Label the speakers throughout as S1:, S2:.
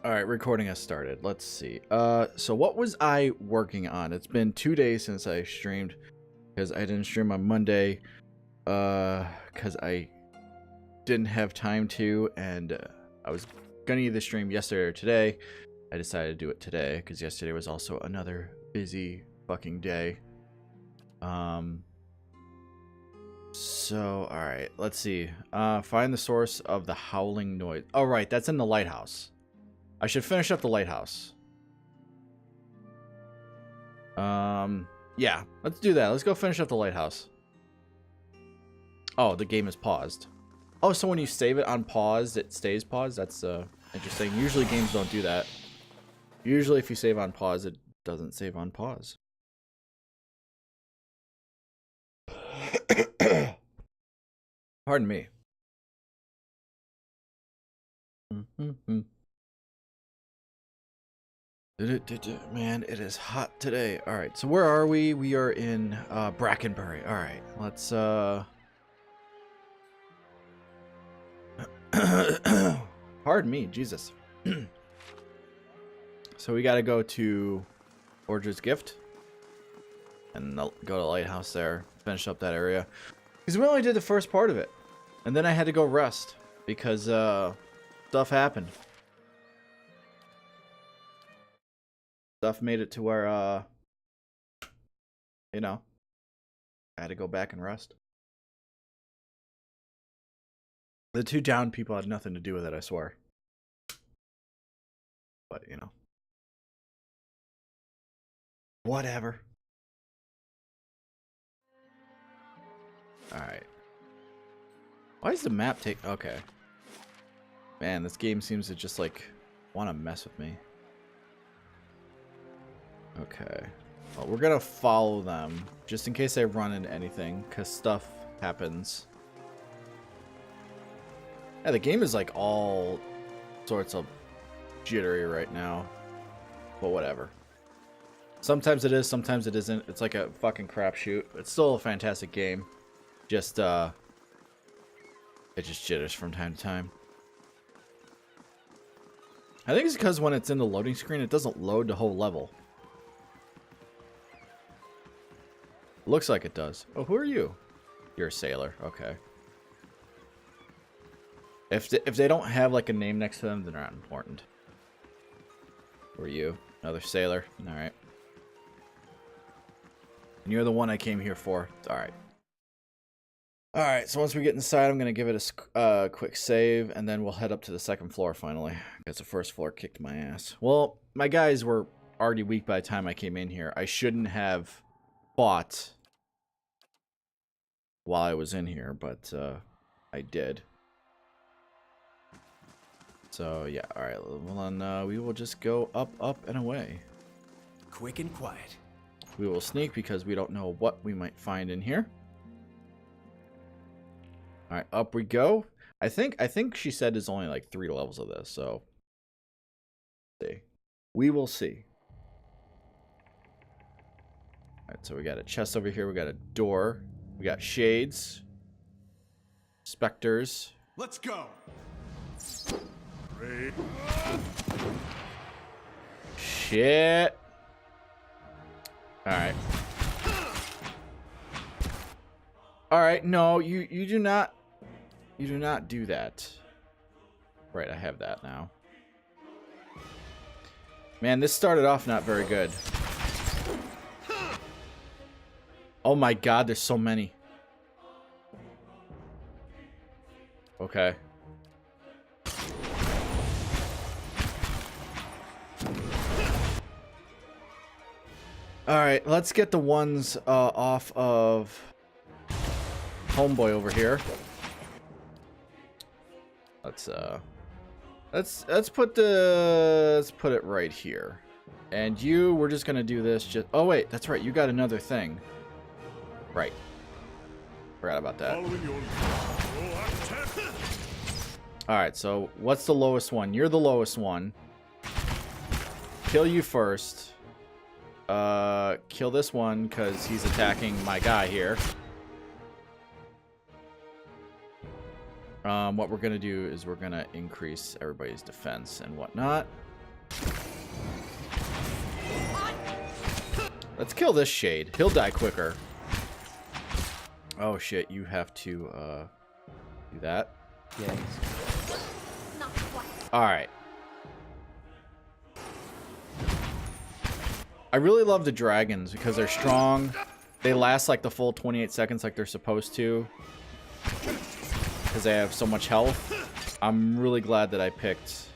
S1: All right, recording has started. Let's see. So what was I working on? It's been 2 days since I streamed because I didn't stream on Monday because I didn't have time to, and I was gonna either stream yesterday or today. I decided to do it today because yesterday was also another busy fucking day. So, all right, let's see. Find the source of the howling noise. Oh, right, that's in the lighthouse. I should finish up the lighthouse. Yeah, let's do that. Let's go finish up the lighthouse. Oh, the game is paused. Oh, so when you save it on pause, it stays paused? That's interesting. Usually games don't do that. Usually if you save on pause, it doesn't save on pause. Pardon me. Man, it is hot today. All right, so where are we? We are in Brackenbury. All right, let's pardon me, Jesus. So we got to go to Orchard's Gift and go to the lighthouse there, finish up that area, because we only did the first part of it, and then I had to go rest because stuff happened. Stuff made it to where you know, I had to go back and rest. The two down people had nothing to do with it, I swear. But, you know. Whatever. Alright. Why does the map take... Okay. Man, this game seems to just, like, want to mess with me. Okay. Well, we're gonna follow them, just in case I run into anything, because stuff happens. Yeah, the game is, like, all sorts of jittery right now. But whatever. Sometimes it is, sometimes it isn't. It's like a fucking crapshoot. It's still a fantastic game. Just, it just jitters from time to time. I think it's because when it's in the loading screen, it doesn't load the whole level. Looks like it does. Oh, who are you? You're a sailor. Okay. If they don't have, like, a name next to them, they're not important. Who are you? Another sailor. Alright. And you're the one I came here for. Alright. Alright, so once we get inside, I'm going to give it a quick save, and then we'll head up to the second floor finally. Because the first floor kicked my ass. Well, my guys were already weak by the time I came in here. I shouldn't have fought while I was in here, but I did. So, yeah, alright, well, then we will just go up, and away.
S2: Quick and quiet.
S1: We will sneak because we don't know what we might find in here. Alright, up we go. I think she said there's only like 3 levels of this, so see. We will see. Alright, so we got a chest over here, we got a door, we got shades, specters.
S2: Let's go.
S1: Shit. Alright. Alright, no, you do not do that. Right, I have that now. Man, this started off not very good. Oh my god, there's so many. Okay. Alright, let's get the ones off of Homeboy over here. Let's put it right here. And you, we're just gonna do this just... Oh wait, that's right, you got another thing. Right. Forgot about that. Alright, so what's the lowest one? You're the lowest one. Kill you first. Kill this one because he's attacking my guy here. What we're gonna do is we're gonna increase everybody's defense and whatnot. Let's kill this shade. He'll die quicker. Oh shit, you have to do that.
S2: Yes.
S1: Alright. I really love the dragons because they're strong. They last like the full 28 seconds like they're supposed to. Because they have so much health. I'm really glad that I picked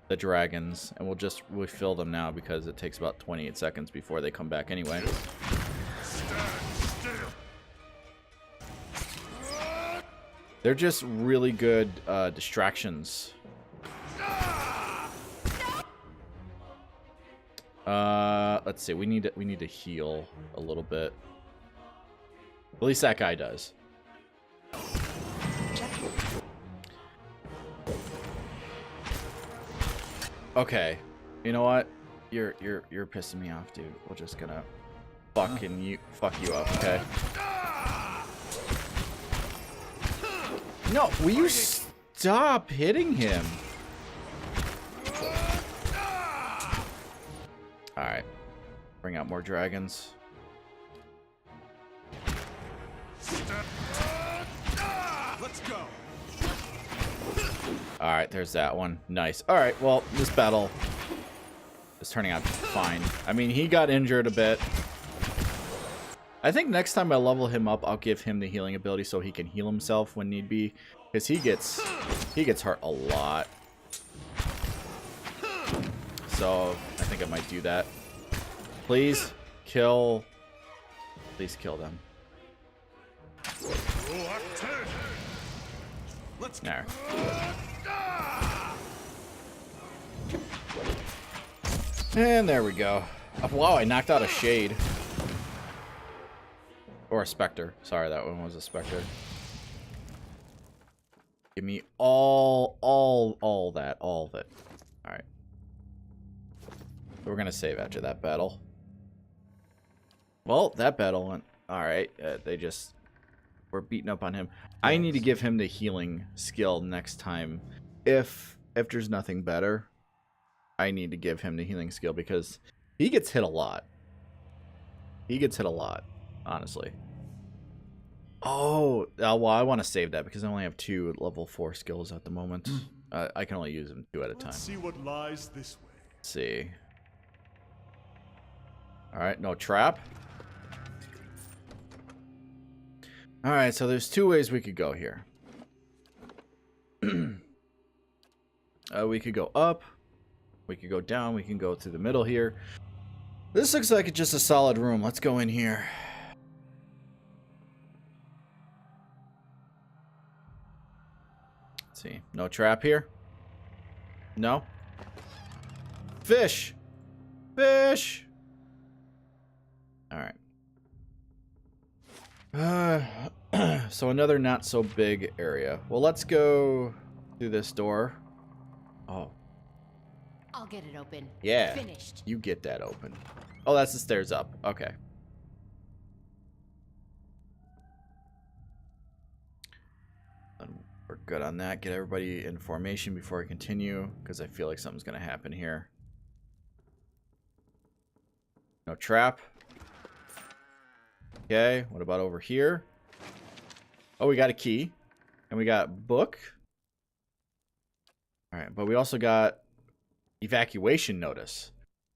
S1: the dragons. And we'll just refill them now because it takes about 28 seconds before they come back anyway. They're just really good distractions. Let's see. We need to heal a little bit. At least that guy does. Okay. You know what? You're pissing me off, dude. We're just gonna fuck you up, okay? No, will you stop hitting him? Alright. Bring out more dragons.
S2: Let's go.
S1: Alright, there's that one. Nice. Alright, well, this battle is turning out fine. I mean, he got injured a bit. I think next time I level him up, I'll give him the healing ability so he can heal himself when need be. Because he gets hurt a lot. So, I think I might do that. Please kill them. There. And there we go. Oh, wow, I knocked out a shade. Or a specter. Sorry, that one was a specter. Give me all of it. Alright. We're gonna save after that battle. Well, that battle went alright. They just were beating up on him. I need to give him the healing skill next time. If there's nothing better, I need to give him the healing skill because he gets hit a lot. He gets hit a lot, honestly. Oh, well, I want to save that because I only have 2 level 4 skills at the moment. I can only use them 2 at a time.
S3: Let's see what lies this way.
S1: Let's see. Alright, no trap. Alright, so there's 2 ways we could go here. We could go up. We could go down. We can go through the middle here. This looks like it's just a solid room. Let's go in here. Let's see. No trap here? No? Fish! Fish! Alright. So another not so big area. Well, let's go through this door. Oh.
S4: I'll get it open.
S1: Yeah.
S4: Finished.
S1: You get that open. Oh, that's the stairs up. Okay. And we're good on that. Get everybody in formation before I continue, because I feel like something's going to happen here. No trap. Okay, what about over here? Oh, we got a key. And we got book. Alright, but we also got evacuation notice.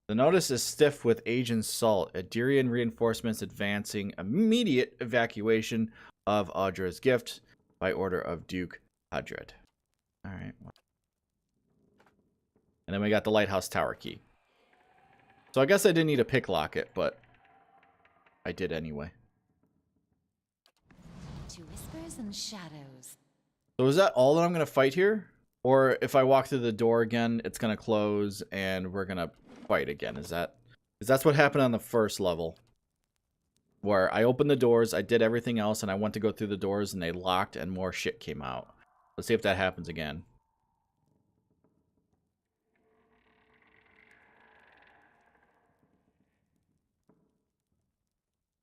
S1: The notice is stiff with Agent Salt. Adirian reinforcements advancing immediate evacuation of Audra's gift by order of Duke Hadred. Alright. And then we got the lighthouse tower key. So I guess I didn't need to pick lock it, but I did anyway.
S4: To whispers and shadows.
S1: So is that all that I'm going to fight here? Or if I walk through the door again, it's going to close and we're going to fight again. Is that... Because that's what happened on the first level. Where I opened the doors, I did everything else, and I went to go through the doors and they locked and more shit came out. Let's see if that happens again.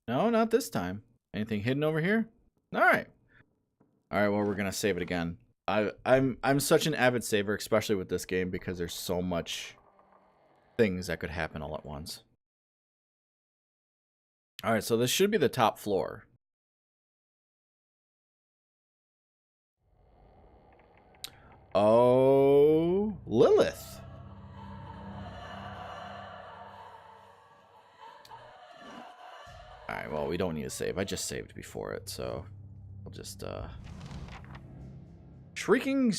S1: No, not this time. Anything hidden over here? Alright. Alright, well, we're going to save it again. I'm such an avid saver, especially with this game, because there's so much things that could happen all at once. All right, so this should be the top floor. Oh, Lilith. All right, well, we don't need to save. I just saved before it, so we'll just shrieking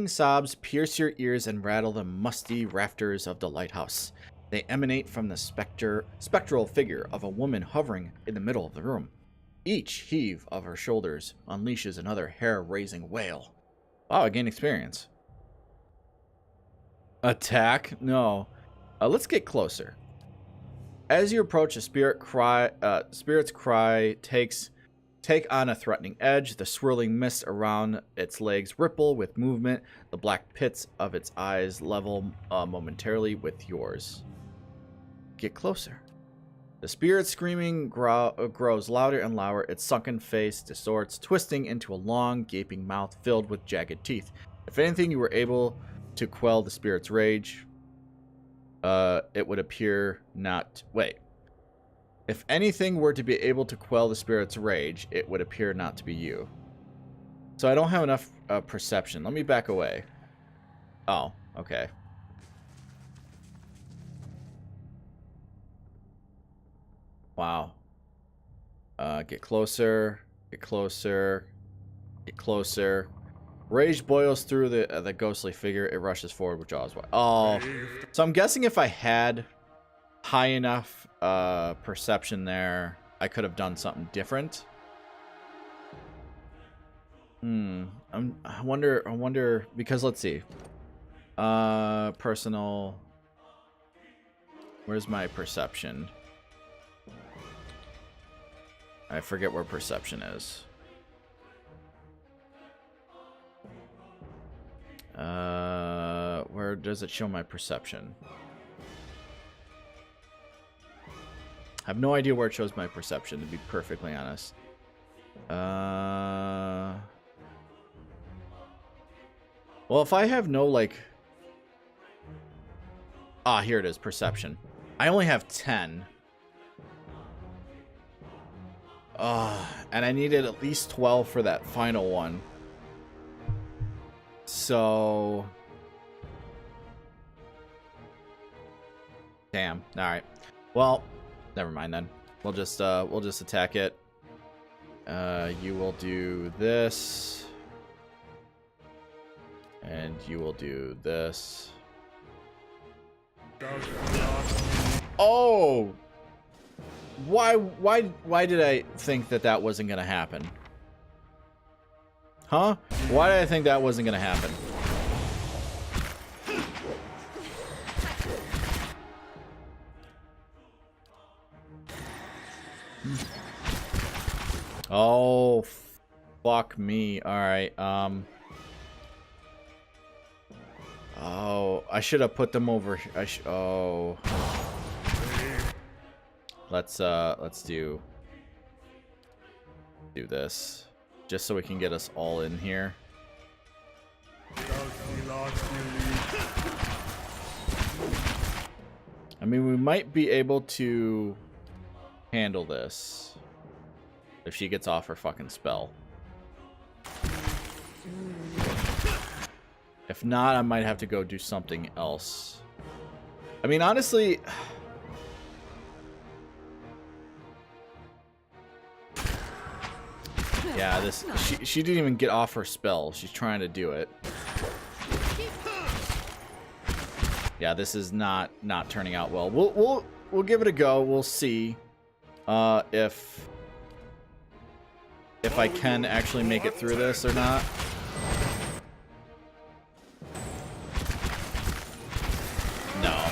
S1: sobs pierce your ears and rattle the musty rafters of the lighthouse. They emanate from the spectral figure of a woman hovering in the middle of the room. Each heave of her shoulders unleashes another hair-raising wail. Wow, I gain experience. Attack? No. Let's get closer. As you approach, a spirit's cry take on a threatening edge. The swirling mist around its legs ripple with movement. The black pits of its eyes level momentarily with yours. Get closer. The spirit's screaming grows louder and louder. Its sunken face distorts, twisting into a long, gaping mouth filled with jagged teeth. If anything, you were able to quell the spirit's rage, it would appear not... Wait. If anything were to be able to quell the spirit's rage, it would appear not to be you. So I don't have enough perception. Let me back away. Oh, okay. Wow. Get closer. Get closer. Get closer. Rage boils through the ghostly figure. It rushes forward with jaws wide. Oh. So I'm guessing if I had high enough perception there, I could have done something different. I wonder because let's see. Personal. Where's my perception? I forget where perception is. Where does it show my perception? I have no idea where it shows my perception, to be perfectly honest. Well, if I have no, like... Ah, here it is, perception. I only have 10. And I needed at least 12 for that final one. So... Damn. Alright. Well, never mind then. We'll just attack it. You will do this. And you will do this. Oh! Why did I think that wasn't gonna happen? Huh? Why did I think that wasn't gonna happen? Oh, fuck me. Alright, oh, I should have put them over here. Oh. Let's do this. Just so we can get us all in here. I mean, we might be able to handle this if she gets off her fucking spell. If not, I might have to go do something else. I mean, honestly... Yeah, this she didn't even get off her spell. She's trying to do it. Yeah, this is not turning out well. We'll give it a go. We'll see if I can actually make it through this or not. No.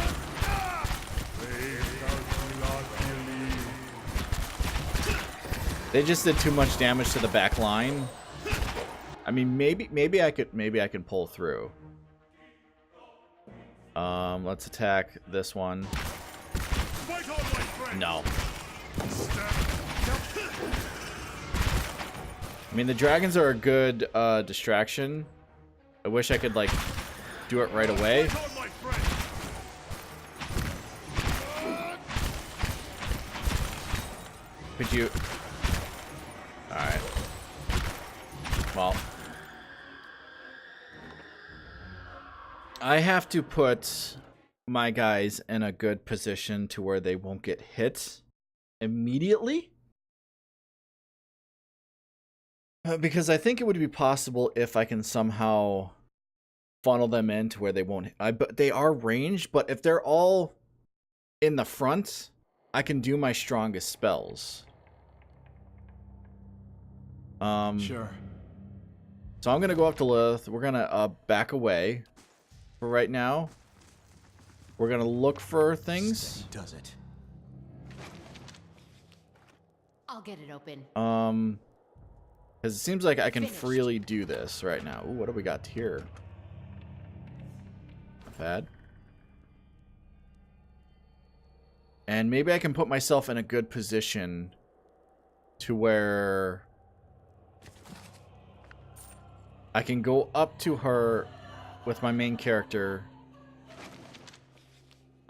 S1: They just did too much damage to the back line. I mean, maybe I could pull through. Let's attack this one. No. I mean, the dragons are a good distraction. I wish I could, like, do it right away. Could you... Alright. Well. I have to put my guys in a good position to where they won't get hit immediately. Because I think it would be possible if I can somehow funnel them in to where they won't... but they are ranged, but if they're all in the front, I can do my strongest spells.
S2: Sure.
S1: So I'm going to go up to Lilith. We're going to back away for right now. We're going to look for things.
S2: Steady does it.
S4: I'll get it open.
S1: Because it seems like I can
S4: Finished.
S1: freely do this right now. Ooh, what do we got here? Not bad. And maybe I can put myself in a good position to where I can go up to her with my main character.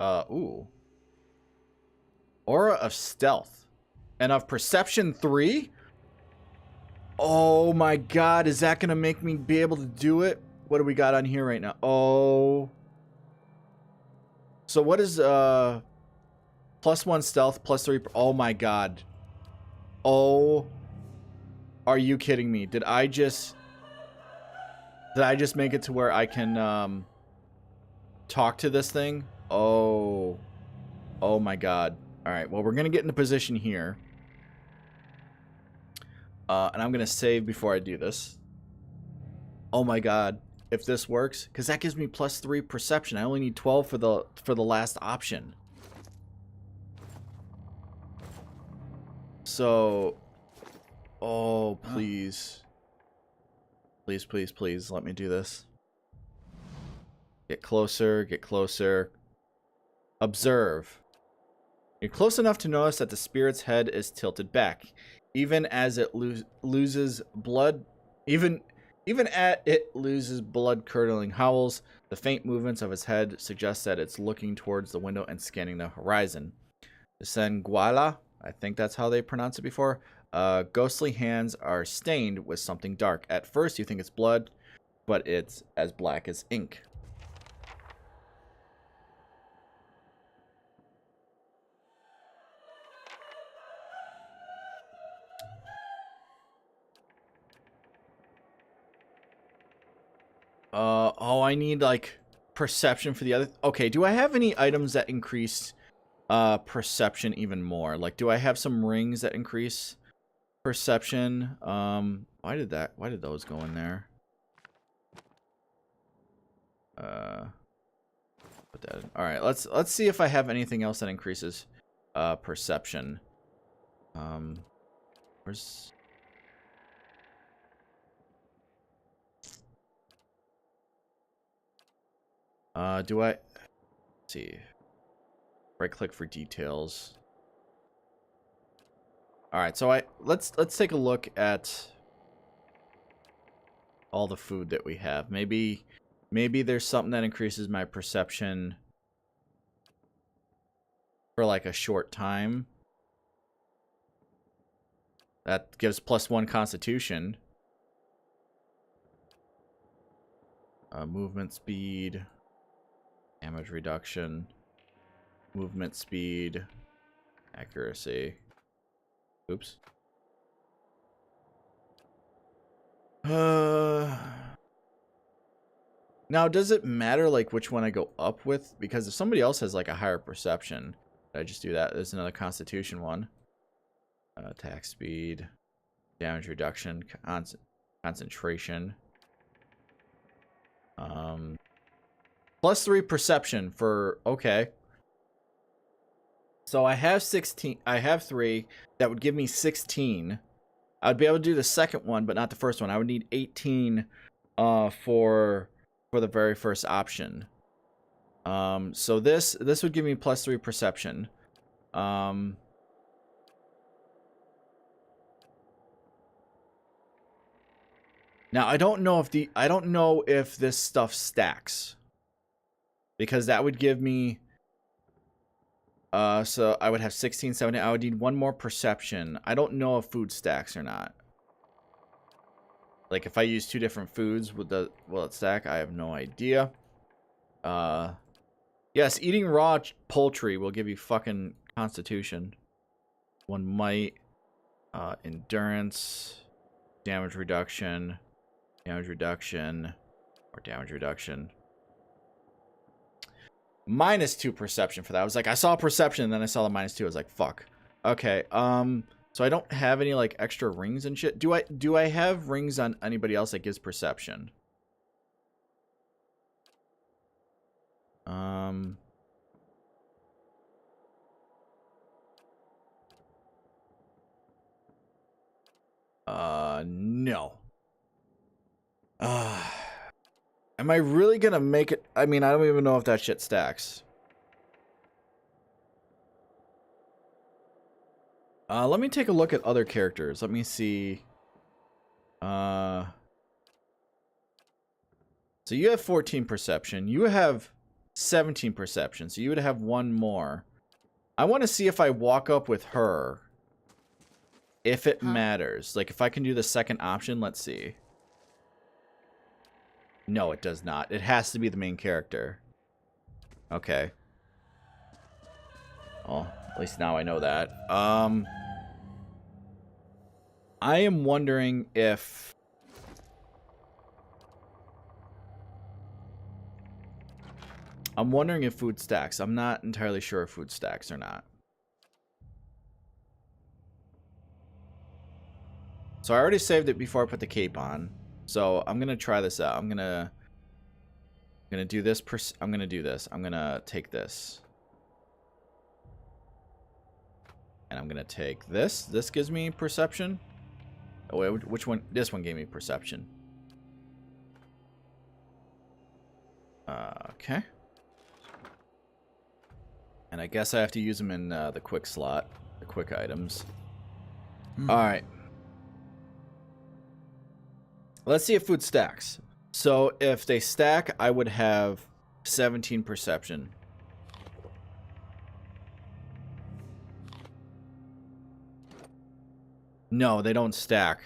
S1: Ooh. Aura of Stealth. And of Perception 3? Oh my god, is that going to make me be able to do it? What do we got on here right now? Oh. So what is, +1 stealth, +3... Oh my god. Oh. Are you kidding me? Did I just make it to where I can, talk to this thing? Oh. Oh my god. Alright, well, we're going to get into position here. And I'm going to save before I do this. Oh my god. If this works, because that gives me +3 perception. I only need 12 for the last option. So, oh, please. Please, please, please, let me do this. Get closer, get closer. Observe. You're close enough to notice that the spirit's head is tilted back. Even as it loses blood, even as it loses blood-curdling howls, the faint movements of its head suggest that it's looking towards the window and scanning the horizon. The Senguala, I think that's how they pronounce it before, ghostly hands are stained with something dark. At first, you think it's blood, but it's as black as ink. Oh, I need, like, perception for the other... Okay, do I have any items that increase perception even more? Like, do I have some rings that increase perception? Why did those go in there? Put that in. All right, let's see if I have anything else that increases perception. Where's... do I... Let's see. Right click for details. All right, so let's take a look at all the food that we have. Maybe there's something that increases my perception for like a short time. That gives +1 constitution. Movement speed. Damage reduction. Movement speed. Accuracy. Oops. Now, does it matter, like, which one I go up with? Because if somebody else has, like, a higher perception, I just do that. There's another constitution one. Attack speed. Damage reduction. Concentration. +3 perception for... Okay. So I have 16. I have 3. That would give me 16. I would be able to do the second one, but not the first one. I would need 18 for the very first option. So this would give me +3 perception. Now I don't know if this stuff stacks, because that would give me So I would have 16, 17. I would need one more perception. I don't know if food stacks or not. Like, if I use 2 different foods, will it stack? I have no idea. Yes, eating raw poultry will give you fucking constitution. 1 might. Endurance. Damage reduction. Damage reduction. Or damage reduction. -2 perception for that. I was like, I saw perception, and then I saw the -2. I was like, fuck. Okay, so I don't have any, like, extra rings and shit. Do I have rings on anybody else that gives perception? No. Am I really gonna make it? I mean, I don't even know if that shit stacks. Let me take a look at other characters. Let me see. So you have 14 perception. You have 17 perception. So you would have 1 more. I want to see if I walk up with her. If it matters. Like, if I can do the second option, let's see. No, it does not. It has to be the main character. Okay. Well, at least now I know that. I am wondering if... I'm wondering if food stacks. I'm not entirely sure if food stacks or not. So I already saved it before I put the cape on. So I'm gonna try this out. I'm gonna do this. I'm gonna do this. I'm gonna take this, and I'm gonna take this. This gives me perception. Oh wait, which one? This one gave me perception. Okay. And I guess I have to use them in the quick slot, the quick items. All right. Let's see if food stacks. So if they stack, I would have 17 perception. No, they don't stack.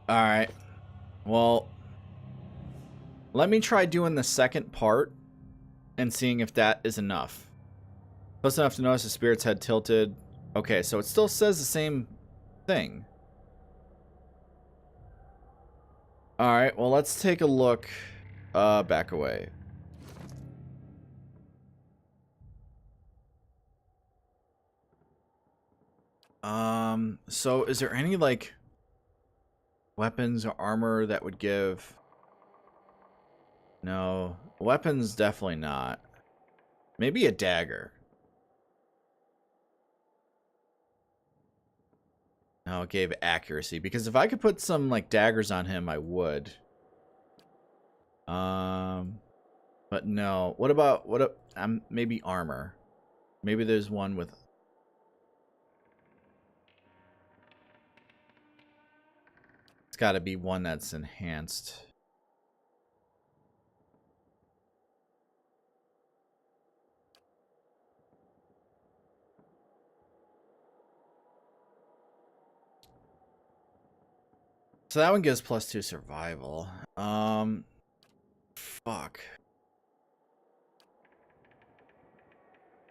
S1: Alright. Well, let me try doing the second part and seeing if that is enough. Close enough to notice the spirit's head tilted. Okay, so it still says the same thing. Alright, well, let's take a look. Back away. So is there any, like, weapons or armor that would give... No. Weapons, definitely not. Maybe a dagger. No, it gave accuracy. Because if I could put some, like, daggers on him, I would. But no. What about... maybe armor. Maybe there's one with... It's got to be one that's enhanced. So that one gives +2 survival. Fuck.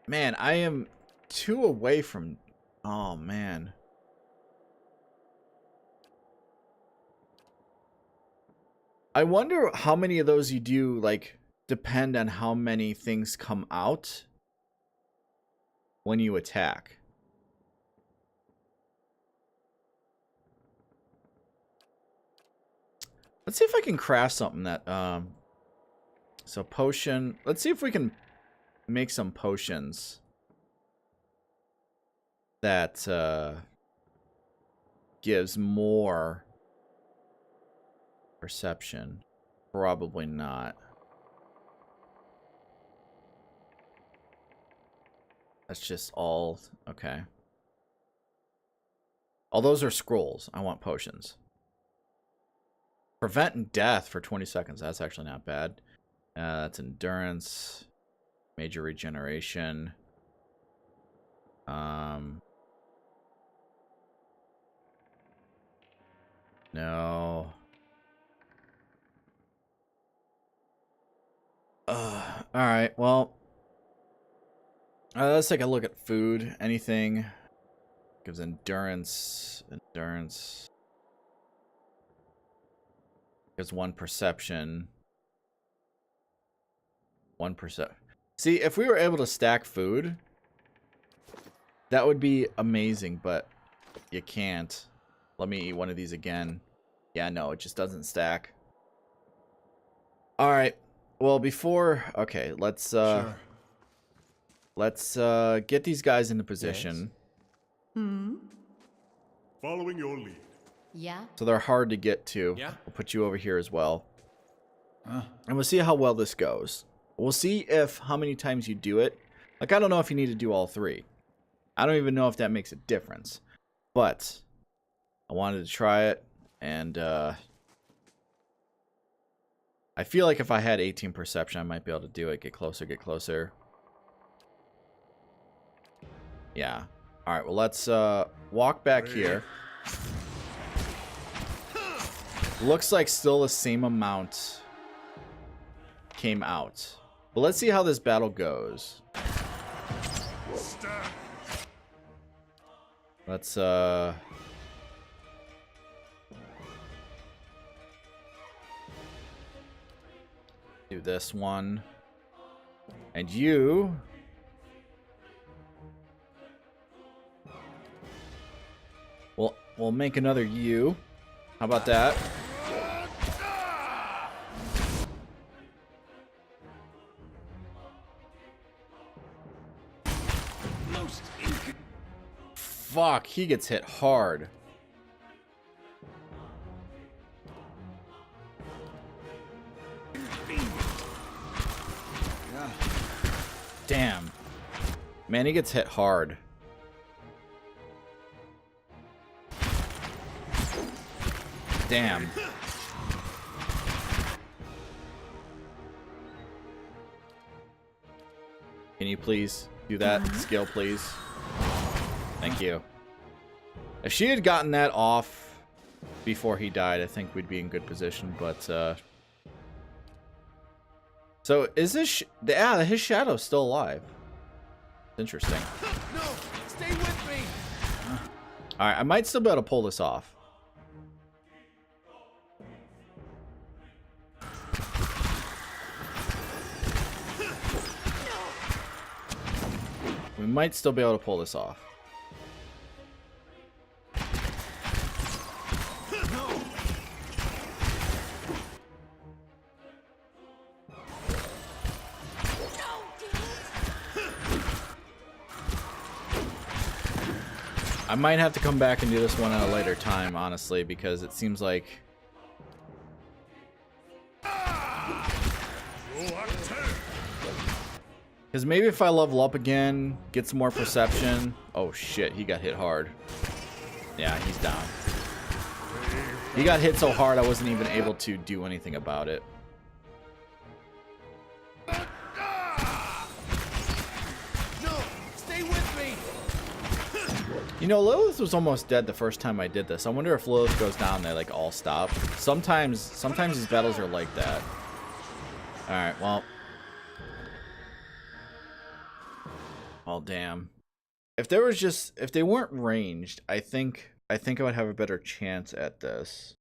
S1: Man, I am 2 away from... Oh, man. I wonder how many of those you do, like, depend on how many things come out when you attack. Let's see if I can craft something that, so potion. Let's see if we can make some potions that, gives more perception. Probably not. That's just all, okay. All those are scrolls. I want potions. Prevent death for 20 seconds. That's actually not bad. That's endurance. Major regeneration. No. Alright, well. Let's take a look at food. Anything. Gives endurance. Endurance. Gives 1 perception. 1%. See, if we were able to stack food, that would be amazing, but you can't. Let me eat one of these again. Yeah, no, it just doesn't stack. Alright. Well, before... Okay, let's...
S2: Sure.
S1: Let's get these guys into position.
S2: Yes.
S3: Following your lead.
S4: Yeah?
S1: So they're hard to get to.
S2: Yeah.
S1: We'll put you over here as well. And we'll see how well this goes. We'll see if how many times you do it. Like, I don't know if you need to do all 3. I don't even know if that makes a difference. But I wanted to try it. And I feel like if I had 18 perception, I might be able to do it. Get closer, get closer. Yeah. Alright, well, let's walk back here. Looks like still the same amount came out. But let's see how this battle goes. Let's do this one. And you... We'll make another U. How about that? Fuck, he gets hit hard. Damn. Man, he gets hit hard. Damn. Can you please do that skill, please? Thank you. If she had gotten that off before he died, I think we'd be in good position, but so is this yeah, his shadow's still alive. Interesting.
S2: No, stay with me.
S1: Alright, I might still be able to pull this off. We might still be able to pull this off. I might have to come back and do this one at a later time, honestly, because it seems like... Because maybe if I level up again, get some more perception... Oh shit, he got hit hard. Yeah, he's down. He got hit so hard I wasn't even able to do anything about it. You know, Lilith was almost dead the first time I did this. I wonder if Lilith goes down, they like all stop. Sometimes these battles are like that. Alright, well. Oh damn. If there was just if they weren't ranged, I think I would have a better chance at this.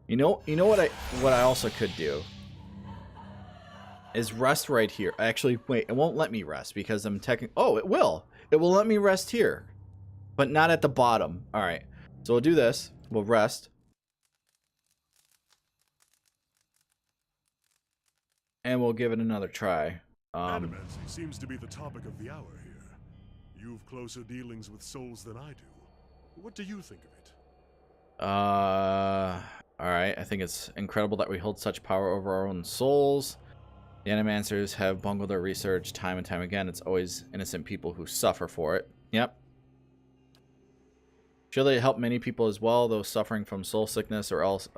S1: You know what I also could do is rest right here. Actually, wait, it won't let me rest because I'm technically... Oh, it will. It will let me rest here, but not at the bottom. All right, so we'll do this. We'll rest. And we'll give it another try.
S3: Animancy seems to be the topic of the hour here. You've closer dealings with souls than I do. What do you think of it?
S1: Alright, I think it's incredible that we hold such power over our own souls. The Animancers have bungled their research time and time again. It's always innocent people who suffer for it. Yep. Surely it helped many people as well, those suffering from soul sickness or else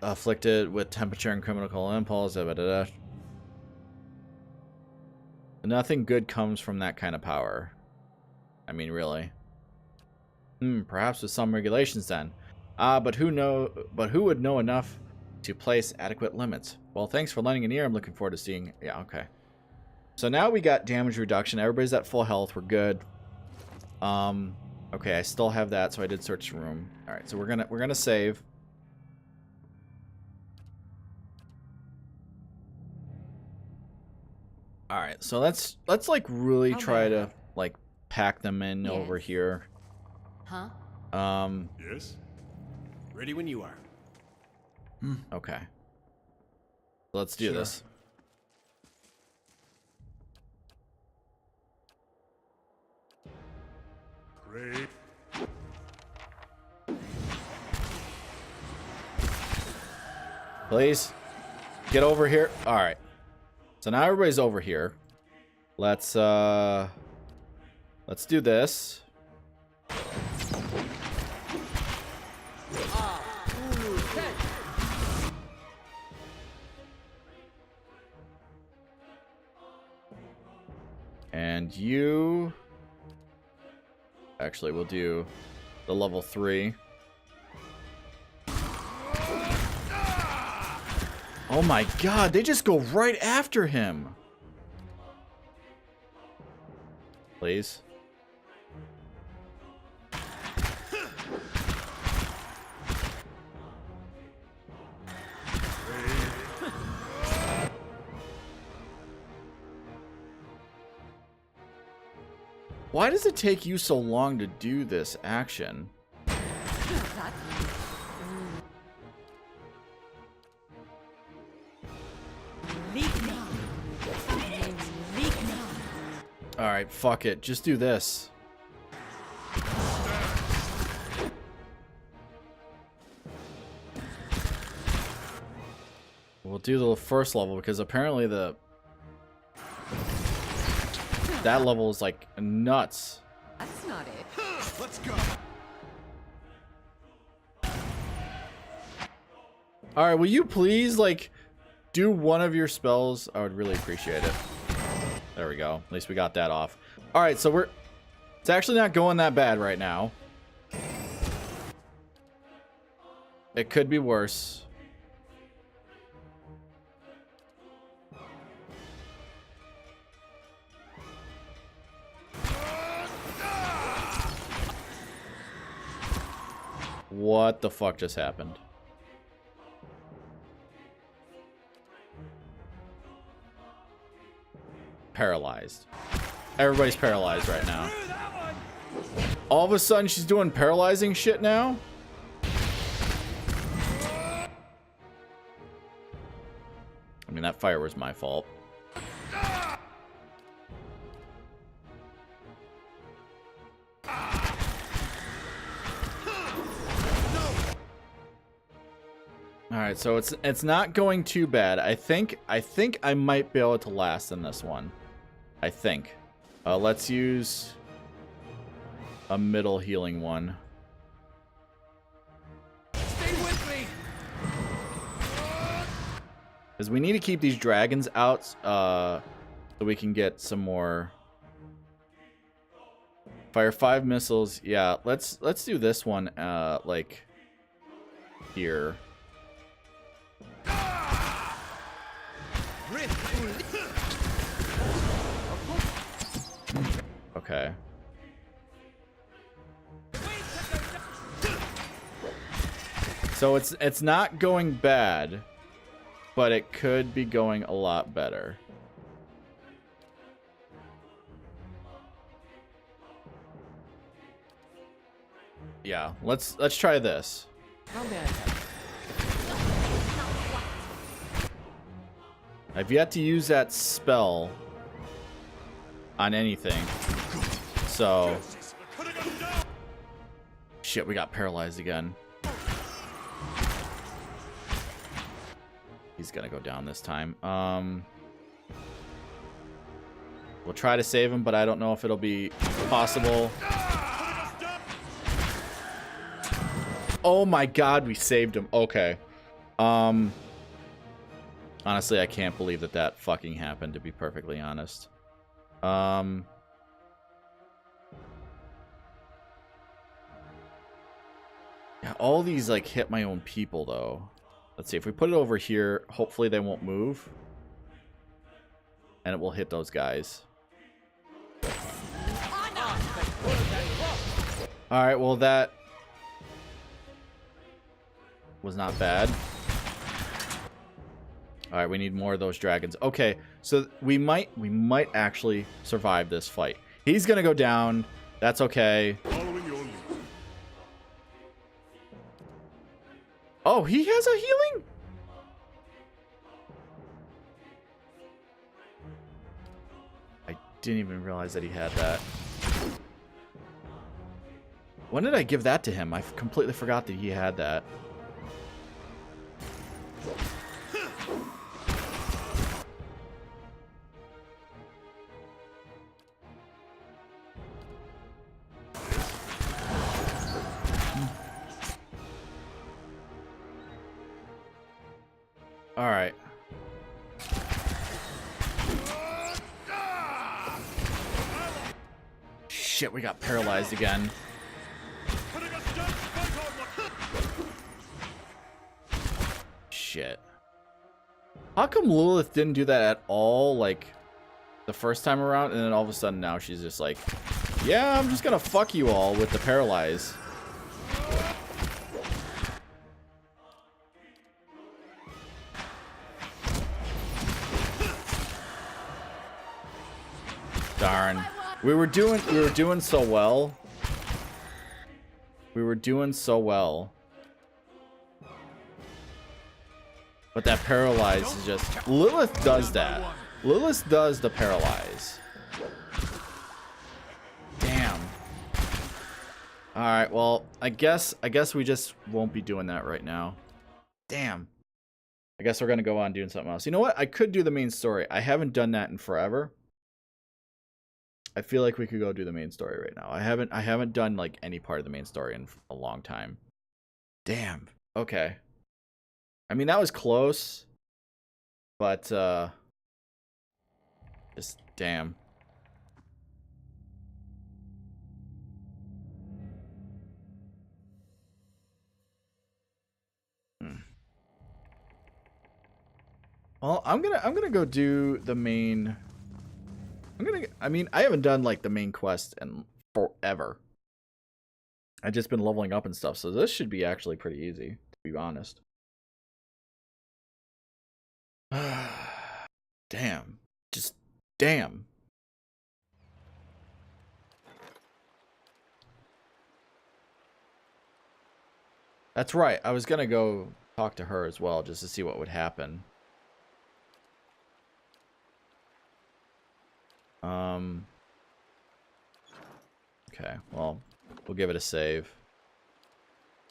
S1: Afflicted with temperature and criminal impulse. Da, da, da, da. Nothing good comes from that kind of power. I mean, really. Perhaps with some regulations then. But who would know enough to place adequate limits? Well, thanks for lending an ear. I'm looking forward to seeing. Yeah, okay. So now we got damage reduction. Everybody's at full health. We're good. Okay, I still have that, so I did search the room. All right, so we're gonna save. All right, so let's like really try to like pack them in over here.
S4: Huh?
S3: Yes?
S2: Ready when you are.
S1: Okay. Let's do this.
S3: Great.
S1: Please get over here. All right. So now everybody's over here. Let's do this. And you actually we'll do the level 3. Oh my god, they just go right after him. Please. Why does it take you so long to do this action? Alright, fuck it. Just do this. We'll do the first level because apparently that level is like nuts.
S4: That's not it.
S2: Let's go.
S1: Alright, will you please like do one of your spells? I would really appreciate it. There we go. At least we got that off. Alright, so it's actually not going that bad right now. It could be worse. What the fuck just happened? Paralyzed. Everybody's paralyzed right now. All of a sudden she's doing paralyzing shit now? I mean, that fire was my fault. Alright, so it's not going too bad. I think I might be able to last in this one. I think. Let's use a middle healing one.
S2: Stay with me.
S1: Because we need to keep these dragons out so we can get some more. Fire 5 missiles. Yeah, let's do this one like here. Okay. So it's not going bad, but it could be going a lot better. Yeah, let's try this.
S4: How bad?
S1: I've yet to use that spell on anything. So shit, we got paralyzed again. He's gonna go down this time. We'll try to save him, but I don't know if it'll be possible. Oh my god, we saved him. Okay. Honestly, I can't believe that that fucking happened, to be perfectly honest. Yeah, all these, like, hit my own people, though. Let's see. If we put it over here, hopefully they won't move. And it will hit those guys. Alright, well, that was not bad. Alright, we need more of those dragons. Okay, so we might actually survive this fight. He's gonna go down. That's okay. Oh, he has a healing? I didn't even realize that he had that. When did I give that to him? I completely forgot that he had that. All right. Shit, we got paralyzed again. Shit. How come Lilith didn't do that at all, like, the first time around, and then all of a sudden now she's just like, yeah, I'm just gonna fuck you all with the paralyze. Darn. We were doing so well. We were doing so well. But that paralyze is just... Lilith does that. Lilith does the paralyze. Damn. Alright, well, I guess we just won't be doing that right now. Damn. I guess we're gonna go on doing something else. You know what? I could do the main story. I haven't done that in forever. I feel like we could go do the main story right now. I haven't done like any part of the main story in a long time. Damn. Okay. I mean, that was close. But just damn. Well, I'm gonna go do the main. I mean, I haven't done like the main quest in forever. I've just been leveling up and stuff, so this should be actually pretty easy, to be honest. Damn. Just damn. That's right. I was gonna go talk to her as well, just to see what would happen. Okay, well, we'll give it a save.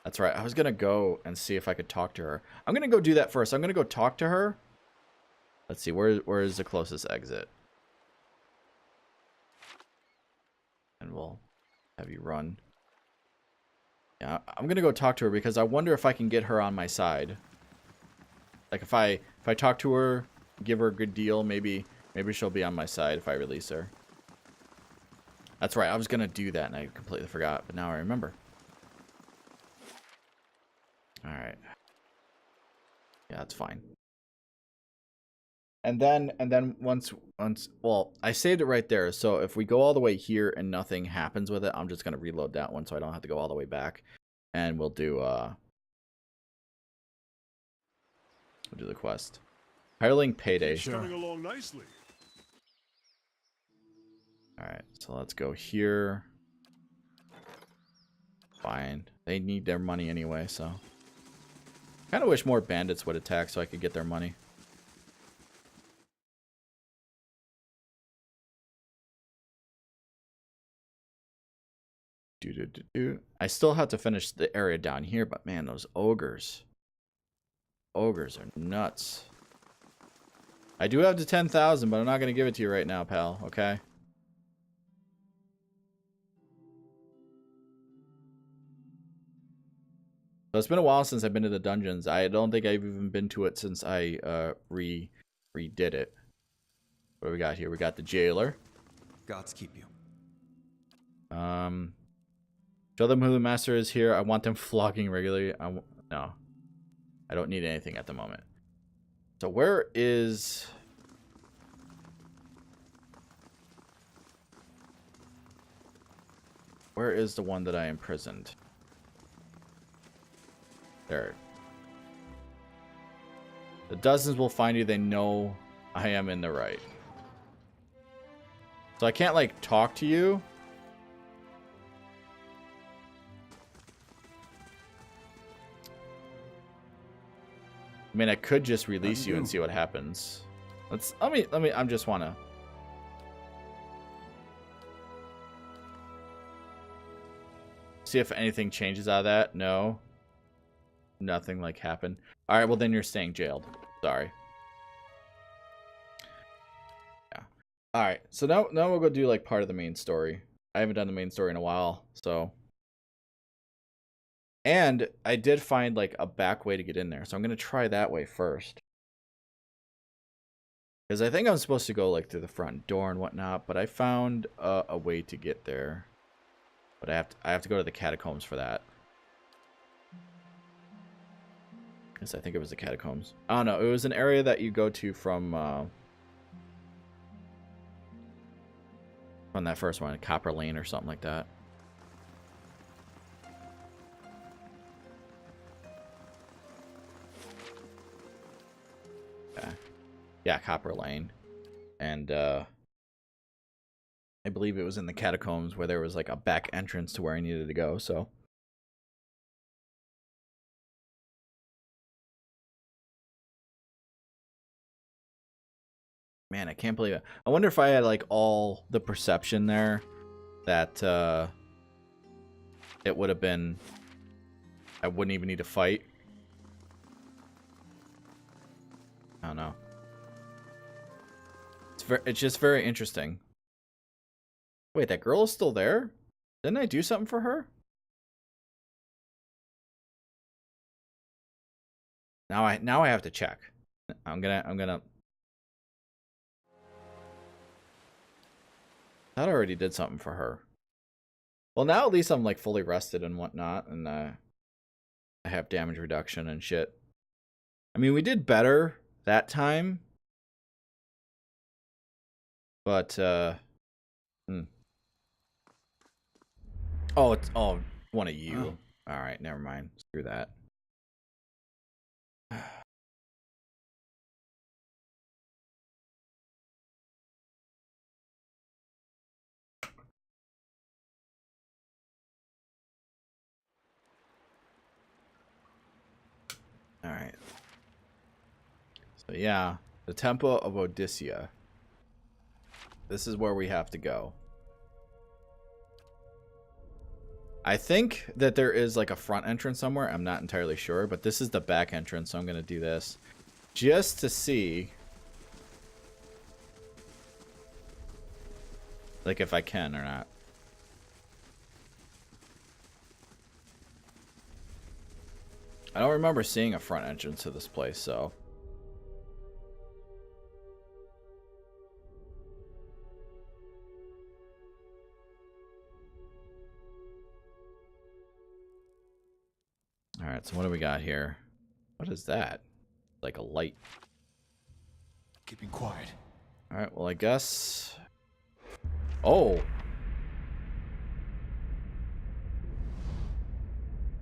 S1: That's right. I was gonna go and see if I could talk to her. I'm gonna go do that first. I'm gonna go talk to her. Let's see, where is the closest exit? And we'll have you run. Yeah, I'm gonna go talk to her because I wonder if I can get her on my side. Like if I talk to her, give her a good deal, maybe she'll be on my side if I release her. That's right, I was gonna do that and I completely forgot, but now I remember. Alright. Yeah, that's fine. And then once well, I saved it right there, so if we go all the way here and nothing happens with it, I'm just gonna reload that one so I don't have to go all the way back. And we'll do the quest. Hireling Payday.
S3: Sure. Coming along nicely.
S1: Alright, so let's go here. Fine. They need their money anyway, so. Kind of wish more bandits would attack so I could get their money. I still have to finish the area down here, but man, those ogres. Ogres are nuts. I do have to 10,000, but I'm not going to give it to you right now, pal, okay? So it's been a while since I've been to the dungeons. I don't think I've even been to it since I redid it. What do we got here? We got the jailer.
S2: Gods keep you.
S1: Show them who the master is here. I want them flogging regularly. No. I don't need anything at the moment. So where is... Where is the one that I imprisoned? There. The dozens will find you. They know I am in the right. So I can't, like, talk to you. I mean, I could just release you and see what happens. Let me, I just want to. See if anything changes out of that. No. Nothing, like, happened. Alright, well, then you're staying jailed. Sorry. Yeah. Alright, so now we'll go do, like, part of the main story. I haven't done the main story in a while, so... And I did find, like, a back way to get in there. So I'm going to try that way first. Because I think I'm supposed to go, like, through the front door and whatnot. But I found a way to get there. But I have to go to the catacombs for that. Because I think it was the catacombs. I don't know. It was an area that you go to from that first one. Copper Lane or something like that. Yeah, Copper Lane. And I believe it was in the catacombs where there was like a back entrance to where I needed to go, so. Man, I can't believe it. I wonder if I had like all the perception there that it would have been, I wouldn't even need to fight. I don't know. It's just very interesting. Wait, that girl is still there? Didn't I do something for her? Now I have to check. I'm gonna I thought I already did something for her. Well, now at least I'm like fully rested and whatnot, and I have damage reduction and shit. I mean, we did better that time. But, Oh, it's one of you. Oh. Alright, never mind. Screw that. Alright. So, yeah. The Temple of Odysseia. This is where we have to go. I think that there is like a front entrance somewhere. I'm not entirely sure, but this is the back entrance, so I'm going to do this just to see like if I can or not. I don't remember seeing a front entrance to this place, so alright, so what do we got here? What is that? Like a light.
S2: Keeping quiet.
S1: Alright, well I guess... Oh!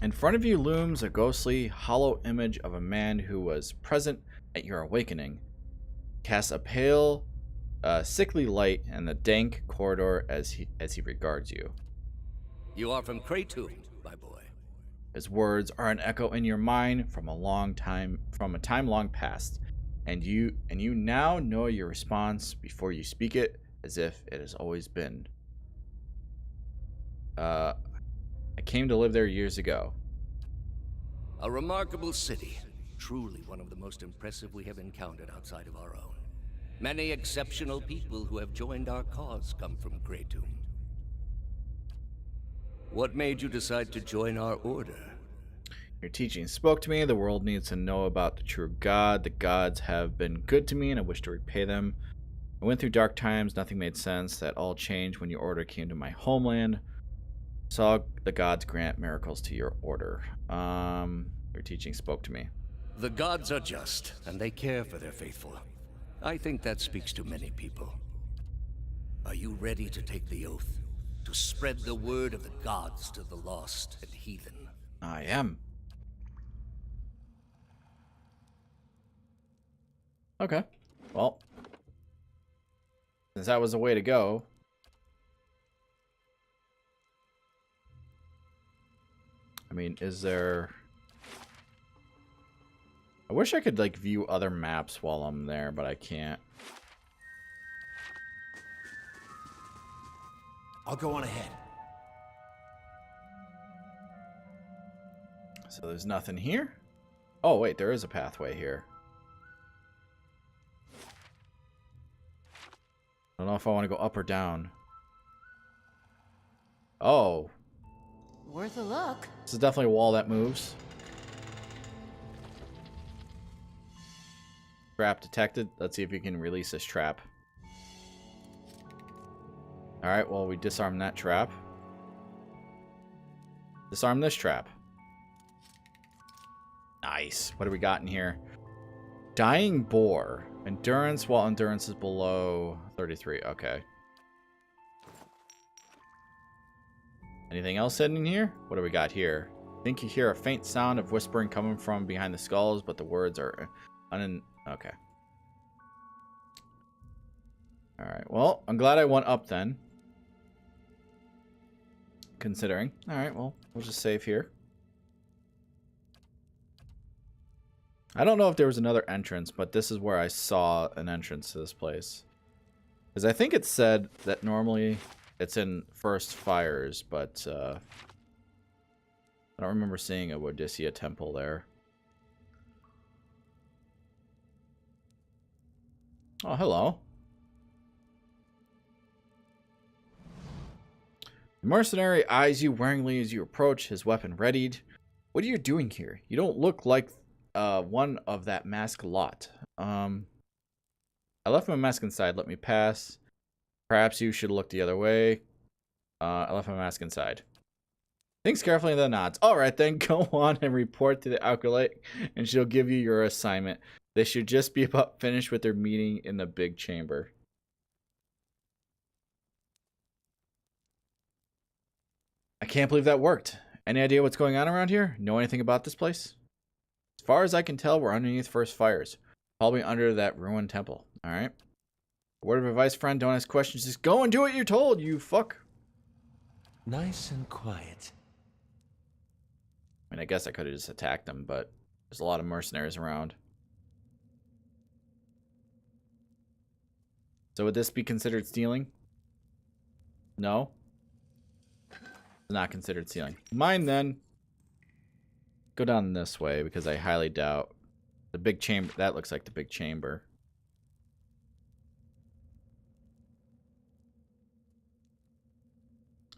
S1: In front of you looms a ghostly, hollow image of a man who was present at your awakening. Casts a pale, sickly light in the dank corridor as he regards you.
S5: You are from Kratom, my boy.
S1: His words are an echo in your mind from a time long past, and you now know your response before you speak it, as if it has always been. I came to live there years ago.
S5: A remarkable city, truly one of the most impressive we have encountered outside of our own. Many exceptional people who have joined our cause come from Kratom. What made you decide to join our order?
S1: Your teaching spoke to me. The world needs to know about the true God. The gods have been good to me, and I wish to repay them. I went through dark times. Nothing made sense. That all changed when your order came to my homeland. Saw the gods grant miracles to your order. Your teaching spoke to me.
S5: The gods are just, and they care for their faithful. I think that speaks to many people. Are you ready to take the oath? To spread the word of the gods to the lost and heathen?
S1: I am. Okay. Well, since that was the way to go, I mean, is there... I wish I could, like, view other maps while I'm there, but I can't.
S2: I'll go on ahead.
S1: So there's nothing here? Oh, wait, there is a pathway here. I don't know if I want to go up or down. Oh.
S4: Worth a look.
S1: This is definitely a wall that moves. Trap detected. Let's see if we can release this trap. Alright, well, we disarm that trap. Disarm this trap. Nice. What do we got in here? Dying boar. Endurance while endurance is below 33. Okay. Anything else hidden in here? What do we got here? Think you hear a faint sound of whispering coming from behind the skulls, but the words are okay. Alright, well, I'm glad I went up then. Considering. Alright, well, we'll just save here. I don't know if there was another entrance, but this is where I saw an entrance to this place. Because I think it said that normally it's in first fires, but I don't remember seeing a Odysseia temple there. Oh, hello. The mercenary eyes you warningly as you approach, his weapon readied. What are you doing here? You don't look like one of that masked lot. I left my mask inside. Let me pass. Perhaps you should look the other way. I left my mask inside. Thinks carefully and then nods. Alright then, go on and report to the acolyte, and she'll give you your assignment. They should just be about finished with their meeting in the big chamber. I can't believe that worked. Any idea what's going on around here? Know anything about this place? As far as I can tell, we're underneath first fires. Probably under that ruined temple. Alright. Word of advice, friend. Don't ask questions. Just go and do what you're told, you fuck.
S2: Nice and quiet.
S1: I mean, I guess I could have just attacked them, but there's a lot of mercenaries around. So would this be considered stealing? No? It's not considered stealing. Mine then. Go down this way because I highly doubt the big chamber. That looks like the big chamber.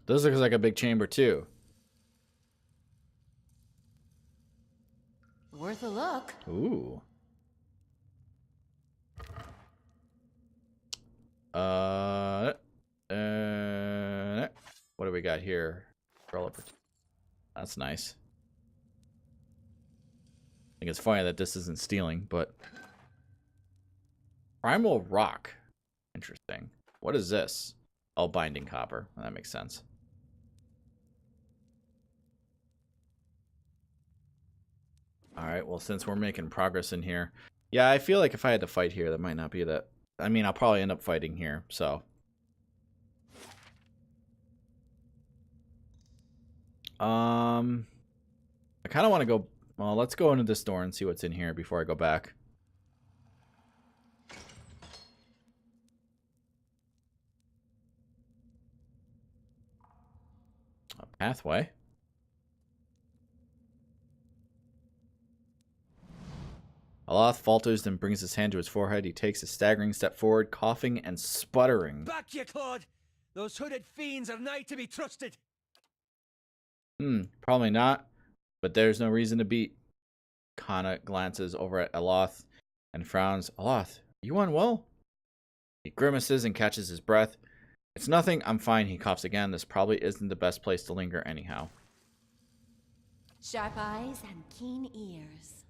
S1: This looks like a big chamber too.
S4: Worth a look.
S1: Ooh. What do we got here? That's nice. I think it's funny that this isn't stealing, but primal rock. Interesting. What is this? Oh, binding copper. That makes sense. Alright, well, since we're making progress in here. Yeah, I feel like if I had to fight here, that might not be that. I mean, I'll probably end up fighting here, so. I kind of want to go. Well, let's go into this door and see what's in here before I go back. A pathway. Aloth falters, then brings his hand to his forehead. He takes a staggering step forward, coughing and sputtering.
S6: Back, ye clod! Those hooded fiends are nigh to be trusted.
S1: Probably not. But there's no reason to beat. Kana glances over at Aloth and frowns. Aloth, you unwell? He grimaces and catches his breath. It's nothing. I'm fine. He coughs again. This probably isn't the best place to linger anyhow.
S4: Sharp eyes and keen ears.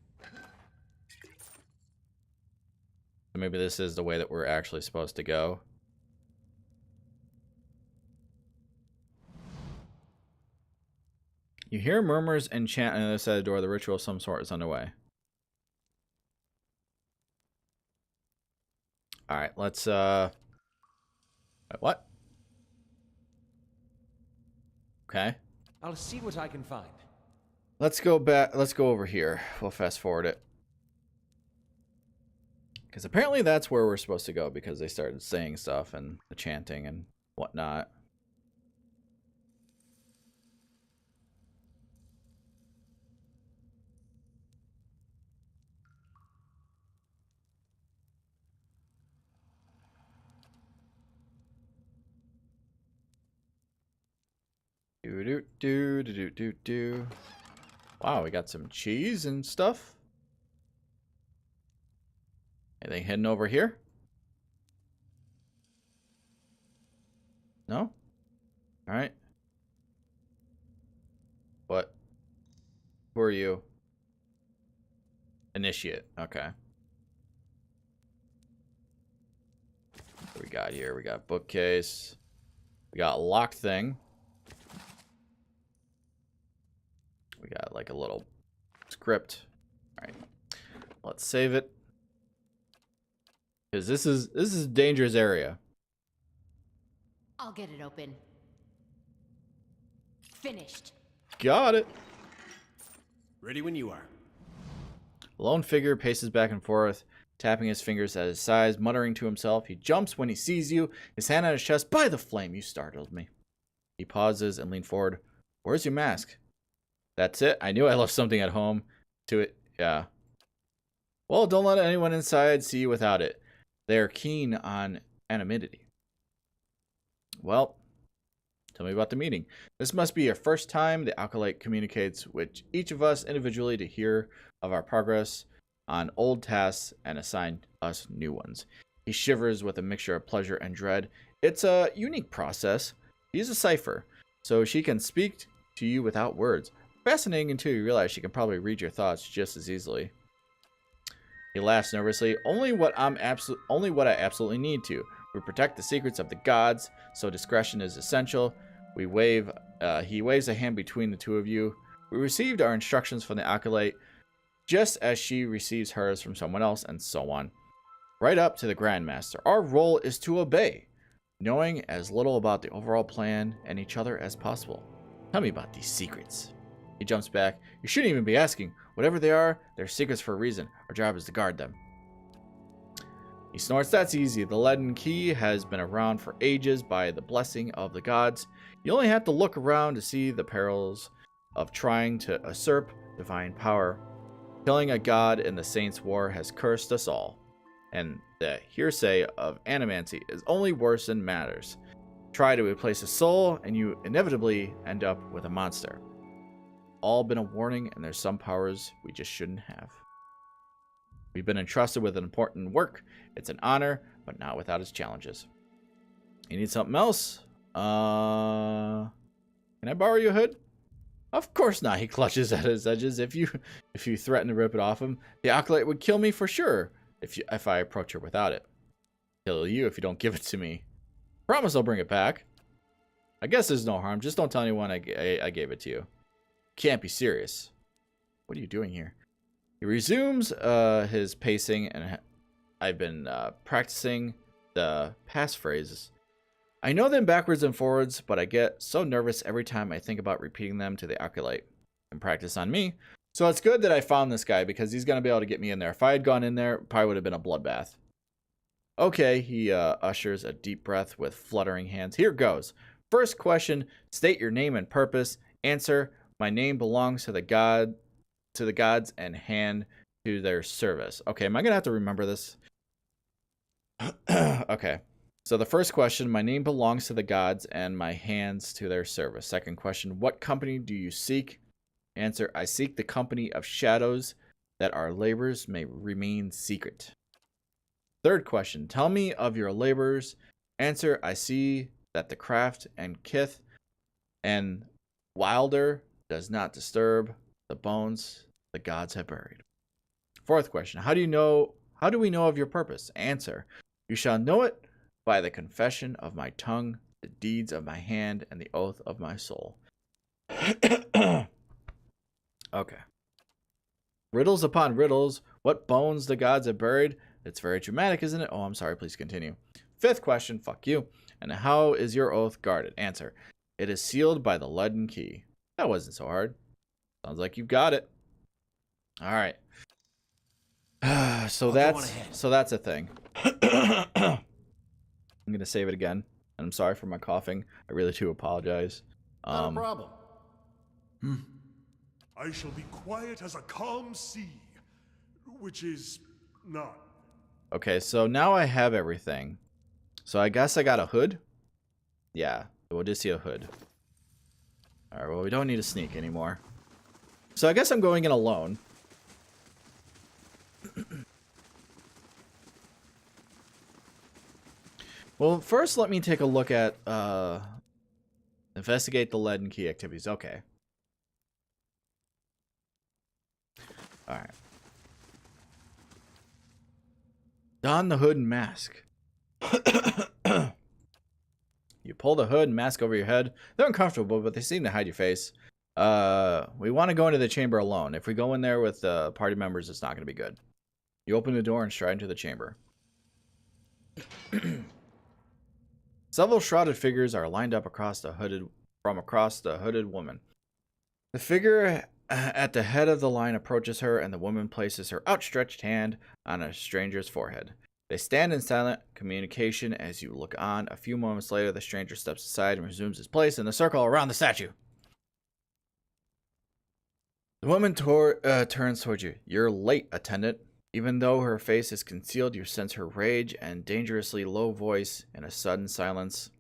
S1: So maybe this is the way that we're actually supposed to go. You hear murmurs and chant on the other side of the door. The ritual of some sort is underway. Alright, let's, wait, what? Okay.
S2: I'll see what I can find.
S1: Let's go back. Let's go over here. We'll fast forward it. Because apparently that's where we're supposed to go because they started saying stuff and the chanting and whatnot. Do. Wow, we got some cheese and stuff. Anything hidden over here? No? Alright. What? Who are you? Initiate. Okay. What we got here? We got bookcase. We got lock thing. We got like a little script. All right, let's save it because this is a dangerous area.
S4: I'll get it open. Finished.
S1: Got it.
S2: Ready when you are.
S1: The lone figure paces back and forth, tapping his fingers at his sides, muttering to himself. He jumps when he sees you, his hand on his chest. By the flame, you startled me. He pauses and leans forward. Where's your mask? That's it. I knew I left something at home. To it. Yeah. Well, don't let anyone inside see you without it. They're keen on anonymity. Well, tell me about the meeting. This must be your first time the Acolyte communicates with each of us individually to hear of our progress on old tasks and assign us new ones. He shivers with a mixture of pleasure and dread. It's a unique process. She's a cipher, so she can speak to you without words. Fascinating until you realize she can probably read your thoughts just as easily. He laughs nervously. Only what I absolutely need to. We protect the secrets of the gods, so discretion is essential. He waves a hand between the two of you. We received our instructions from the Acolyte, just as she receives hers from someone else, and so on. Right up to the Grandmaster. Our role is to obey, knowing as little about the overall plan and each other as possible. Tell me about these secrets. He jumps back. You shouldn't even be asking. Whatever they are, they're secrets for a reason. Our job is to guard them. He snorts. That's easy. The leaden key has been around for ages by the blessing of the gods. You only have to look around to see the perils of trying to usurp divine power. Killing a god in the Saints' War has cursed us all. And the hearsay of animancy is only worse than matters. Try to replace a soul, and you inevitably end up with a monster. All been a warning, and there's some powers we just shouldn't have. We've been entrusted with an important work. It's an honor, but not without its challenges. You need something else? Can I borrow your hood? Of course not. He clutches at his edges. If you threaten to rip it off him, the Acolyte would kill me for sure if I approach her without it. Kill you if you don't give it to me. Promise I'll bring it back. I guess there's no harm. Just don't tell anyone I gave it to you. Can't be serious. What are you doing here? He resumes his pacing, and I've been practicing the passphrases. I know them backwards and forwards, but I get so nervous every time I think about repeating them to the Acolyte. And practice on me. So it's good that I found this guy, because he's going to be able to get me in there. If I had gone in there, it probably would have been a bloodbath. Okay, he ushers a deep breath with fluttering hands. Here goes. First question, state your name and purpose. Answer, my name belongs to the gods and hand to their service. Okay, am I going to have to remember this? Okay. So the first question, my name belongs to the gods and my hands to their service. Second question, what company do you seek? Answer, I seek the company of shadows that our labors may remain secret. Third question, tell me of your labors. Answer, I see that the craft and kith and wilder does not disturb the bones the gods have buried. Fourth question, how do we know of your purpose? Answer, you shall know it by the confession of my tongue, the deeds of my hand, and the oath of my soul. Okay. Riddles upon riddles. What bones the gods have buried? It's very dramatic, isn't it? Oh, I'm sorry. Please continue. Fifth question. Fuck you. And how is your oath guarded? Answer. It is sealed by the leaden key. That wasn't so hard. Sounds like you've got it. All right. So that's a thing. I'm gonna save it again. And I'm sorry for my coughing. I really do apologize.
S2: Not a problem.
S3: I shall be quiet as a calm sea, which is not.
S1: Okay, so now I have everything. So I guess I got a hood? Yeah, we'll just see a hood. Alright, well, we don't need a sneak anymore. So I guess I'm going in alone. Well, first let me take a look at, investigate the lead and key activities. Okay. Alright. Don the hood and mask. You pull the hood and mask over your head. They're uncomfortable, but they seem to hide your face. We want to go into the chamber alone. If we go in there with party members, it's not going to be good. You open the door and stride into the chamber. Several shrouded figures are lined up across the hooded woman. The figure at the head of the line approaches her, and the woman places her outstretched hand on a stranger's forehead. They stand in silent communication as you look on. A few moments later, the stranger steps aside and resumes his place in the circle around the statue. The woman turns towards you. You're late, attendant. Even though her face is concealed, you sense her rage and dangerously low voice in a sudden silence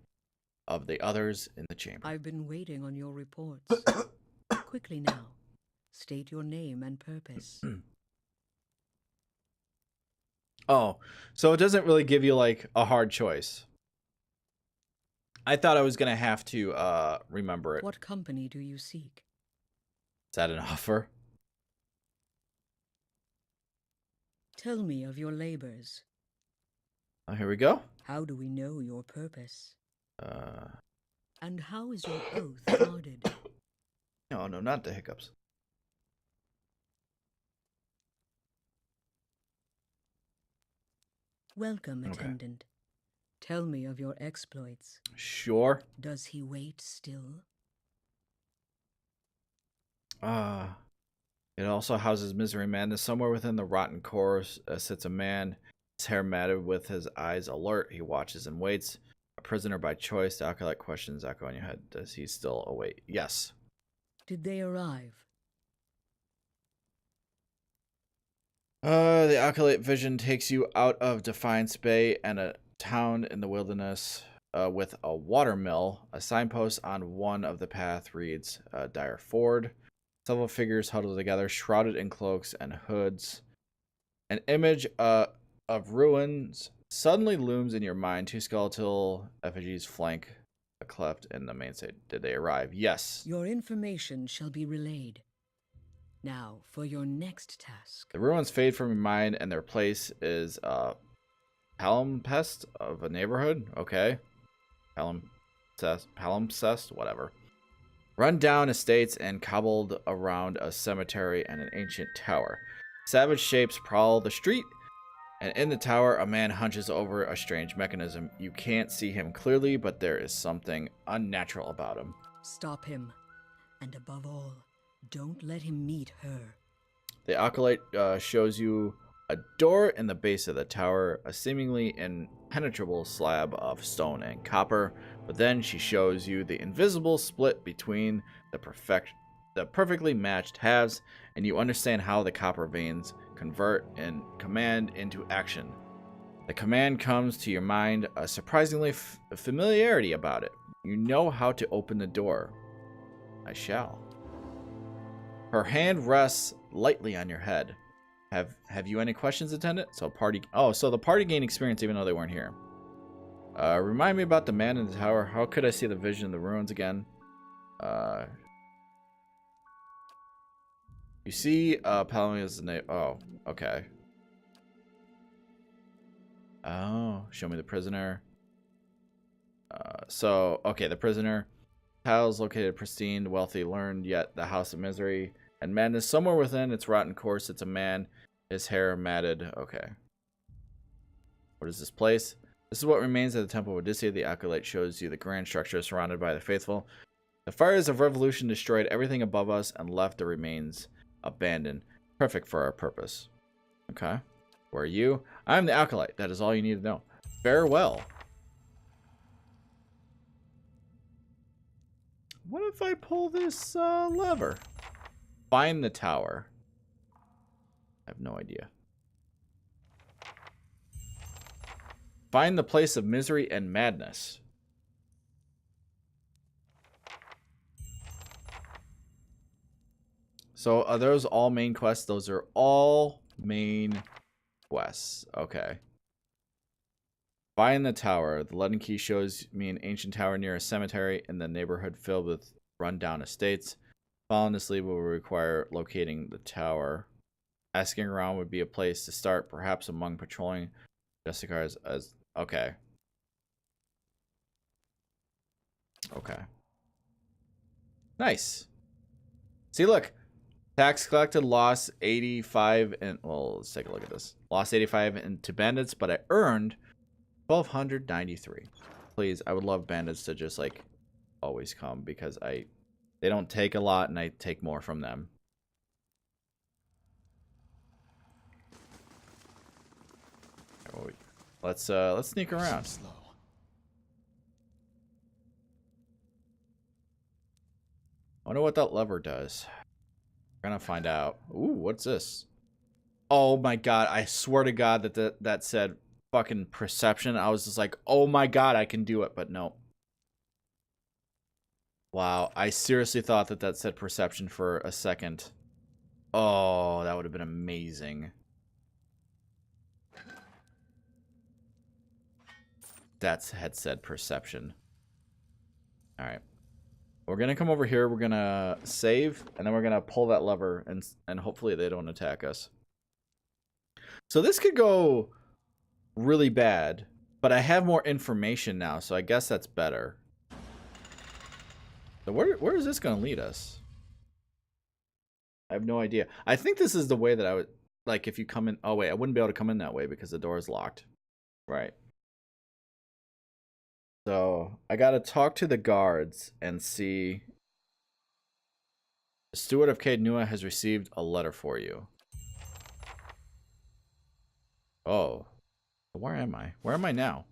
S1: of the others in the chamber.
S6: I've been waiting on your reports. Quickly now, state your name and purpose.
S1: Oh, so it doesn't really give you, like, a hard choice. I thought I was going to have to remember it.
S6: What company do you seek?
S1: Is that an offer?
S6: Tell me of your labors.
S1: Oh, here we go.
S6: How do we know your purpose? And how is your oath guarded?
S1: No, not the hiccups.
S6: Welcome,
S1: Okay.
S6: attendant. Tell me of your exploits.
S1: Sure.
S6: Does he wait still?
S1: It also houses misery madness. Somewhere within the rotten core sits a man, his hair matted with his eyes alert. He watches and waits. A prisoner by choice. The acolyte questions echo in your head. Does he still await? Yes.
S6: Did they arrive?
S1: The acolyte vision takes you out of Defiance Bay and a town in the wilderness with a watermill. A signpost on one of the path reads Dire Ford. Several figures huddled together, shrouded in cloaks and hoods. An image of ruins suddenly looms in your mind. Two skeletal effigies flank a cleft in the main stage. Did they arrive? Yes.
S6: Your information shall be relayed. Now, for your next task.
S1: The ruins fade from your mind, and their place is palimpsest of a neighborhood. Okay. Palimpsest, whatever. Run down estates and cobbled around a cemetery and an ancient tower. Savage shapes prowl the street, and in the tower, a man hunches over a strange mechanism. You can't see him clearly, but there is something unnatural about him.
S6: Stop him. And above all, don't let him meet her.
S1: The acolyte shows you a door in the base of the tower, a seemingly impenetrable slab of stone and copper, but then she shows you the invisible split between the perfectly matched halves, and you understand how the copper veins convert and command into action. The command comes to your mind, a surprisingly familiarity about it. You know how to open the door. I shall. Her hand rests lightly on your head. Have you any questions, attendant? So the party gained experience even though they weren't here. Remind me about the man in the tower. How could I see the vision of the ruins again? You see, Palomy's name. Oh, okay. Oh, show me the prisoner. Okay, the prisoner. Tiles located pristine, wealthy, learned, yet the house of misery and madness somewhere within its rotten course. It's a man, his hair matted. Okay. What is this place? This is what remains of the Temple of Odysseia. The acolyte shows you the grand structure surrounded by the faithful. The fires of revolution destroyed everything above us and left the remains abandoned. Perfect for our purpose. Okay. Where are you? I'm the acolyte. That is all you need to know. Farewell. What if I pull this lever? Find the tower. I have no idea. Find the place of misery and madness. So are those all main quests? Those are all main quests. Okay. Find the tower. The London key shows me an ancient tower near a cemetery in the neighborhood filled with rundown estates. Following this lead will require locating the tower. Asking around would be a place to start, perhaps among patrolling Jessicars as... Okay. Okay. Nice. See, look. Tax collected, lost 85 and... Well, let's take a look at this. Lost 85 into bandits, but I earned 1,293. Please, I would love bandits to just, like, always come because they don't take a lot and I take more from them. Let's sneak around. I wonder what that lever does. We're gonna find out. Ooh, what's this? Oh my god, I swear to god that said fucking perception. I was just like, oh my god, I can do it, but no. Wow, I seriously thought that said perception for a second. Oh, that would have been amazing. That had said perception. Alright. We're gonna come over here, we're gonna save, and then we're gonna pull that lever, and hopefully they don't attack us. So this could go really bad, but I have more information now, so I guess that's better. So where is this gonna lead us? I have no idea. I think this is the way that I would, like, if you come in... Oh wait, I wouldn't be able to come in that way because the door is locked. Right. So, I gotta talk to the guards and see... The steward of Caed Nua has received a letter for you. Oh. Where am I? Where am I now?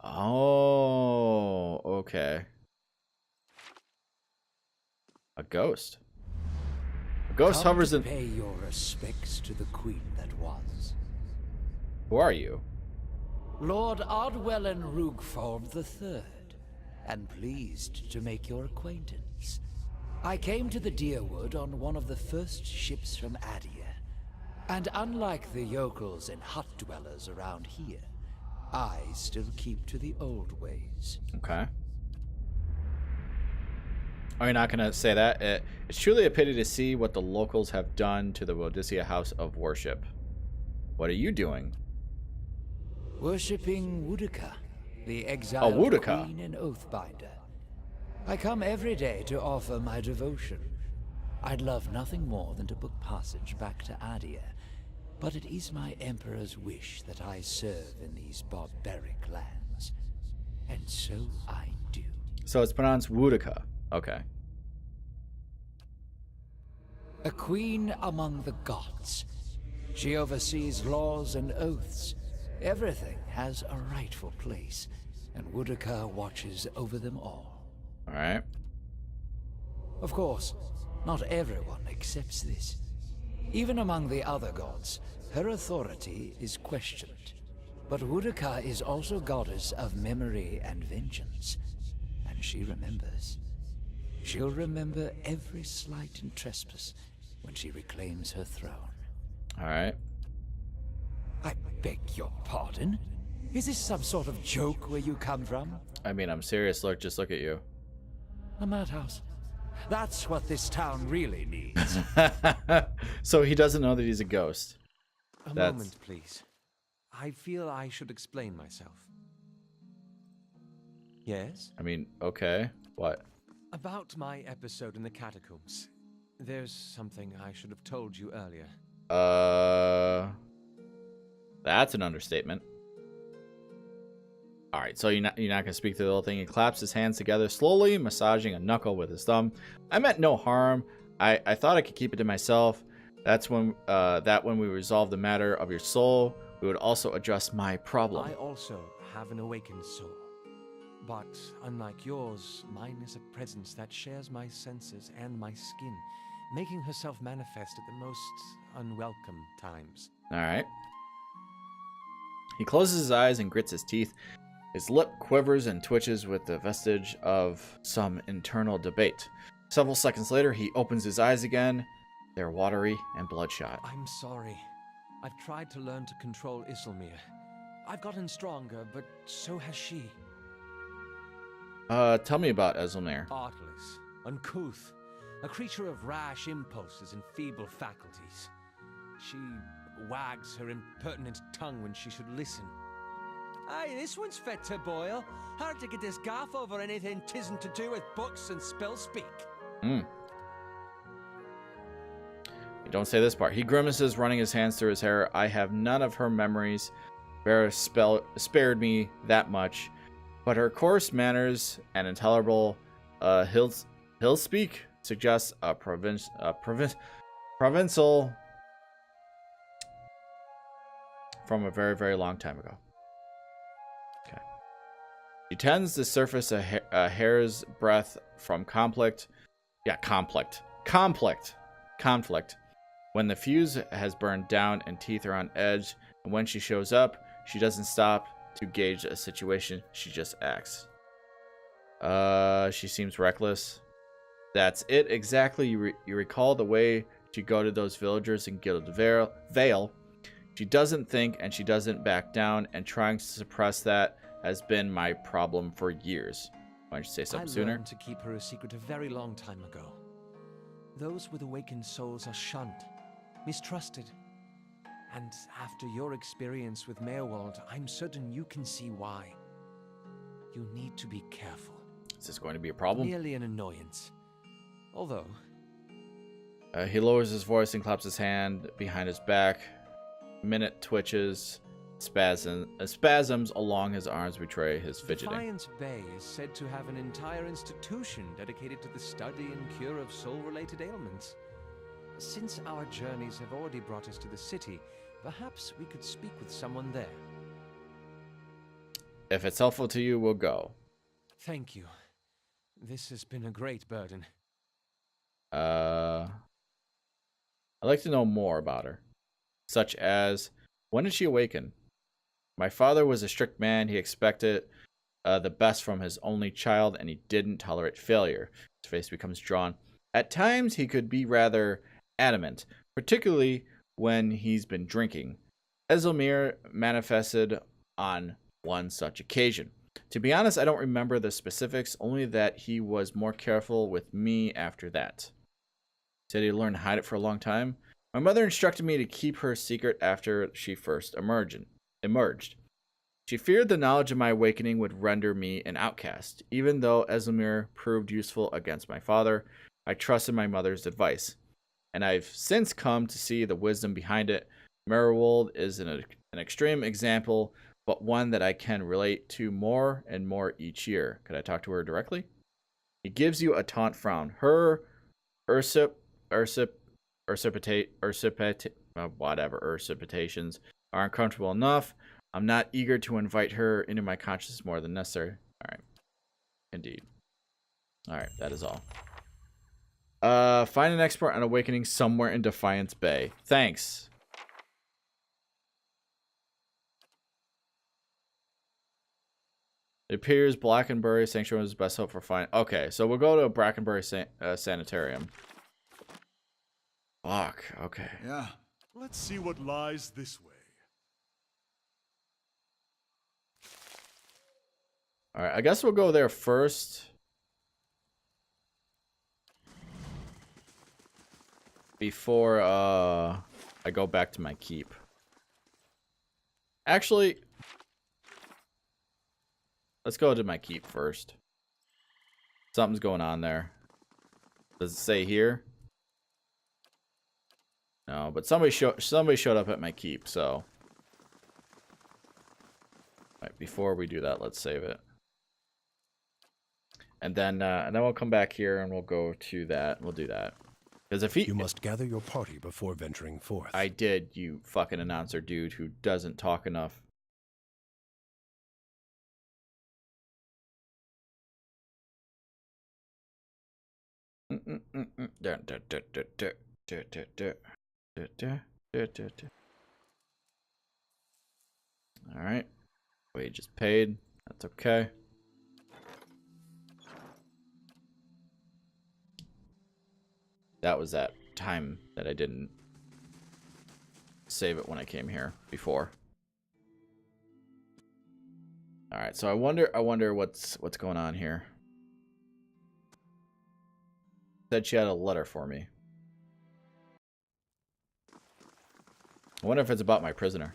S1: Oh, okay. A ghost. A ghost hovers in...
S5: Pay your respects to the queen that was.
S1: Who are you?
S5: Lord Ardwellen Rugform III, and pleased to make your acquaintance. I came to the Deerwood on one of the first ships from Adia, and unlike the yokels and hut dwellers around here, I still keep to the old ways.
S1: Okay. Are you not going to say that? It's truly a pity to see what the locals have done to the Odysseia House of Worship. What are you doing?
S5: Worshipping Woodaka, the exiled queen and oathbinder. I come every day to offer my devotion. I'd love nothing more than to book passage back to Adia, but it is my emperor's wish that I serve in these barbaric lands. And so I do.
S1: So it's pronounced Woodaka. Okay.
S5: A queen among the gods. She oversees laws and oaths. Everything has a rightful place, and Woodaka watches over them all.
S1: Alright.
S5: Of course, not everyone accepts this. Even among the other gods, her authority is questioned. But Woodaka is also goddess of memory and vengeance, and she remembers.
S7: She'll remember every slight and trespass when she reclaims her throne.
S1: Alright.
S7: I beg your pardon? Is this some sort of joke where you come from?
S1: I mean, I'm serious. Look, just look at you.
S7: A madhouse. That's what this town really needs.
S1: So he doesn't know that he's a ghost.
S2: A moment, please. I feel I should explain myself. Yes?
S1: I mean, okay. What?
S2: About my episode in the catacombs. There's something I should have told you earlier.
S1: That's an understatement. All right, so you're not gonna speak to the whole thing. He claps his hands together, slowly massaging a knuckle with his thumb. I meant no harm. I thought I could keep it to myself. That's when when we resolve the matter of your soul, we would also address my problem.
S2: I also have an awakened soul. But unlike yours, mine is a presence that shares my senses and my skin, making herself manifest at the most unwelcome times.
S1: All right. He closes his eyes and grits his teeth. His lip quivers and twitches with the vestige of some internal debate. Several seconds later, he opens his eyes again. They're watery and bloodshot.
S2: I'm sorry. I've tried to learn to control Isilmir. I've gotten stronger, but so has she.
S1: Tell me about Isilmir.
S2: Artless, uncouth, a creature of rash impulses and feeble faculties. She wags her impertinent tongue when she should listen. Aye, this one's fit to boil. Hard to get this gaff over anything tisn't to do with books and spell speak.
S1: You don't say this part. He grimaces, running his hands through his hair. I have none of her memories. Vera spared me that much. But her coarse manners and intolerable hill speak suggests a provincial from a very, very long time ago. Okay. She tends to surface a hair's breadth from conflict. Yeah, conflict. When the fuse has burned down and teeth are on edge, and when she shows up, she doesn't stop to gauge a situation, she just acts. She seems reckless. That's it, exactly. You recall the way she goaded those villagers in Gilded Vale. She doesn't think and she doesn't back down, and trying to suppress that has been my problem for years. Why don't you say something sooner?
S2: I learned to keep her a secret a very long time ago. Those with awakened souls are shunned, mistrusted. And after your experience with Meerwald, I'm certain you can see why. You need to be careful.
S1: Is this going to be a problem?
S2: Merely an annoyance. Although...
S1: he lowers his voice and claps his hand behind his back. Minute twitches. Spasms along his arms betray his fidgeting.
S2: Defiance Bay is said to have an entire institution dedicated to the study and cure of soul-related ailments. Since our journeys have already brought us to the city, perhaps we could speak with someone there.
S1: If it's helpful to you, we'll go.
S2: Thank you. This has been a great burden.
S1: I'd like to know more about her. Such as, when did she awaken? My father was a strict man. He expected the best from his only child, and he didn't tolerate failure. His face becomes drawn. At times, he could be rather adamant, particularly when he's been drinking. Isilmir manifested on one such occasion. To be honest, I don't remember the specifics, only that he was more careful with me after that. He said he learned to hide it for a long time. My mother instructed me to keep her secret after she first emerged. She feared the knowledge of my awakening would render me an outcast. Even though Isilmir proved useful against my father, I trusted my mother's advice, and I've since come to see the wisdom behind it. Meerwald is an extreme example, but one that I can relate to more and more each year. Could I talk to her directly? He gives you a taunt frown. Her usurpations are uncomfortable enough. I'm not eager to invite her into my consciousness more than necessary. All right. Indeed. All right, that is all. Find an expert on awakening somewhere in Defiance Bay. Thanks. It appears Blackenbury Sanctuary is the best hope for finding... Okay, so we'll go to Brackenbury Sanitarium. Fuck, okay.
S3: Yeah. Let's see what lies this way.
S1: Alright, I guess we'll go there first. Before, I go back to my keep. Actually... Let's go to my keep first. Something's going on there. Does it say here? No, but somebody showed up at my keep, so. Right, before we do that, let's save it. And then we'll come back here and we'll go to that. We'll do that. Because if he...
S8: You must gather your party before venturing forth.
S1: I did, you fucking announcer dude who doesn't talk enough. Alright. Wages paid. That's okay. That was that time that I didn't save it when I came here before. Alright, so I wonder what's going on here. Said she had a letter for me. I wonder if it's about my prisoner.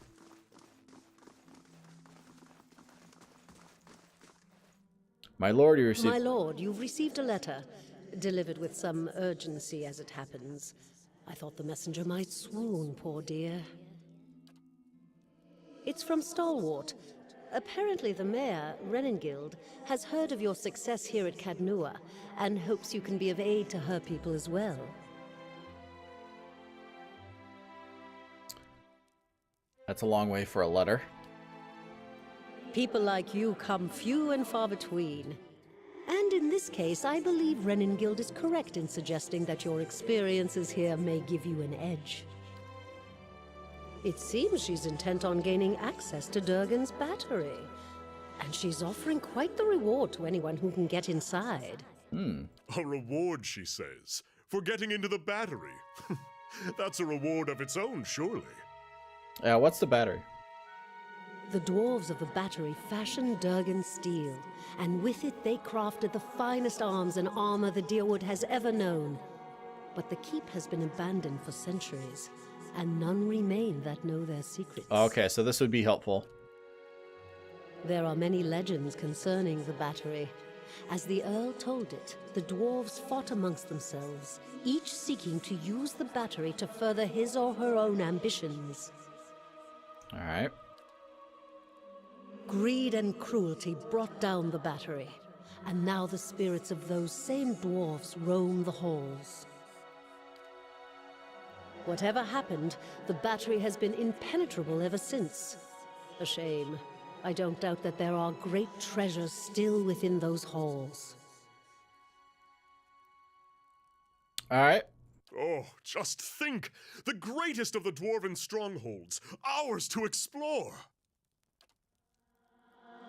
S1: My lord, you received...
S9: My lord, you've received a letter, delivered with some urgency as it happens. I thought the messenger might swoon, poor dear. It's from Stalwart. Apparently the mayor, Renengild, has heard of your success here at Cadnua, and hopes you can be of aid to her people as well.
S1: That's a long way for a letter.
S9: People like you come few and far between. And in this case, I believe Renengild is correct in suggesting that your experiences here may give you an edge. It seems she's intent on gaining access to Durgan's battery. And she's offering quite the reward to anyone who can get inside.
S3: A reward, she says, for getting into the battery. That's a reward of its own, surely.
S1: Yeah, what's the battery?
S9: The dwarves of the battery fashioned Durgan's steel, and with it they crafted the finest arms and armor the Deerwood has ever known. But the keep has been abandoned for centuries, and none remain that know their secrets.
S1: Okay, so this would be helpful.
S9: There are many legends concerning the battery. As the Earl told it, the dwarves fought amongst themselves, each seeking to use the battery to further his or her own ambitions.
S1: All right.
S9: Greed and cruelty brought down the battery, and now the spirits of those same dwarves roam the halls. Whatever happened, the battery has been impenetrable ever since. A shame. I don't doubt that there are great treasures still within those halls.
S1: All right.
S3: Oh, just think! The greatest of the dwarven strongholds, ours to explore!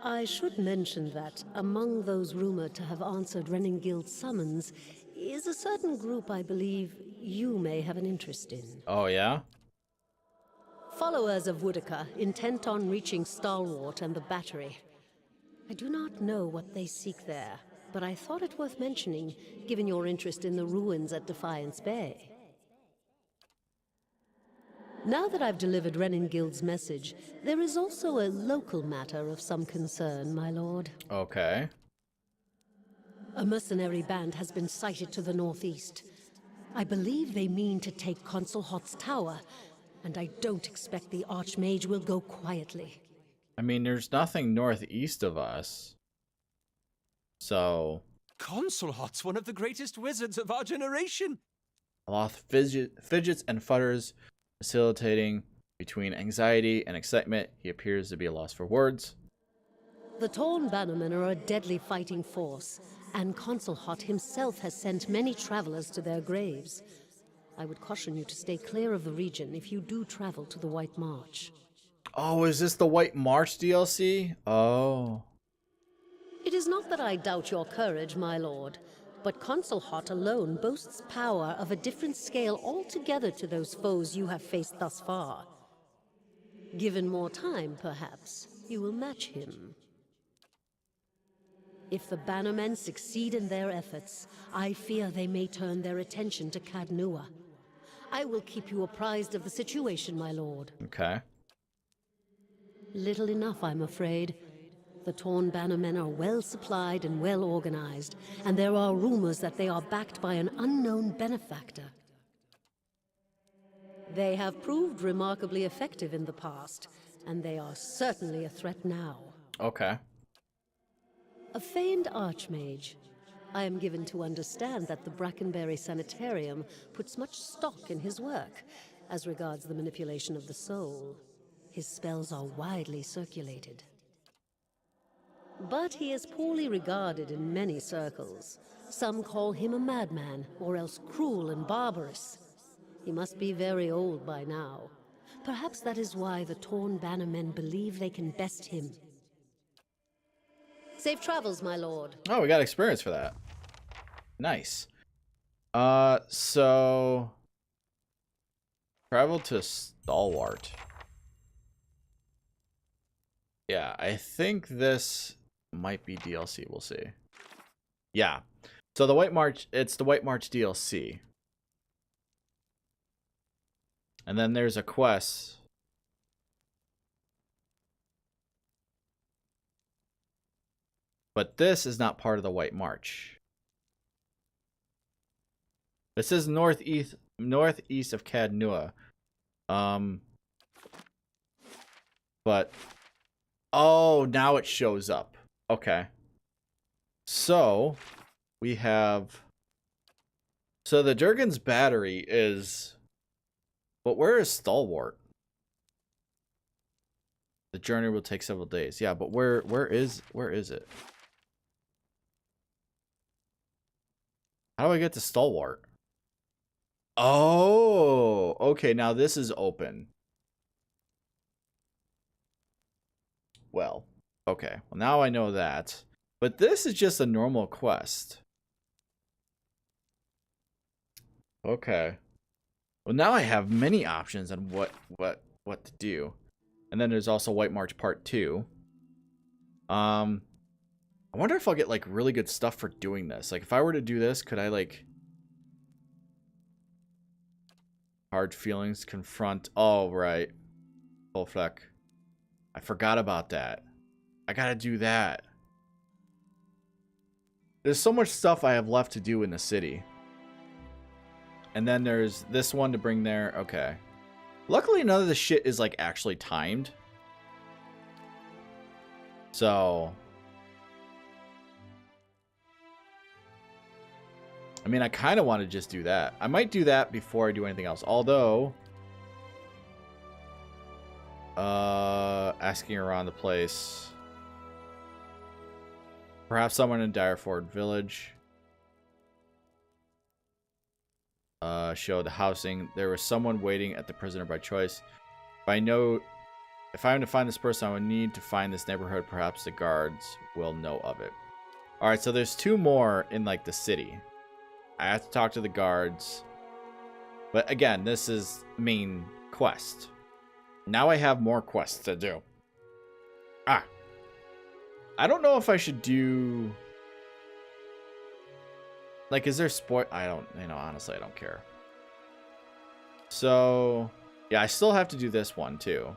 S9: I should mention that among those rumored to have answered Renengild's summons is a certain group I believe you may have an interest in.
S1: Oh, yeah?
S9: Followers of Woodica, intent on reaching Stalwart and the battery. I do not know what they seek there, but I thought it worth mentioning, given your interest in the ruins at Defiance Bay. Now that I've delivered Renengild's message, there is also a local matter of some concern, my lord.
S1: Okay.
S9: A mercenary band has been sighted to the northeast. I believe they mean to take Consul Hot's tower, and I don't expect the Archmage will go quietly.
S1: I mean, there's nothing northeast of us. So...
S2: Consul Hot's one of the greatest wizards of our generation.
S1: Loth fidgets and futters, facilitating between anxiety and excitement. He appears to be a loss for words.
S9: The Torn Bannermen are a deadly fighting force, and Consul Hot himself has sent many travelers to their graves. I would caution you to stay clear of the region if you do travel to the White March.
S1: Oh, is this the White March DLC? Oh.
S9: It is not that I doubt your courage, my lord, but Consul Hot alone boasts power of a different scale altogether to those foes you have faced thus far. Given more time, perhaps, you will match him. If the Bannermen succeed in their efforts, I fear they may turn their attention to Cadnua. I will keep you apprised of the situation, my lord.
S1: Okay.
S9: Little enough, I'm afraid. The Torn Bannermen are well supplied and well organized, and there are rumors that they are backed by an unknown benefactor. They have proved remarkably effective in the past, and they are certainly a threat now.
S1: Okay.
S9: A famed archmage. I am given to understand that the Brackenberry Sanitarium puts much stock in his work as regards the manipulation of the soul. His spells are widely circulated. But he is poorly regarded in many circles. Some call him a madman, or else cruel and barbarous. He must be very old by now. Perhaps that is why the Torn Bannermen believe they can best him. Safe travels, my lord.
S1: Oh, we got experience for that. Nice. So travel to Stalwart. Yeah, I think this might be DLC. We'll see. Yeah. So the White March, it's the White March DLC. And then there's a quest. But this is not part of the White March. This is northeast of Cadnua. But oh, now it shows up. Okay. So we have, so the Durgan's battery is, but where is Stalwart? The journey will take several days. Yeah, but where is it? How do I get to Stalwart? Oh, okay, now this is open. Well, okay. Well, now I know that. But this is just a normal quest. Okay. Well, now I have many options on what to do. And then there's also White March Part 2. I wonder if I'll get like really good stuff for doing this. Like if I were to do this, could I like hard feelings confront? Oh, right. Full fleck. I forgot about that. I gotta do that. There's so much stuff I have left to do in the city. And then there's this one to bring there. Okay. Luckily, none of the shit is like actually timed. So I mean, I kind of want to just do that. I might do that before I do anything else. Although, asking around the place. Perhaps someone in Direford Village. Show the housing. There was someone waiting at the prisoner by choice. If I am to find this person, I would need to find this neighborhood. Perhaps the guards will know of it. Alright, so there's two more in like the city. I have to talk to the guards. But again, this is main quest. Now I have more quests to do. Ah. I don't know if I should do... Like, is there sport? I don't, honestly, I don't care. So, yeah, I still have to do this one, too.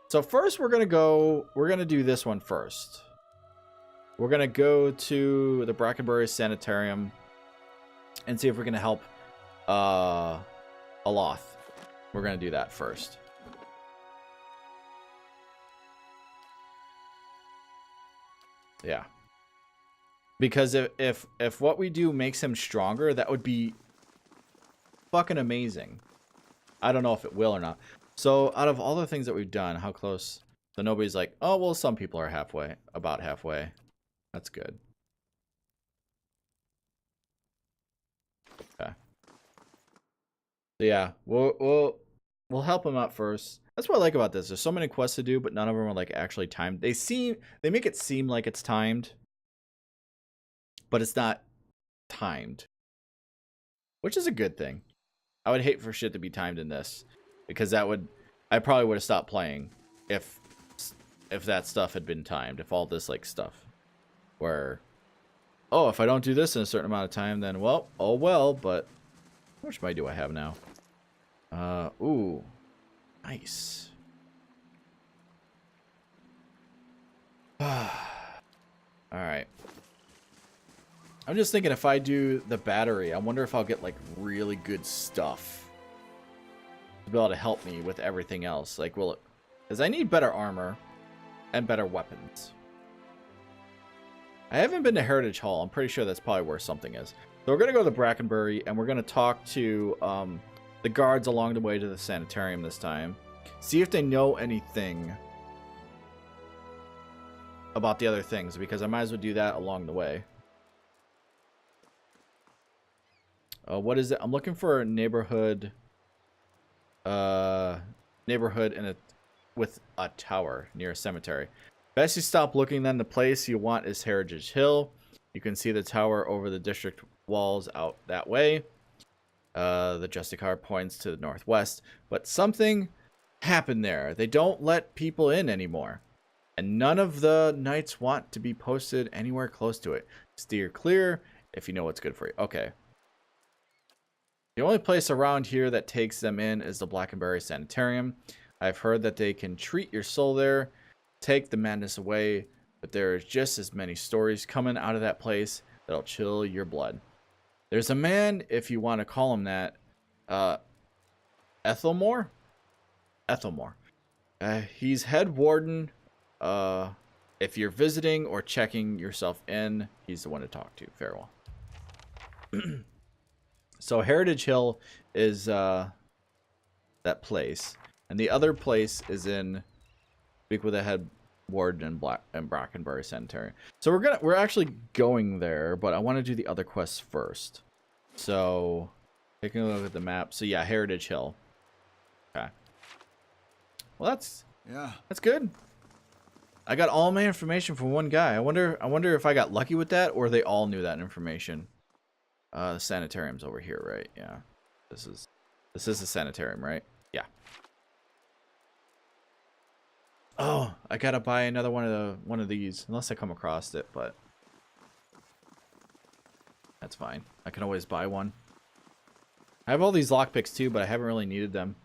S1: So first, we're going to do this one first. We're going to go to the Brackenberry Sanitarium and see if we can help Aloth. We're going to do that first. Yeah. Because if what we do makes him stronger, that would be fucking amazing. I don't know if it will or not. So out of all the things that we've done, how close? So nobody's like, oh, well, some people are halfway, about halfway. That's good. Okay. So yeah, we'll we'll help him out first. That's what I like about this. There's so many quests to do, but none of them are like actually timed. They make it seem like it's timed, but it's not timed, which is a good thing. I would hate for shit to be timed in this, because I probably would have stopped playing if that stuff had been timed. If all this like stuff where, oh, if I don't do this in a certain amount of time, then well, oh well. But how much money do I have now? Ooh, nice. All right. I'm just thinking, if I do the battery, I wonder if I'll get like really good stuff to be able to help me with everything else. Like, will it? Because I need better armor and better weapons. I haven't been to Heritage Hall. I'm pretty sure that's probably where something is. So we're gonna go to Brackenbury, and we're gonna talk to the guards along the way to the sanitarium this time. See if they know anything about the other things, because I might as well do that along the way. What is it? I'm looking for a neighborhood. Neighborhood with a tower near a cemetery. Best you stop looking, then. The place you want is Heritage Hill. You can see the tower over the district walls out that way. The Justicar points to the northwest, but something happened there. They don't let people in anymore, and none of the knights want to be posted anywhere close to it. Steer clear if you know what's good for you. Okay. The only place around here that takes them in is the Blackenbury Sanitarium. I've heard that they can treat your soul there, take the madness away, but there is just as many stories coming out of that place that'll chill your blood. There's a man, if you want to call him that, Ethelmore? Ethelmore. He's head warden. If you're visiting or checking yourself in, he's the one to talk to. Farewell. So Heritage Hill is that place, and the other place is in Speak with the Head Warden and Brackenbury Sanitarium. So we're actually going there, but I want to do the other quests first. So taking a look at the map. So yeah, Heritage Hill. Okay. Well, that's good. I got all my information from one guy. I wonder if I got lucky with that, or they all knew that information. The sanitarium's over here, right? Yeah. This is the sanitarium, right? Yeah. Oh, I gotta buy another one of these, unless I come across it, but that's fine. I can always buy one. I have all these lockpicks too, but I haven't really needed them.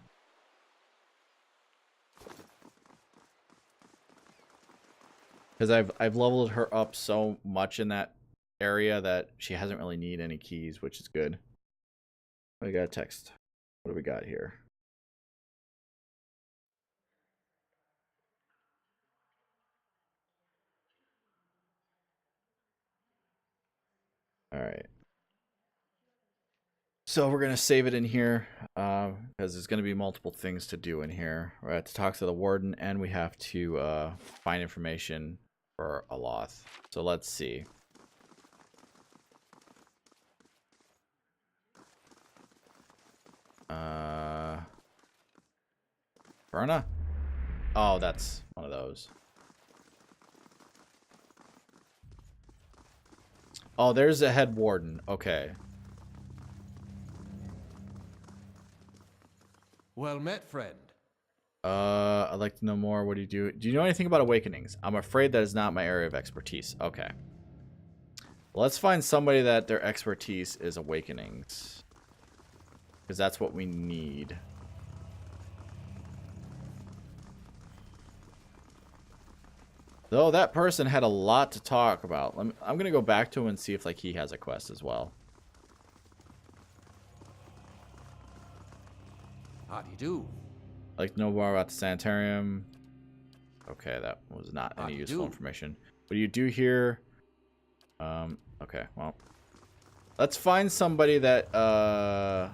S1: Because I've leveled her up so much in that area that she hasn't really need any keys, which is good. We got a text. What do we got here? All right. So we're gonna save it in here because there's gonna be multiple things to do in here. We have to talk to the warden, and we have to find information for Aloth. So let's see. Verna? Oh, that's one of those. Oh, there's a head warden. Okay.
S2: Well met, friend.
S1: I'd like to know more. What do you do? Do you know anything about awakenings? I'm afraid that is not my area of expertise. Okay. Let's find somebody that their expertise is awakenings, because that's what we need. Though that person had a lot to talk about. I'm gonna go back to him and see if like he has a quest as well.
S2: How do you do?
S1: I'd like to know more about the sanitarium. Okay, that was not any useful information. What do you do here? Okay, well. Let's find somebody that, Oh,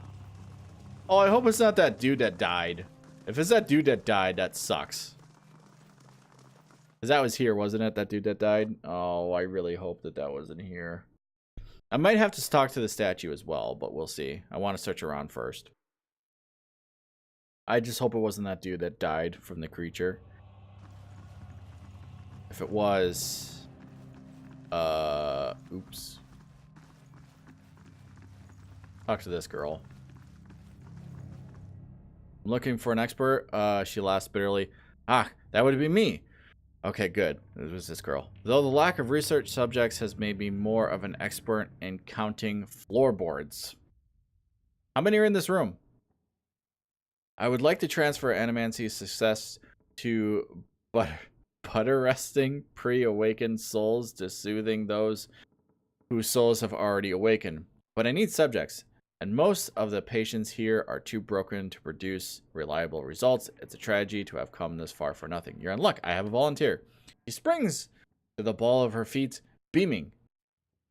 S1: I hope it's not that dude that died. If it's that dude that died, that sucks. Because that was here, wasn't it? That dude that died? Oh, I really hope that that wasn't here. I might have to talk to the statue as well, but we'll see. I want to search around first. I just hope it wasn't that dude that died from the creature. If it was... Oops. Talk to this girl. I'm looking for an expert. She laughs bitterly. Ah, that would be me. Okay, good. It was this girl. Though the lack of research subjects has made me more of an expert in counting floorboards. How many are in this room? I would like to transfer Animancy's success to butter resting pre-awakened souls to soothing those whose souls have already awakened. But I need subjects, and most of the patients here are too broken to produce reliable results. It's a tragedy to have come this far for nothing. You're in luck. I have a volunteer. She springs to the ball of her feet, beaming.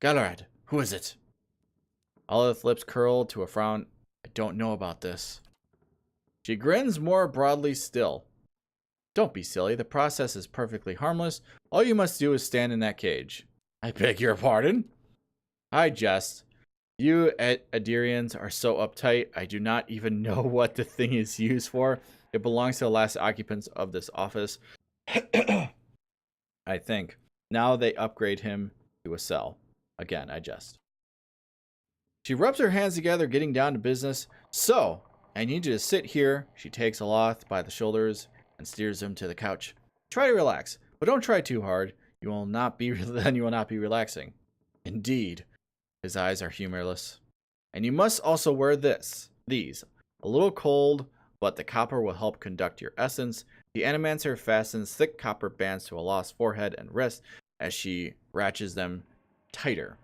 S1: Galahad, who is it? Olive's lips curl to a frown. I don't know about this. She grins more broadly still. Don't be silly. The process is perfectly harmless. All you must do is stand in that cage. I beg your pardon? I jest. You Adirians are so uptight. I do not even know what the thing is used for. It belongs to the last occupants of this office. I think. Now they upgrade him to a cell. Again, I jest. She rubs her hands together, getting down to business. So, I need you to sit here. She takes Aloth by the shoulders and steers him to the couch. Try to relax, but don't try too hard. You will not be relaxing. Indeed. His eyes are humorless. And you must also wear these. A little cold, but the copper will help conduct your essence. The Animancer fastens thick copper bands to Aloth's forehead and wrist as she ratchets them tighter.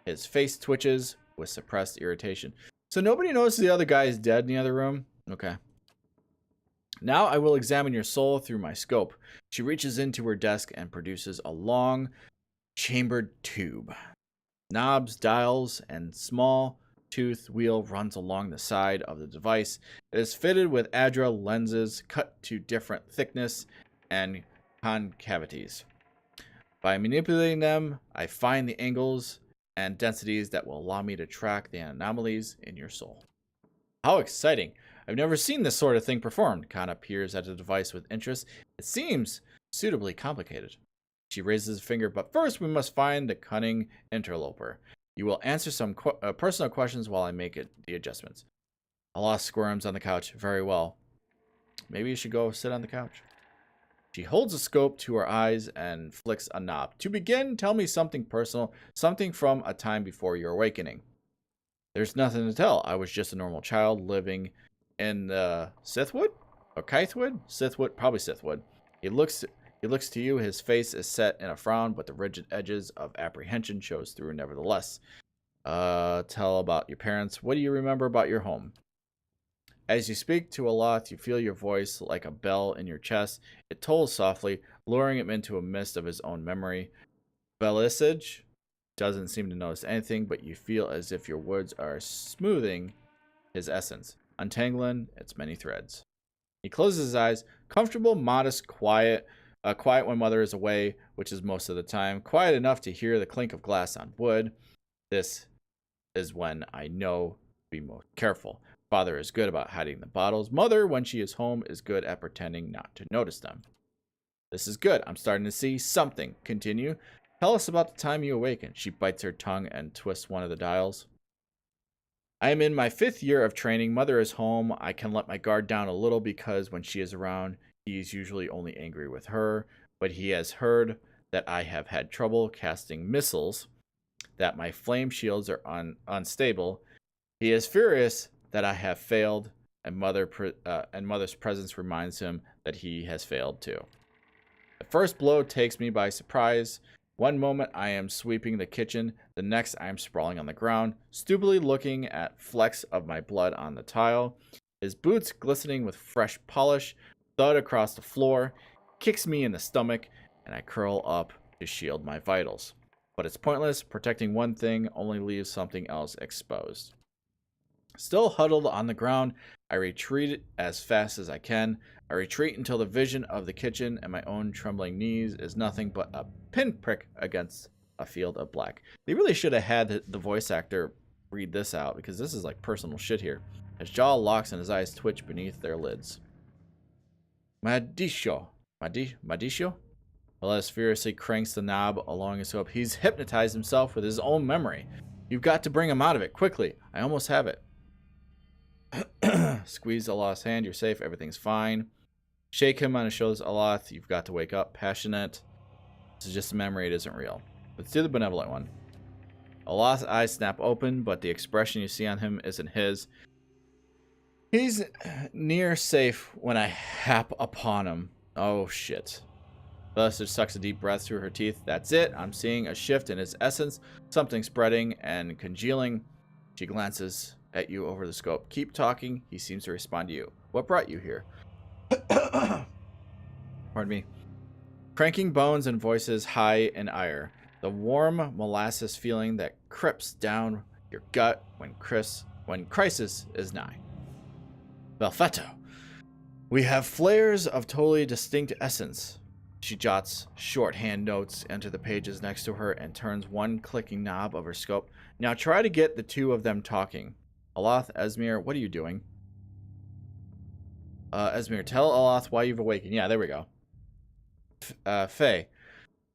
S1: His face twitches with suppressed irritation. So nobody knows the other guy is dead in the other room? Okay. Now I will examine your soul through my scope. She reaches into her desk and produces a long, chambered tube. Knobs, dials, and small tooth wheel runs along the side of the device. It is fitted with Adra lenses cut to different thickness and concavities. By manipulating them, I find the angles and densities that will allow me to track the anomalies in your soul. How exciting! I've never seen this sort of thing performed. Kana peers at the device with interest. It seems suitably complicated. She raises a finger, but first we must find the cunning interloper. You will answer some personal questions while I make the adjustments. Allah squirms on the couch. Very well. Maybe you should go sit on the couch. She holds a scope to her eyes and flicks a knob. To begin, tell me something personal, something from a time before your awakening. There's nothing to tell. I was just a normal child living in Sithwood? Or Kythewood? Sithwood? Probably Sithwood. He looks to you. His face is set in a frown, but the rigid edges of apprehension shows through nevertheless. Tell about your parents. What do you remember about your home? As you speak to Aloth, you feel your voice like a bell in your chest. It tolls softly, luring him into a mist of his own memory. Belisage doesn't seem to notice anything, but you feel as if your words are smoothing his essence, untangling its many threads. He closes his eyes, comfortable, modest, quiet when mother is away, which is most of the time, quiet enough to hear the clink of glass on wood. This is when I know to be most careful. Father is good about hiding the bottles. Mother, when she is home, is good at pretending not to notice them. This is good. I'm starting to see something. Continue. Tell us about the time you awakened. She bites her tongue and twists one of the dials. I am in my 5th year of training. Mother is home. I can let my guard down a little because when she is around, he is usually only angry with her. But he has heard that I have had trouble casting missiles, that my flame shields are unstable. He is furious that I have failed, and Mother's presence reminds him that he has failed too. The first blow takes me by surprise. One moment I am sweeping the kitchen, the next I am sprawling on the ground, stupidly looking at flecks of my blood on the tile. His boots, glistening with fresh polish, thud across the floor, kicks me in the stomach, and I curl up to shield my vitals. But it's pointless. Protecting one thing only leaves something else exposed. Still huddled on the ground, I retreat as fast as I can. I retreat until the vision of the kitchen and my own trembling knees is nothing but a pinprick against a field of black. They really should have had the voice actor read this out, because this is like personal shit here. His jaw locks and his eyes twitch beneath their lids. Madisho. Madisho? Elias furiously cranks the knob along his scope. He's hypnotized himself with his own memory. You've got to bring him out of it, quickly. I almost have it. Squeeze Aloth's hand. You're safe. Everything's fine. Shake him on his shoulders. Aloth, you've got to wake up. Passionate. This is just a memory. It isn't real. Let's do the benevolent one. Aloth's eyes snap open, but the expression you see on him isn't his. He's near safe when I hap upon him. Oh, shit. Felicity sucks a deep breath through her teeth. That's it. I'm seeing a shift in his essence. Something spreading and congealing. She glances at you over the scope. Keep talking. He seems to respond to you. What brought you here? Pardon me. Cranking bones and voices high in ire. The warm molasses feeling that creeps down your gut when crisis is nigh. Belfetto. We have flares of totally distinct essence. She jots shorthand notes into the pages next to her and turns one clicking knob of her scope. Now try to get the two of them talking. Aloth, Esmir, what are you doing? Esmir, tell Aloth why you've awakened. Yeah, there we go. Faye.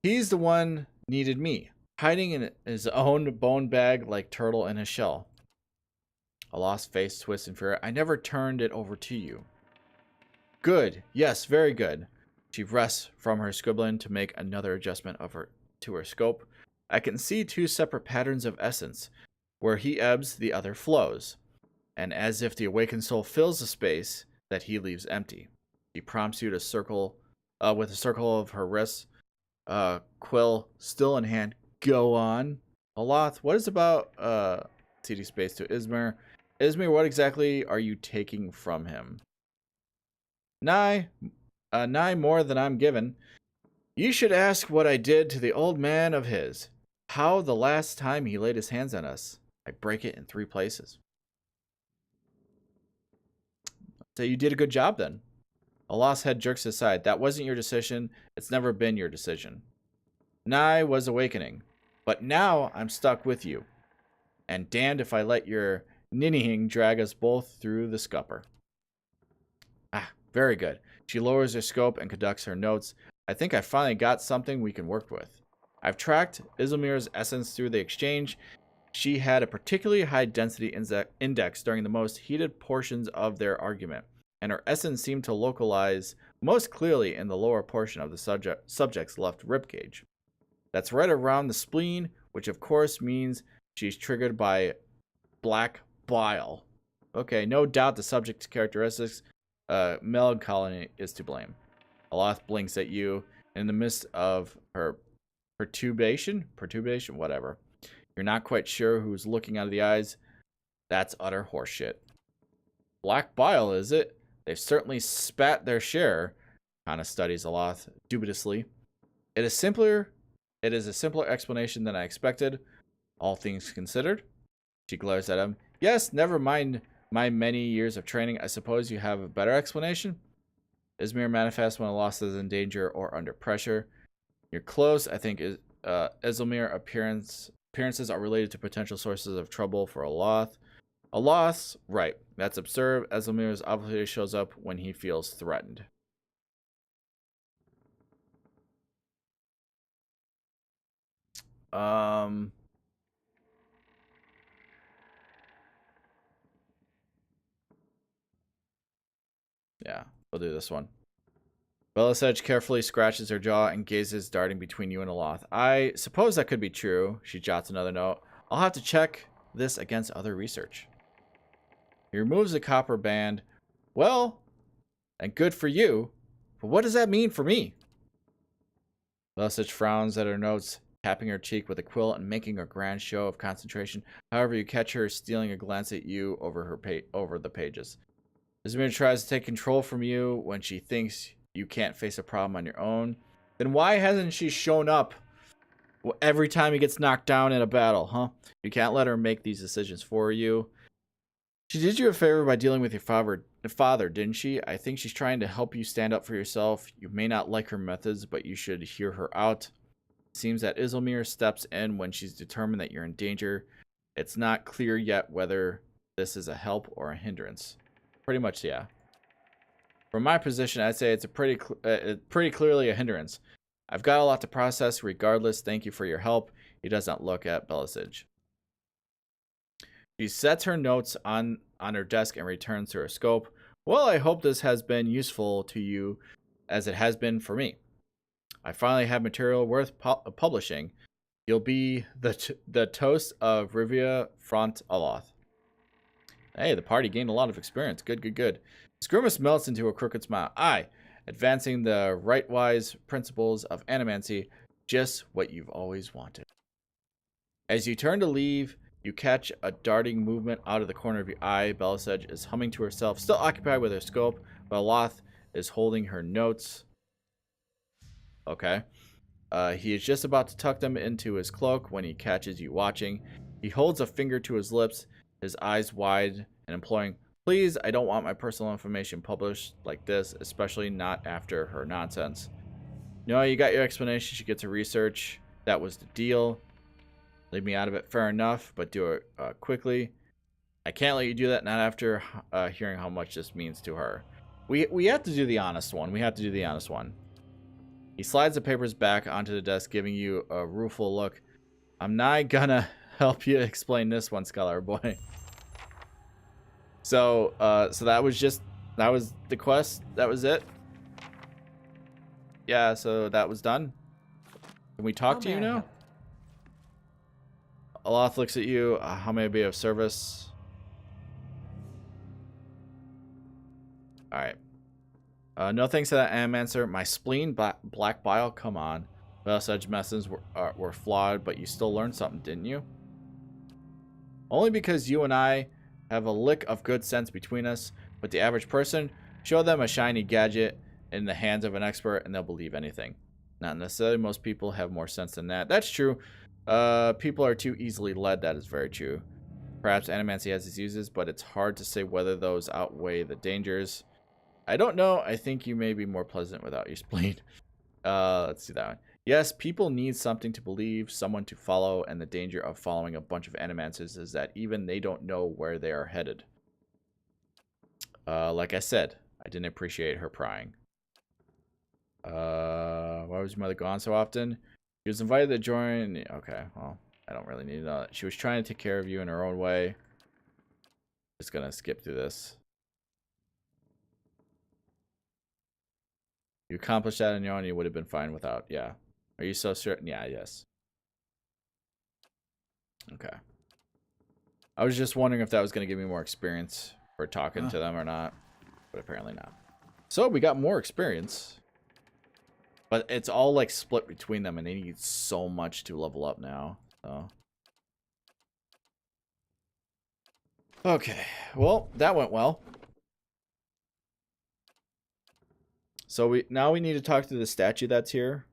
S1: He's the one needed me. Hiding in his own bone bag like turtle in his shell. Aloth's face twists in fear. I never turned it over to you. Good. Yes, very good. She rests from her scribbling to make another adjustment to her scope. I can see two separate patterns of essence. Where he ebbs, the other flows. And as if the awakened soul fills the space that he leaves empty. He prompts you to circle with a circle of her wrists. Quill still in hand. Go on. Aloth, what is about CD space to Ismir? Ismir, what exactly are you taking from him? Nigh more than I'm given. You should ask what I did to the old man of his. How the last time he laid his hands on us. I break it in 3 places. So you did a good job then. Aloth's head jerks aside. That wasn't your decision. It's never been your decision. Nigh was awakening. But now I'm stuck with you. And damned if I let your ninnying drag us both through the scupper. Ah, very good. She lowers her scope and conducts her notes. I think I finally got something we can work with. I've tracked Isilmir's essence through the exchange. She had a particularly high density index during the most heated portions of their argument, and her essence seemed to localize most clearly in the lower portion of the subject's left ribcage. That's right around the spleen, which of course means she's triggered by black bile. Okay, no doubt the subject's characteristics, melancholy is to blame. Aloth blinks at you in the midst of her perturbation, whatever. You're not quite sure who's looking out of the eyes. That's utter horseshit. Black bile, is it? They've certainly spat their share. Kana studies Aloth dubiously. It is a simpler explanation than I expected, all things considered. She glares at him. Yes, never mind my many years of training. I suppose you have a better explanation? Ismir manifests when Aloth is in danger or under pressure. You're close. I think Isilmir appearances are related to potential sources of trouble for Aloth. Aloth's right. That's absurd. Isilmir's obviously shows up when he feels threatened. Yeah, we'll do this one. Belisage carefully scratches her jaw and gazes darting between you and Aloth. I suppose that could be true. She jots another note. I'll have to check this against other research. He removes the copper band. Well, and good for you, but what does that mean for me? Belisage frowns at her notes, tapping her cheek with a quill and making a grand show of concentration. However, you catch her stealing a glance at you over the pages. Ismir tries to take control from you when she thinks you can't face a problem on your own. Then why hasn't she shown up every time he gets knocked down in a battle, huh? You can't let her make these decisions for you. She did you a favor by dealing with your father, didn't she? I think she's trying to help you stand up for yourself. You may not like her methods, but you should hear her out. It seems that Isilmir steps in when she's determined that you're in danger. It's not clear yet whether this is a help or a hindrance. Pretty much, yeah. From my position, I'd say it's a pretty clearly a hindrance. I've got a lot to process regardless. Thank you for your help. He does not look at Belisage. She sets her notes on her desk and returns to her scope. Well, I hope this has been useful to you as it has been for me. I finally have material worth publishing. You'll be the toast of Rivia Front Aloth. Hey, the party gained a lot of experience. Good, good, good. His grimace melts into a crooked smile. Aye, advancing the right-wise principles of animancy, just what you've always wanted. As you turn to leave, you catch a darting movement out of the corner of your eye. Belisage is humming to herself, still occupied with her scope, but Aloth is holding her notes. Okay. He is just about to tuck them into his cloak when he catches you watching. He holds a finger to his lips, his eyes wide and imploring, please, I don't want my personal information published like this, especially not after her nonsense. No, you got your explanation. She gets her research. That was the deal. Leave me out of it, fair enough, but do it quickly. I can't let you do that, not after hearing how much this means to her. We have to do the honest one. We have to do the honest one. He slides the papers back onto the desk, giving you a rueful look. I'm not gonna help you explain this one, Scholar Boy. So that was the quest. That was it. Yeah, so that was done. Can we talk to you now? Aloth looks at you. How may I be of service? Alright. No thanks to that answer. My spleen, black bile, come on. Belisage methods were flawed, but you still learned something, didn't you? Only because you and I have a lick of good sense between us, but the average person, show them a shiny gadget in the hands of an expert and they'll believe anything. Not necessarily. Most people have more sense than that. That's true. People are too easily led. That is very true. Perhaps animancy has its uses, but it's hard to say whether those outweigh the dangers. I don't know. I think you may be more pleasant without your spleen. Let's see that one. Yes, people need something to believe, someone to follow, and the danger of following a bunch of animancers is that even they don't know where they are headed. Like I said, I didn't appreciate her prying. Why was your mother gone so often? She was invited to join. Okay, well, I don't really need to know that. She was trying to take care of you in her own way. Just gonna skip through this. You accomplished that on your own, you would have been fine without. Yeah. Are you so certain? Yeah, yes. Okay. I was just wondering if that was going to give me more experience for talking to them or not. But apparently not. So we got more experience. But it's all like split between them and they need so much to level up now. So. Okay. Well, that went well. So now we need to talk to the statue that's here.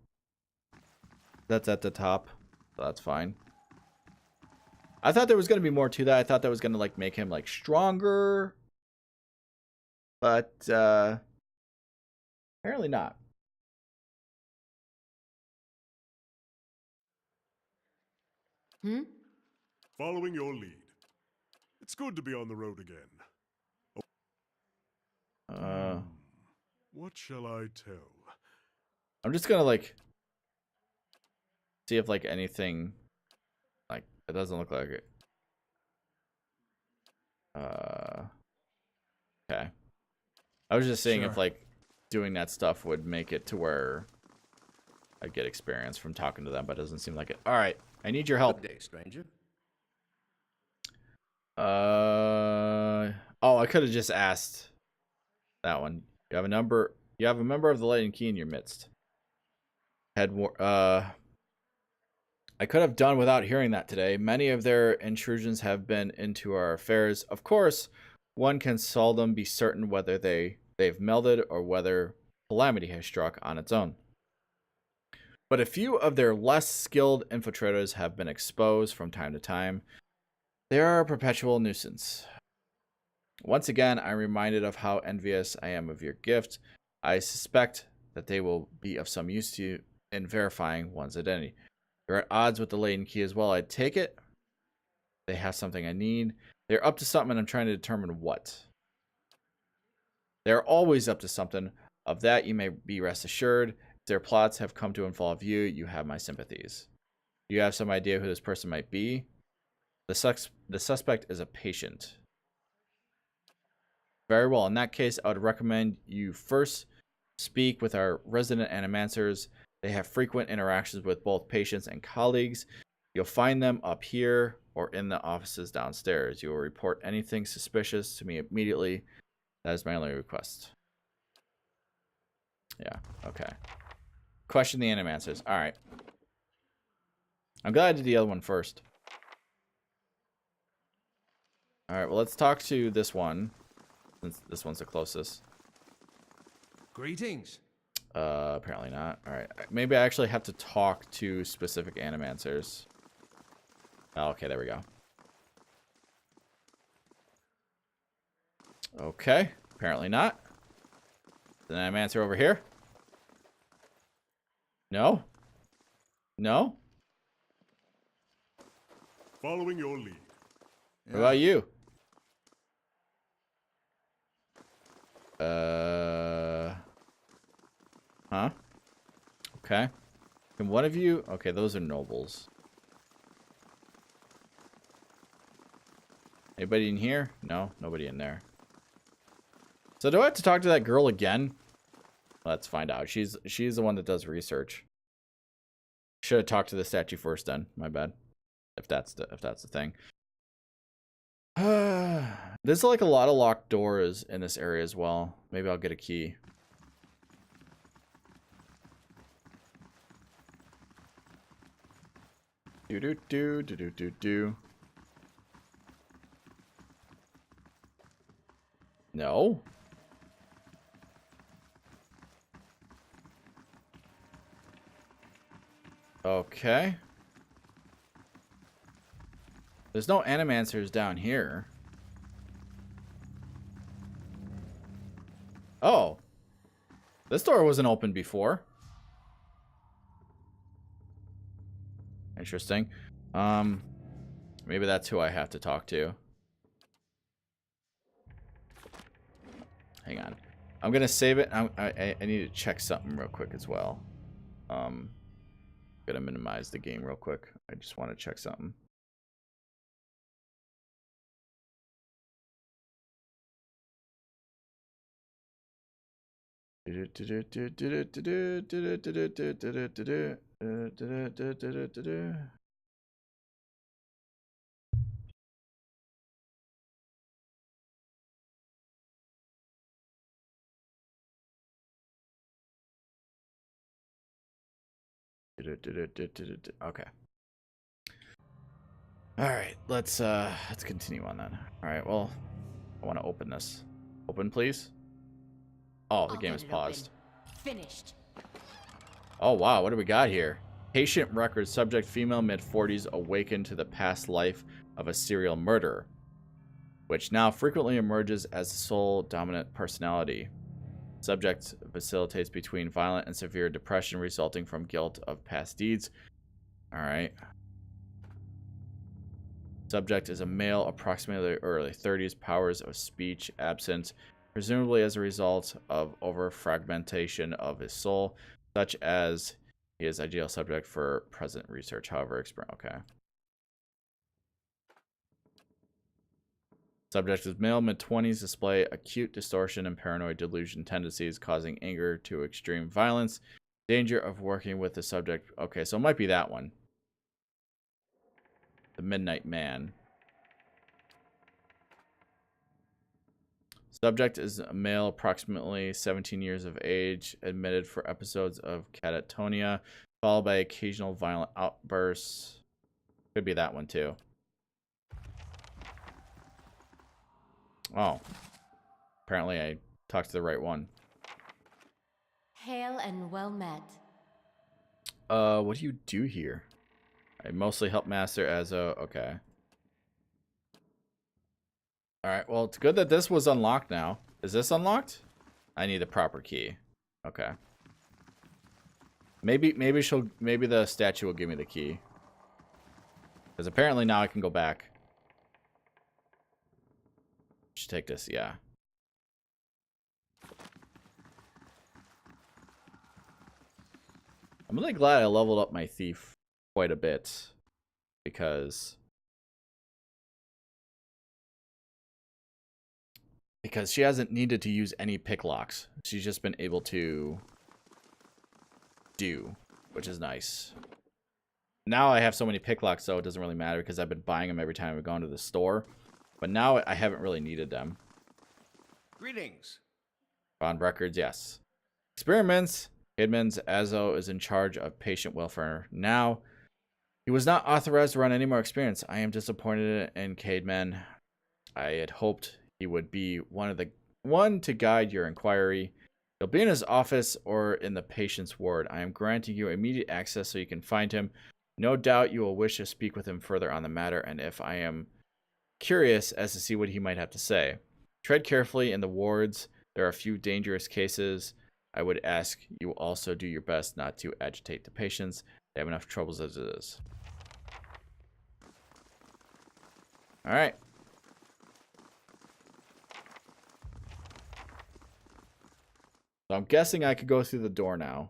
S1: That's at the top. So that's fine. I thought there was going to be more to that. I thought that was going to like make him like stronger. But apparently not.
S3: Following your lead. It's good to be on the road again. What shall I tell?
S1: I'm just gonna like see if like anything like it doesn't look like it. Okay. I was just saying if like doing that stuff would make it to where I'd get experience from talking to them, but it doesn't seem like it. All right, I need your help.
S5: Good day, stranger.
S1: Oh, I could have just asked that one. You have a number. You have a member of the Lightning Key in your midst. I could have done without hearing that today. Many of their intrusions have been into our affairs. Of course, one can seldom be certain whether they've melded or whether calamity has struck on its own. But a few of their less skilled infiltrators have been exposed from time to time. They are a perpetual nuisance. Once again, I'm reminded of how envious I am of your gift. I suspect that they will be of some use to you in verifying one's identity. You're at odds with the Latent Key as well, I take it. They have something I need. They're up to something and I'm trying to determine what. They're always up to something. Of that you may be rest assured. If their plots have come to involve you, you have my sympathies. Do you have some idea who this person might be? The suspect is a patient. Very well. In that case, I would recommend you first speak with our resident animancers. They have frequent interactions with both patients and colleagues. You'll find them up here or in the offices downstairs. You will report anything suspicious to me immediately. That is my only request. Yeah, okay. Question the animancers. All right. I'm glad I did the other one first. All right, well, let's talk to this one, since this one's the closest.
S2: Greetings.
S1: Apparently not. All right, maybe I actually have to talk to specific animancers. Oh, okay, there we go. Okay, apparently not. Then I'm answer over here. No. No.
S3: Following your lead.
S1: What about you? Huh? Okay. Can one of you? Okay, those are nobles. Anybody in here? No, nobody in there. So do I have to talk to that girl again? Let's find out. She's the one that does research. Should have talked to the statue first then. My bad. If that's the thing. There's like a lot of locked doors in this area as well. Maybe I'll get a key. Do. No. Okay. There's no animancers down here. Oh. This door wasn't open before. Interesting. Maybe that's who I have to talk to. Hang on. I'm gonna save it. I need to check something real quick as well. Gonna minimize the game real quick. I just want to check something. Okay. All right, let's continue on then. All right, well, I want to open this. Open, please. Oh, the game is paused.
S4: Finished.
S1: Oh wow, what do we got here? Patient record, subject female, mid-40s, awakened to the past life of a serial murderer, which now frequently emerges as the sole dominant personality. Subject facilitates between violent and severe depression resulting from guilt of past deeds. All right. Subject is a male, approximately early 30s, powers of speech absent, presumably as a result of over-fragmentation of his soul, such as he is ideal subject for present research, however, okay. Subject is male, mid-20s, display acute distortion and paranoid delusion tendencies, causing anger to extreme violence. Danger of working with the subject. Okay, so it might be that one. The Midnight Man. Subject is a male, approximately 17 years of age, admitted for episodes of catatonia, followed by occasional violent outbursts. Could be that one too. Oh. Apparently I talked to the right one.
S4: Hail and well met.
S1: What do you do here? I mostly help master as a... Okay. Alright, well, it's good that this was unlocked now. Is this unlocked? I need the proper key. Okay. Maybe the statue will give me the key. Because apparently now I can go back. Should take this, yeah. I'm really glad I leveled up my thief quite a bit because she hasn't needed to use any pick locks. She's just been able to do, which is nice. Now I have so many pick locks, so it doesn't really matter because I've been buying them every time I've gone to the store. But now I haven't really needed them.
S5: Greetings.
S1: Found records, yes. Experiments. Kidman's Azo is in charge of patient welfare now. He was not authorized to run any more experiments. I am disappointed in Cademan. I had hoped he would be one to guide your inquiry. He'll be in his office or in the patient's ward. I am granting you immediate access so you can find him. No doubt you will wish to speak with him further on the matter, and if I am curious as to see what he might have to say. Tread carefully in the wards. There are a few dangerous cases. I would ask you also do your best not to agitate the patients. They have enough troubles as it is. All right. So I'm guessing I could go through the door now.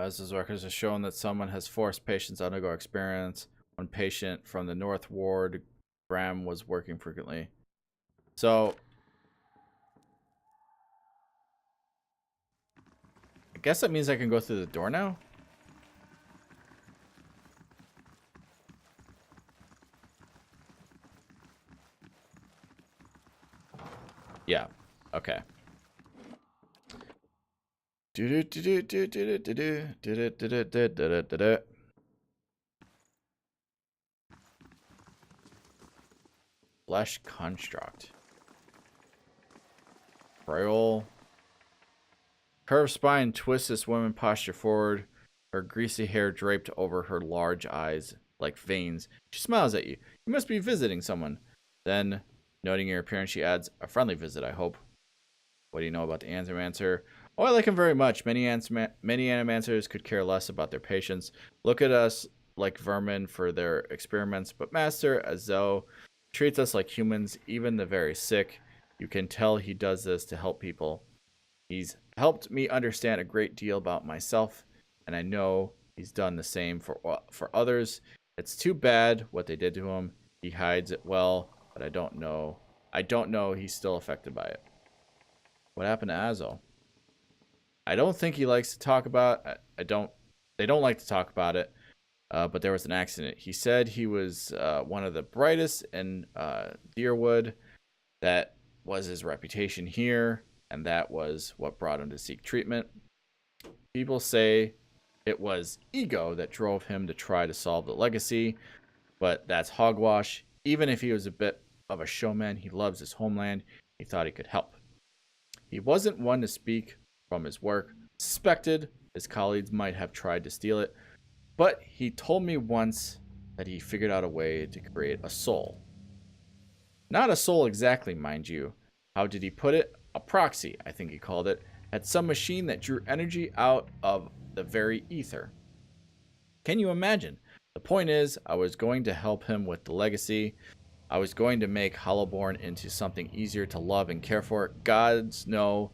S1: This is records have shown that someone has forced patients to undergo experience. One patient from the North Ward, Graham, was working frequently. So, I guess that means I can go through the door now? Yeah. Okay. Flesh construct. Frail. Curved spine twists this woman posture forward. Her greasy hair draped over her large eyes like veins. She smiles at you. You must be visiting someone. Then, noting your appearance, she adds, a friendly visit, I hope. What do you know about the Animancer? Oh, I like him very much. Many Animancers could care less about their patients. Look at us like vermin for their experiments, but Master Azo treats us like humans, even the very sick. You can tell he does this to help people. He's helped me understand a great deal about myself, and I know he's done the same for others. It's too bad what they did to him. He hides it well, but I don't know he's still affected by it. What happened to Azo? I don't think he likes to talk about they don't like to talk about it, but there was an accident. He said he was one of the brightest in Deerwood. That was his reputation here, and that was what brought him to seek treatment. People say it was ego that drove him to try to solve the legacy, but that's hogwash. Even if he was a bit of a showman, he loves his homeland. He thought he could help. He wasn't one to speak from his work. Suspected his colleagues might have tried to steal it, but he told me once that he figured out a way to create a soul. Not a soul exactly, mind you. How did he put it? A proxy, I think he called it. Had some machine that drew energy out of the very ether. Can you imagine? The point is, I was going to help him with the legacy. I was going to make Hollowborn into something easier to love and care for. Gods know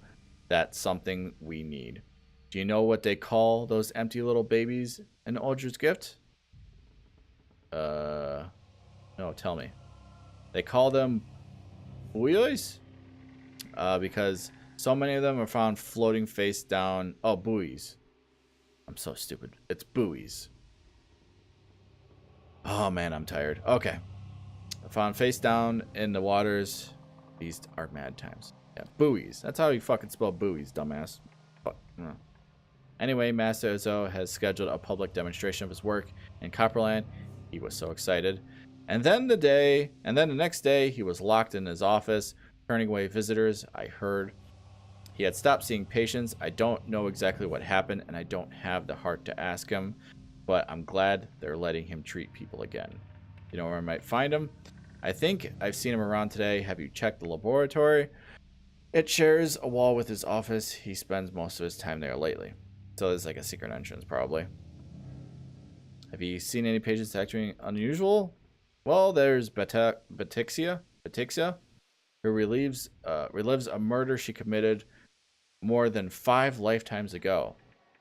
S1: that's something we need. Do you know what they call those empty little babies in Uldr's Gift? No, tell me. They call them buoys? Because so many of them are found floating face down. Oh, buoys. I'm so stupid. It's buoys. Oh man, I'm tired. Okay. Found face down in the waters. These are mad times. Yeah, buoys. That's how you fucking spell buoys, dumbass. But, anyway, Master Ozo has scheduled a public demonstration of his work in Copperland. He was so excited. And then the next day, he was locked in his office, turning away visitors. I heard he had stopped seeing patients. I don't know exactly what happened, and I don't have the heart to ask him, but I'm glad they're letting him treat people again. You know where I might find him? I think I've seen him around today. Have you checked the laboratory? It shares a wall with his office. He spends most of his time there lately. So there's like a secret entrance, probably. Have you seen any patients acting unusual? Well, there's Batixia, who relives a murder she committed more than 5 lifetimes ago.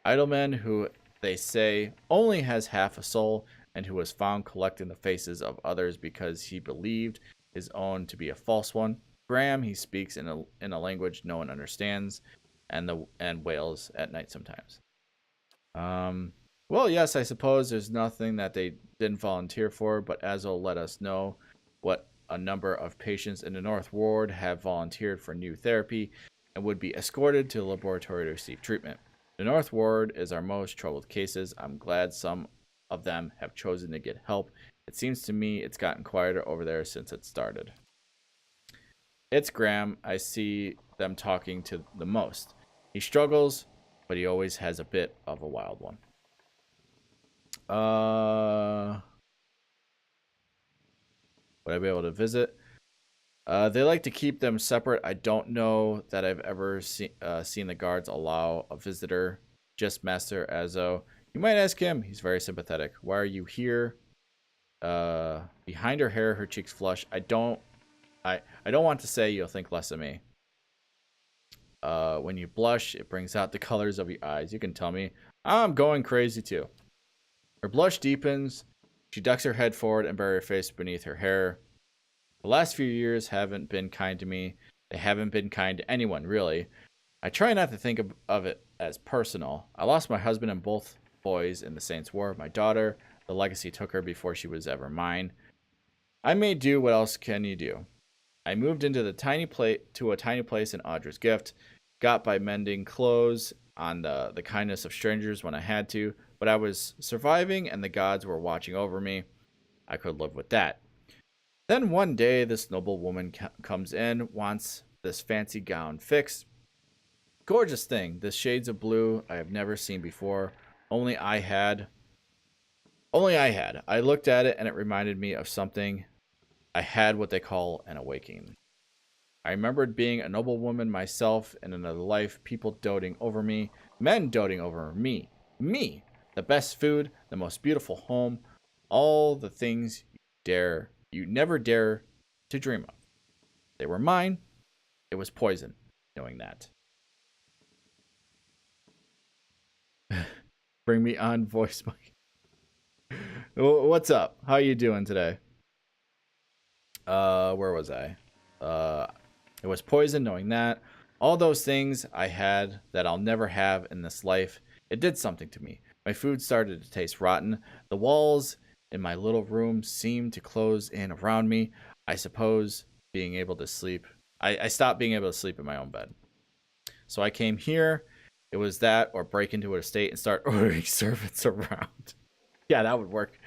S1: Idleman, who they say only has half a soul, and who was found collecting the faces of others because he believed his own to be a false one. Graham, he speaks in a language no one understands, and wails at night sometimes. Well, yes, I suppose there's nothing that they didn't volunteer for, but Azul let us know what a number of patients in the North Ward have volunteered for new therapy and would be escorted to the laboratory to receive treatment. The North Ward is our most troubled cases. I'm glad some of them have chosen to get help. It seems to me it's gotten quieter over there since it started. It's Graham. I see them talking to the most. He struggles, but he always has a bit of a wild one. Would I be able to visit? They like to keep them separate. I don't know that I've ever seen the guards allow a visitor. Just Master Azo. You might ask him. He's very sympathetic. Why are you here? Behind her hair, her cheeks flush. I don't want to say you'll think less of me. When you blush, it brings out the colors of your eyes. You can tell me. I'm going crazy too. Her blush deepens. She ducks her head forward and buries her face beneath her hair. The last few years haven't been kind to me. They haven't been kind to anyone, really. I try not to think of it as personal. I lost my husband and both boys in the Saints' War. My daughter, the legacy took her before she was ever mine. I may do. What else can you do? I moved into a tiny place in Audra's gift. Got by mending clothes on the kindness of strangers when I had to. But I was surviving and the gods were watching over me. I could live with that. Then one day, this noble woman comes in, wants this fancy gown fixed. Gorgeous thing. This shades of blue I have never seen before. Only I had. I looked at it and it reminded me of something. I had what they call an awakening. I remembered being a noble woman myself in another life, people doting over me, men doting over me. Me! The best food, the most beautiful home, all the things you never dare to dream of. They were mine. It was poison, knowing that. Bring me on, voice mic. What's up? How you doing today? Where was I? It was poison, knowing that. All those things I had that I'll never have in this life. It did something to me. My food started to taste rotten. The walls in my little room seemed to close in around me. I suppose being able to sleep. I stopped being able to sleep in my own bed. So I came here. It was that or break into an estate and start ordering servants around. Yeah, that would work.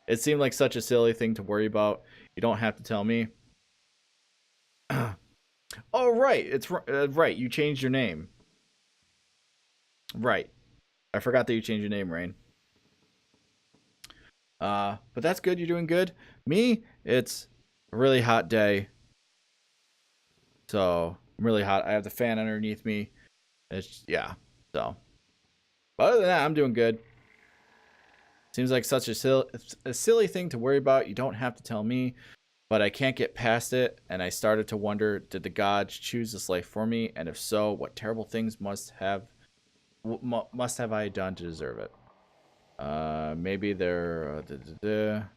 S1: It seemed like such a silly thing to worry about. You don't have to tell me. Oh, right. It's right. You changed your name. Right. I forgot that you changed your name, Rain. But that's good. You're doing good. Me, it's a really hot day. So, I'm really hot. I have the fan underneath me. Yeah. So, but other than that, I'm doing good. Seems like such a silly thing to worry about. You don't have to tell me. But I can't get past it, and I started to wonder, did the gods choose this life for me? And if so, what terrible things must have I done to deserve it? Maybe they're...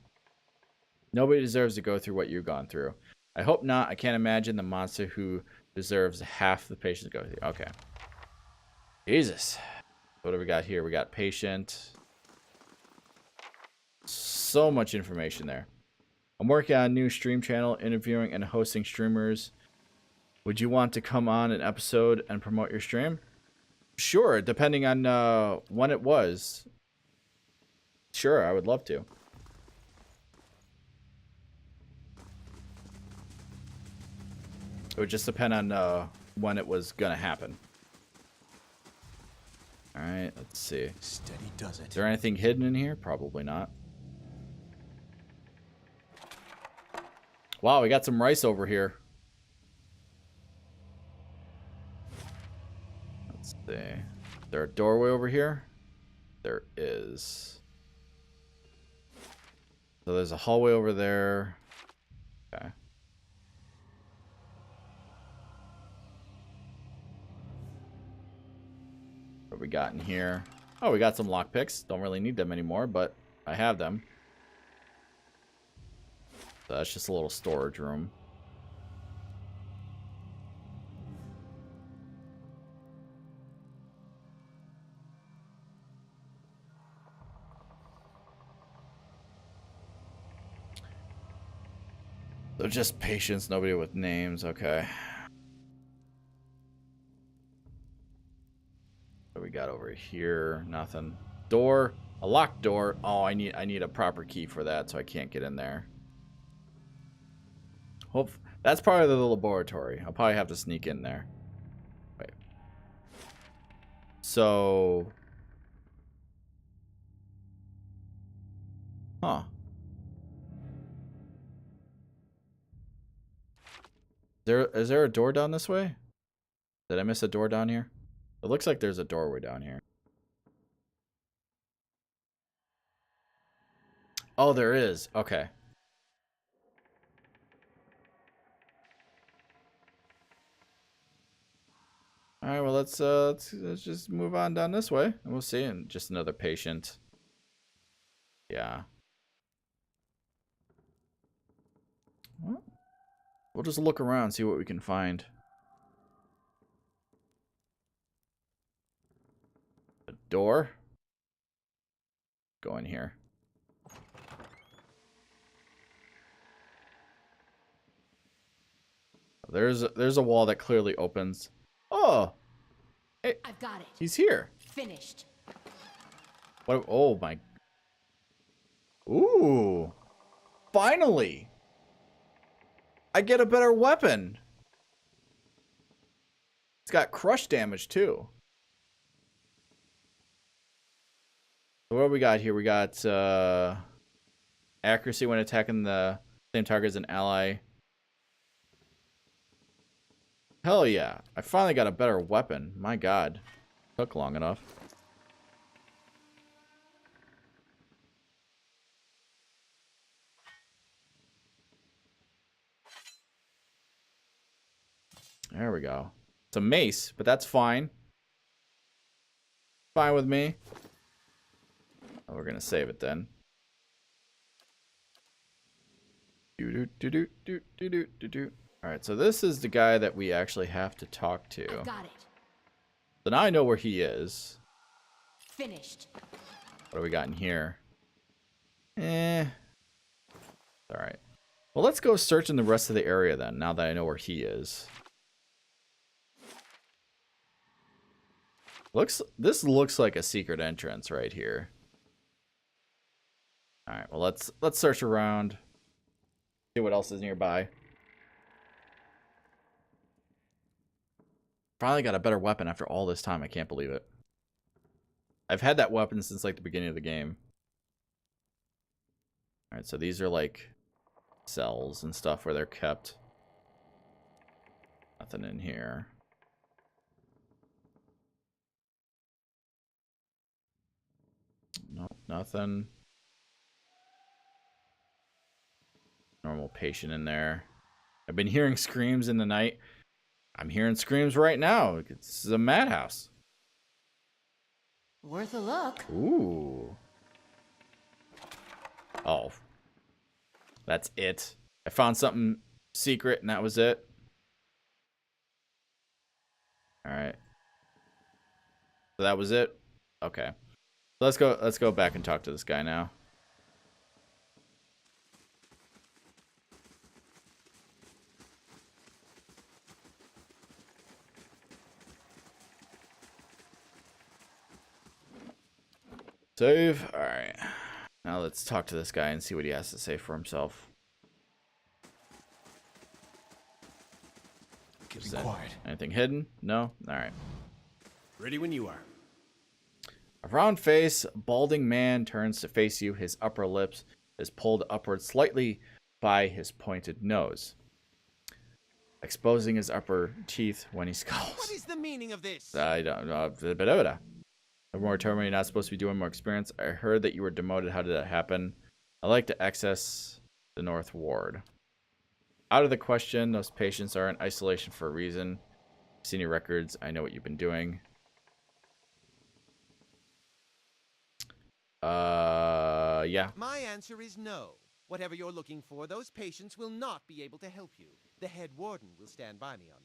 S1: Nobody deserves to go through what you've gone through. I hope not. I can't imagine the monster who deserves half the patients go through. Okay. Jesus. What do we got here? We got patient. So much information there. I'm working on a new stream channel, interviewing and hosting streamers. Would you want to come on an episode and promote your stream? Sure, depending on when it was. Sure, I would love to. It would just depend on when it was going to happen. Alright, let's see.
S2: Steady does it.
S1: Is there anything hidden in here? Probably not. Wow, we got some rice over here. Let's see. Is there a doorway over here? There is. So there's a hallway over there. Okay. What we got in here? Oh, we got some lockpicks. Don't really need them anymore, but I have them. So that's just a little storage room. So just patients, nobody with names. Okay. What we got over here? Nothing. Door. A locked door. Oh, I need a proper key for that, so I can't get in there. Hope that's probably the laboratory. I'll probably have to sneak in there. Wait. So. Huh. Is there a door down this way? Did I miss a door down here? It looks like there's a doorway down here. Oh, there is. Okay. All right, well, let's just move on down this way, and we'll see. And just another patient. Yeah. Well, we'll just look around, see what we can find. A door. Go in here. There's a wall that clearly opens. Oh, hey,
S4: I've got it.
S1: he's here.
S4: Finished.
S1: What? Oh my. Ooh. Finally. I get a better weapon. It's got crush damage too. So what do we got here? We got accuracy when attacking the same target as an ally. Hell yeah. I finally got a better weapon. My god. Took long enough. There we go. It's a mace, but that's fine. Fine with me. Oh, we're gonna save it then. Alright, so this is the guy that we actually have to talk to.
S4: I've got it.
S1: So now I know where he is.
S4: Finished.
S1: What do we got in here? Alright. Well, let's go search in the rest of the area then, now that I know where he is. This looks like a secret entrance right here. Alright, well let's search around. See what else is nearby. Finally got a better weapon after all this time. I can't believe it. I've had that weapon since like the beginning of the game. Alright, so these are like cells and stuff where they're kept. Nothing in here. Nope, nothing. Normal patient in there. I've been hearing screams in the night. I'm hearing screams right now. This is a madhouse.
S4: Worth a look.
S1: Ooh. Oh. That's it. I found something secret and that was it. Alright. So that was it? Okay. Let's go back and talk to this guy now. Save. Alright. Now let's talk to this guy and see what he has to say for himself.
S8: Keep quiet.
S1: Anything hidden? No? Alright.
S8: Ready when you are.
S1: A round face, balding man turns to face you. His upper lips is pulled upward slightly by his pointed nose. exposing his upper teeth when he scowls.
S2: What is the meaning of this?
S1: I don't know. The more told me you're not supposed to be doing more experience. I heard that you were demoted. How did that happen? I like to access the North Ward. Out of the question. Those patients are in isolation for a reason. I've seen your records. I know what you've been doing. Yeah.
S2: My answer is no. Whatever you're looking for, those patients will not be able to help you. The head warden will stand by me on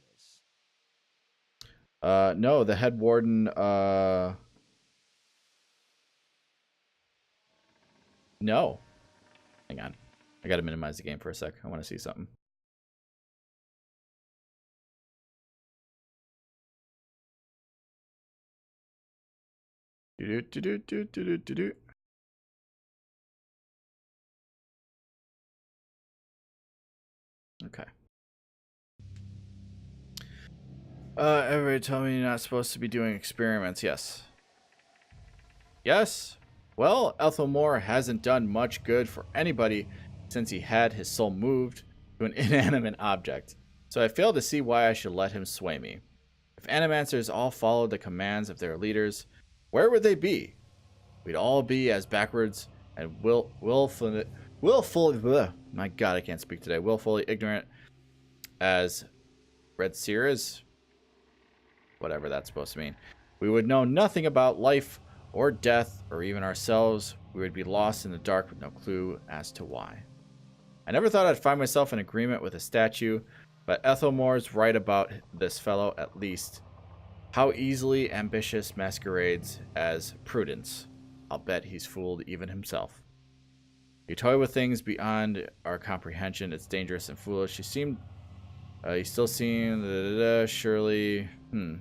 S2: this.
S1: No, the head warden, no. Hang on. I gotta minimize the game for a sec. I want to see something. Do-do-do-do-do-do-do-do. Okay. Everybody told me you're not supposed to be doing experiments. Yes. Yes? Well, Ethelmore hasn't done much good for anybody since he had his soul moved to an inanimate object. So I fail to see why I should let him sway me. If Animancers all followed the commands of their leaders, where would they be? We'd all be as backwards and willfully, my God, I can't speak today, willfully ignorant as Red Seer is. Whatever that's supposed to mean. We would know nothing about life or death or even ourselves. We would be lost in the dark with no clue as to why. I never thought I'd find myself in agreement with a statue, but Ethelmore's right about this fellow at least. How easily ambitious masquerades as prudence. I'll bet he's fooled even himself. You toy with things beyond our comprehension. It's dangerous and foolish. You still seem, surely, I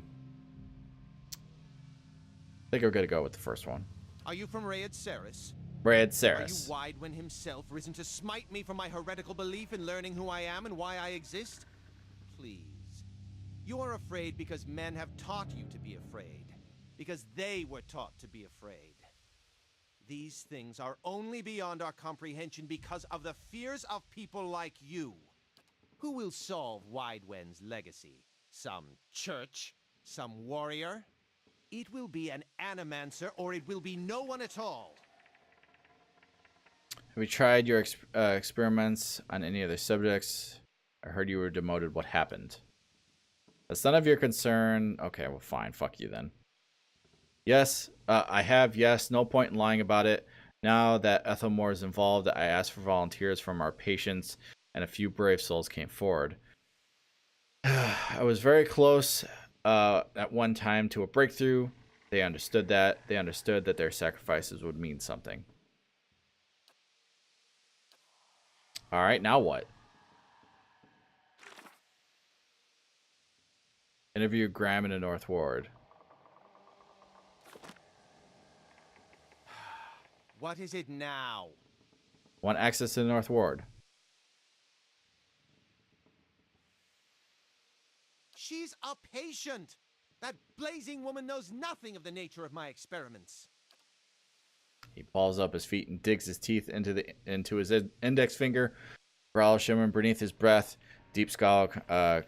S1: think we're gonna go with the first one.
S2: Are you from Rayed Ceres?
S1: Rayed
S2: Are
S1: Ceres.
S2: you Widewen himself, risen to smite me for my heretical belief in learning who I am and why I exist? Please. You are afraid because men have taught you to be afraid. Because they were taught to be afraid. These things are only beyond our comprehension because of the fears of people like you. Who will solve Widewen's legacy? Some church? Some warrior? It will be an Animancer, or it will be no one at all.
S1: Have you tried your experiments on any other subjects? I heard you were demoted. What happened? That's none of your concern. Okay, well, fine. Fuck you then. Yes, I have. Yes, no point in lying about it. Now that Ethelmore is involved, I asked for volunteers from our patients, and a few brave souls came forward. I was very close at one time to a breakthrough. They understood that. They understood that their sacrifices would mean something. All right, now what? Interview Graham in the North Ward.
S2: What is it now?
S1: Want access to the North Ward.
S2: She's a patient! That blazing woman knows nothing of the nature of my experiments.
S1: He balls up his feet and digs his teeth into his index finger, growl shimmering beneath his breath, deep scowl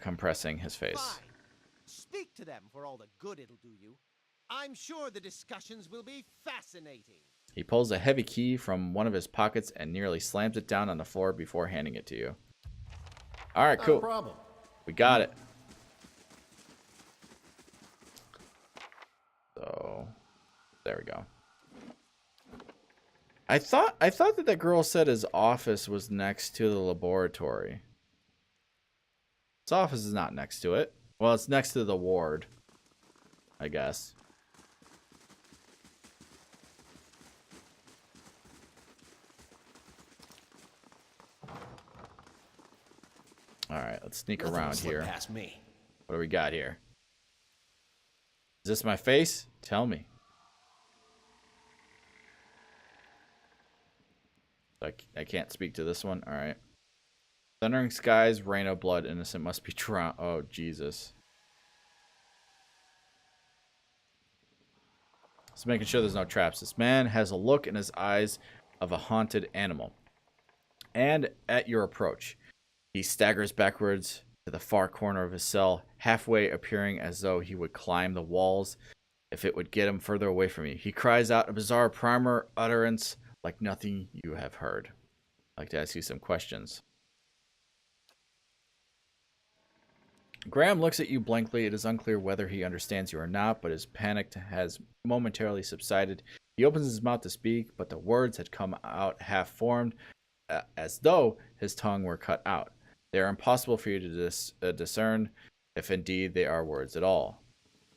S1: compressing his face.
S2: Fine. Speak to them for all the good it'll do you. I'm sure the discussions will be fascinating.
S1: He pulls a heavy key from one of his pockets and nearly slams it down on the floor before handing it to you. All right, cool.
S8: No problem.
S1: We got it. So, there we go. I thought that girl said his office was next to the laboratory. His office is not next to it. Well, it's next to the ward, I guess. All right, let's sneak around here.
S8: Past me.
S1: What do we got here? Is this my face? Tell me. I can't speak to this one. All right. Thundering skies, rain of blood, innocent must be drowned. Oh, Jesus. Just making sure there's no traps. This man has a look in his eyes of a haunted animal. And at your approach, he staggers backwards, to the far corner of his cell, halfway appearing as though he would climb the walls if it would get him further away from you. He cries out a bizarre primer utterance like nothing you have heard. I'd like to ask you some questions. Graham looks at you blankly. It is unclear whether he understands you or not, but his panic has momentarily subsided. He opens his mouth to speak, but the words had come out half-formed, as though his tongue were cut out. They are impossible for you to discern if indeed they are words at all.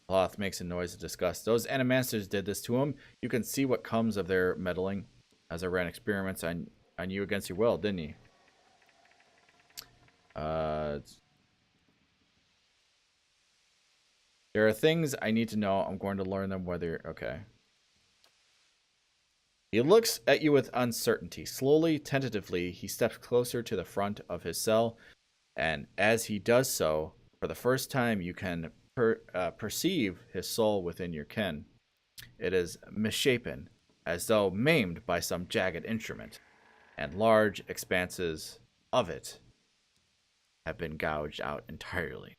S1: Loth makes a noise of disgust. Those animansters did this to him. You can see what comes of their meddling, as I ran experiments on you against your will, didn't he? There are things I need to know. I'm going to learn them whether... Okay. He looks at you with uncertainty. Slowly, tentatively, he steps closer to the front of his cell, and as he does so, for the first time, you can perceive his soul within your ken. It is misshapen, as though maimed by some jagged instrument, and large expanses of it have been gouged out entirely.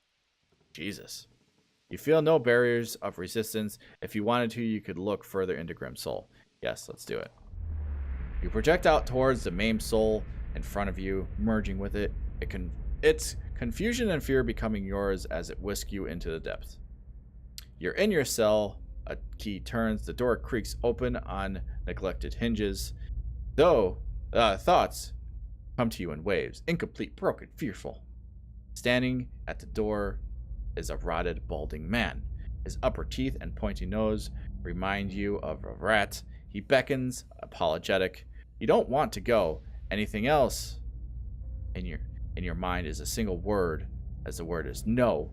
S1: Jesus. You feel no barriers of resistance. If you wanted to, you could look further into Grim's soul. Yes, let's do it. You project out towards the maimed soul in front of you, merging with it. Its confusion and fear becoming yours as it whisks you into the depths. You're in your cell. A key turns. The door creaks open on neglected hinges. Though, thoughts come to you in waves. Incomplete, broken, fearful. Standing at the door is a rotted, balding man. His upper teeth and pointy nose remind you of a rat. He beckons, apologetic. You don't want to go. Anything else in your mind is a single word, as the word is no,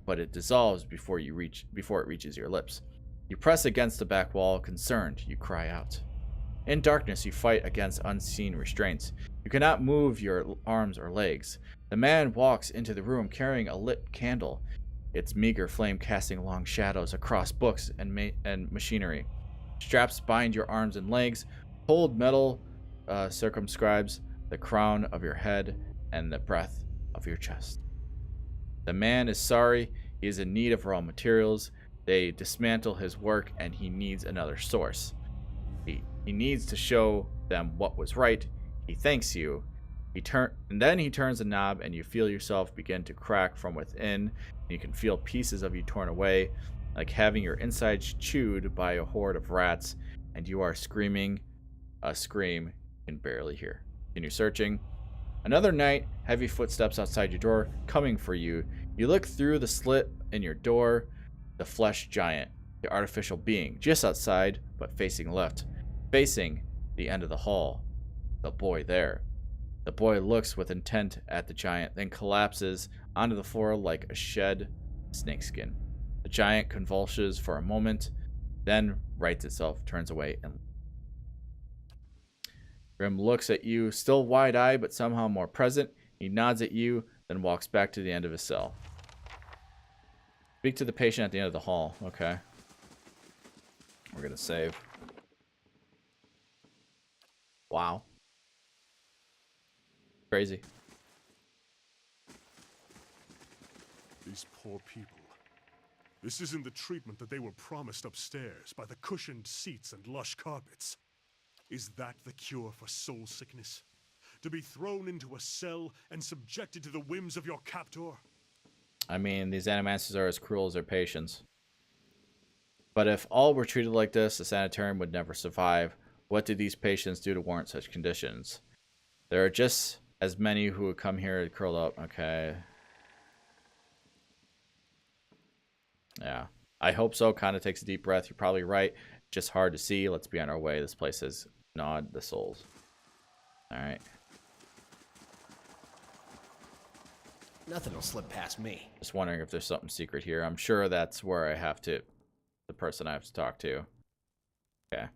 S1: but it dissolves before it reaches your lips. You press against the back wall, concerned. You cry out. In darkness, you fight against unseen restraints. You cannot move your arms or legs. The man walks into the room carrying a lit candle, its meager flame casting long shadows across books and machinery. Straps bind your arms and legs. Cold metal circumscribes the crown of your head and the breadth of your chest. The man is sorry. He is in need of raw materials. They dismantle his work, and he needs another source. He needs to show them what was right. He thanks you. And then he turns a knob, and you feel yourself begin to crack from within. You can feel pieces of you torn away, like having your insides chewed by a horde of rats, and you are screaming a scream you can barely hear. Continue searching. Another night, heavy footsteps outside your door, coming for you. You look through the slit in your door. The flesh giant, the artificial being, just outside, but facing left, facing the end of the hall. The boy there. The boy looks with intent at the giant, then collapses onto the floor like a shed snakeskin. The giant convulses for a moment, then rights itself, turns away, and Grim looks at you, still wide-eyed, but somehow more present. He nods at you, then walks back to the end of his cell. Speak to the patient at the end of the hall. Okay. We're gonna save. Wow. Crazy.
S3: These poor people. This isn't the treatment that they were promised upstairs by the cushioned seats and lush carpets. Is that the cure for soul sickness? To be thrown into a cell and subjected to the whims of your captor?
S1: I mean, these animansters are as cruel as their patients. But if all were treated like this, the sanitarium would never survive. What did these patients do to warrant such conditions? There are just as many who would come here curled up. Okay. Yeah. I hope so. Kind of takes a deep breath. You're probably right. Just hard to see. Let's be on our way. This place has gnawed the souls. Alright.
S8: Nothing will slip past me.
S1: Just wondering if there's something secret here. I'm sure that's where I have to... the person I have to talk to. Okay.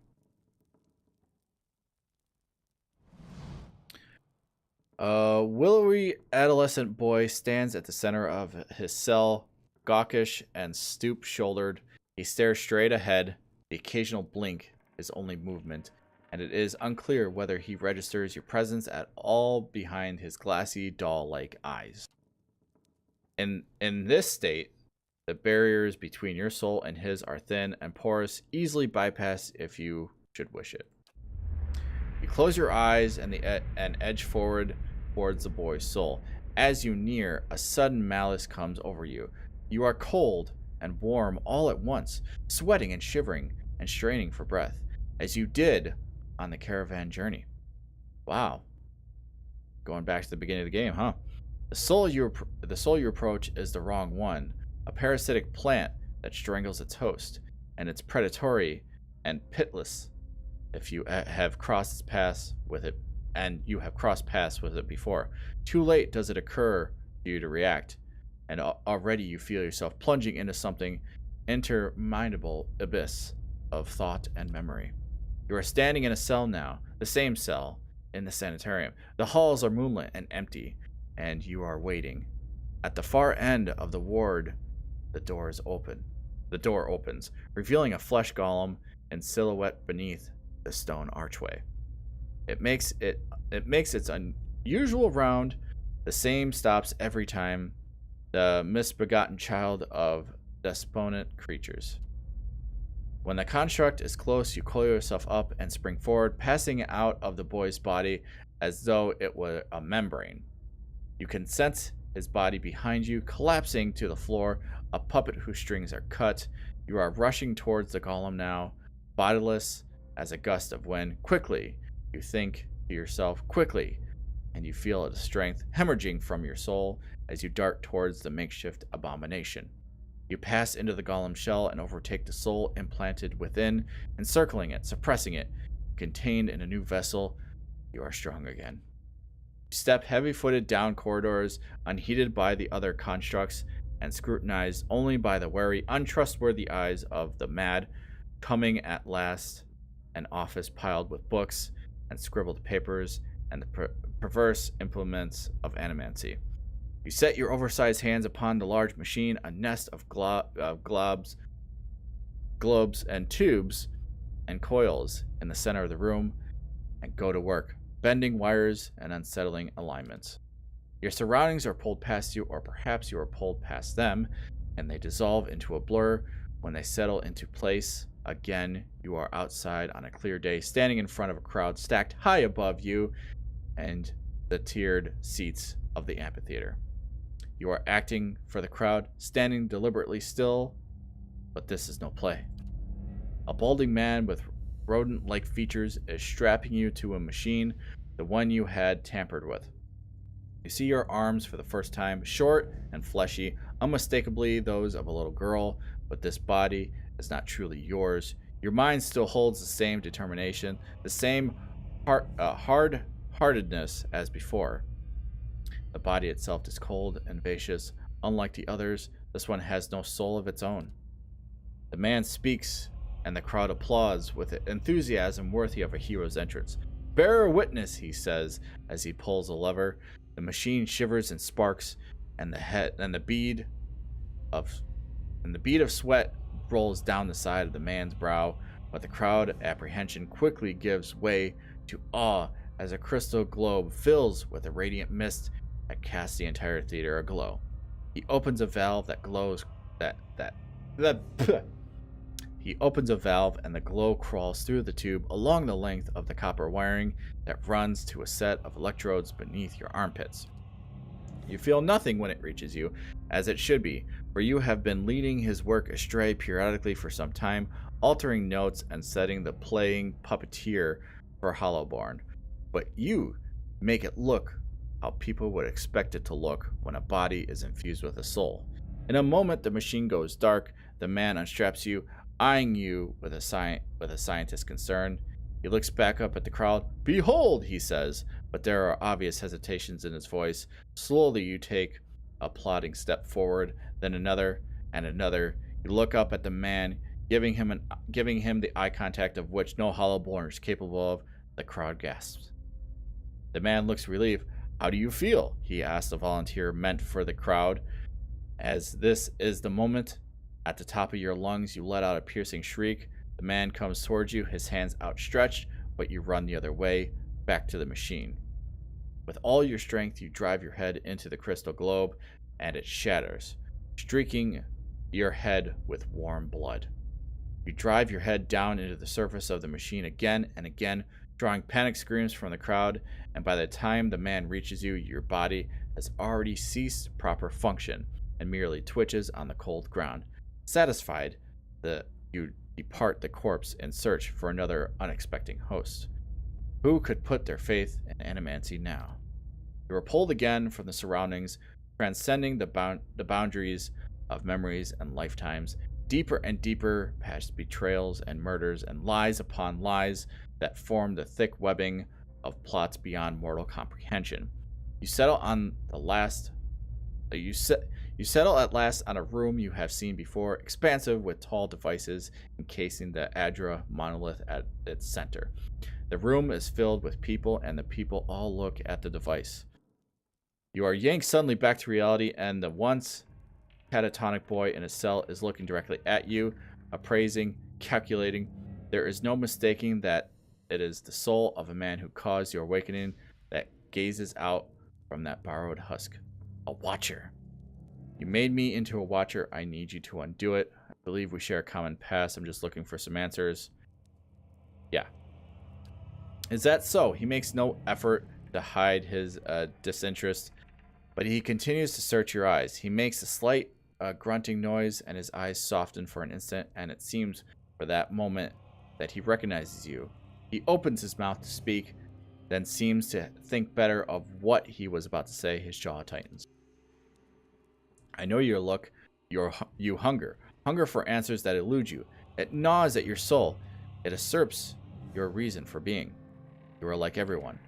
S1: A willowy adolescent boy stands at the center of his cell, gawkish and stoop-shouldered. He stares straight ahead. The occasional blink is only movement, and it is unclear whether he registers your presence at all behind his glassy, doll-like eyes. In this state, the barriers between your soul and his are thin and porous, easily bypassed if you should wish it. You close your eyes and edge forward towards the boy's soul. As you near, a sudden malice comes over you. You are cold and warm all at once, sweating and shivering and straining for breath, as you did on the caravan journey. Wow. Going back to the beginning of the game, huh? The soul you approach is the wrong one, a parasitic plant that strangles its host, and it's predatory and pitiless if you have crossed paths with it, and you have crossed paths with it before. Too late does it occur for you to react, and already you feel yourself plunging into something interminable abyss of thought and memory. You are standing in a cell now, the same cell in the sanitarium. The halls are moonlit and empty, and you are waiting. At the far end of the ward, the door opens, revealing a flesh golem in silhouette beneath the stone archway. It makes its unusual round. The same stops every time. The misbegotten child of desponent creatures. When the construct is close, you coil yourself up and spring forward, passing out of the boy's body as though it were a membrane. You can sense his body behind you, collapsing to the floor, a puppet whose strings are cut. You are rushing towards the golem now, bodiless as a gust of wind. Quickly, you think to yourself, quickly, and you feel a strength hemorrhaging from your soul as you dart towards the makeshift abomination. You pass into the golem's shell and overtake the soul implanted within, encircling it, suppressing it. Contained in a new vessel, you are strong again. You step heavy-footed down corridors, unheeded by the other constructs, and scrutinized only by the wary, untrustworthy eyes of the mad, coming at last an office piled with books and scribbled papers and the perverse implements of animancy. You set your oversized hands upon the large machine, a nest of globes and tubes and coils in the center of the room, and go to work, bending wires and unsettling alignments. Your surroundings are pulled past you, or perhaps you are pulled past them, and they dissolve into a blur when they settle into place. Again, you are outside on a clear day, standing in front of a crowd stacked high above you and the tiered seats of the amphitheater. You are acting for the crowd, standing deliberately still, but this is no play. A balding man with rodent-like features is strapping you to a machine, the one you had tampered with. You see your arms for the first time, short and fleshy, unmistakably those of a little girl, but this body is not truly yours. Your mind still holds the same determination, the same hard-heartedness as before. The body itself is cold and vacuous. Unlike the others, this one has no soul of its own. The man speaks, and the crowd applauds with enthusiasm worthy of a hero's entrance. "Bear witness," he says as he pulls a lever. The machine shivers and sparks, and the bead of sweat rolls down the side of the man's brow, but the crowd apprehension quickly gives way to awe as a crystal globe fills with a radiant mist that casts the entire theater aglow. He opens a valve that glows He opens a valve and the glow crawls through the tube along the length of the copper wiring that runs to a set of electrodes beneath your armpits. You feel nothing when it reaches you, as it should be, for you have been leading his work astray periodically for some time, altering notes and setting the playing puppeteer for Hollowborn. But you make it look how people would expect it to look when a body is infused with a soul. In a moment, the machine goes dark. The man unstraps you, eyeing you with a scientist's concern. He looks back up at the crowd. "Behold," he says, but there are obvious hesitations in his voice. Slowly you take a plodding step forward, then another and another. You look up at the man, giving him the eye contact of which no Hollowborn is capable of. The crowd gasps. The man looks relieved. "How do you feel?" he asks the volunteer meant for the crowd. As this is the moment, at the top of your lungs, you let out a piercing shriek. The man comes towards you, his hands outstretched, but you run the other way, back to the machine. With all your strength, you drive your head into the crystal globe. and it shatters, streaking your head with warm blood. You drive your head down into the surface of the machine again and again, drawing panic screams from the crowd, and by the time the man reaches you, your body has already ceased proper function and merely twitches on the cold ground. Satisfied, you depart the corpse in search for another unexpected host. Who could put their faith in animancy now? You are pulled again from the surroundings, transcending the boundaries of memories and lifetimes, deeper and deeper past betrayals and murders and lies upon lies that form the thick webbing of plots beyond mortal comprehension. You settle on the last. You settle at last on a room you have seen before, expansive with tall devices encasing the Adra monolith at its center. The room is filled with people, and the people all look at the device. You are yanked suddenly back to reality, and the once catatonic boy in his cell is looking directly at you, appraising, calculating. There is no mistaking that it is the soul of a man who caused your awakening that gazes out from that borrowed husk. A watcher. You made me into a watcher. I need you to undo it. I believe we share a common past. I'm just looking for some answers. Yeah. Is that so? He makes no effort to hide his disinterest, but he continues to search your eyes. He makes a slight grunting noise, and his eyes soften for an instant, and it seems for that moment that he recognizes you. He opens his mouth to speak, then seems to think better of what he was about to say. His jaw tightens. I know your look. You hunger for answers that elude you. It gnaws at your soul. It usurps your reason for being. You are like everyone.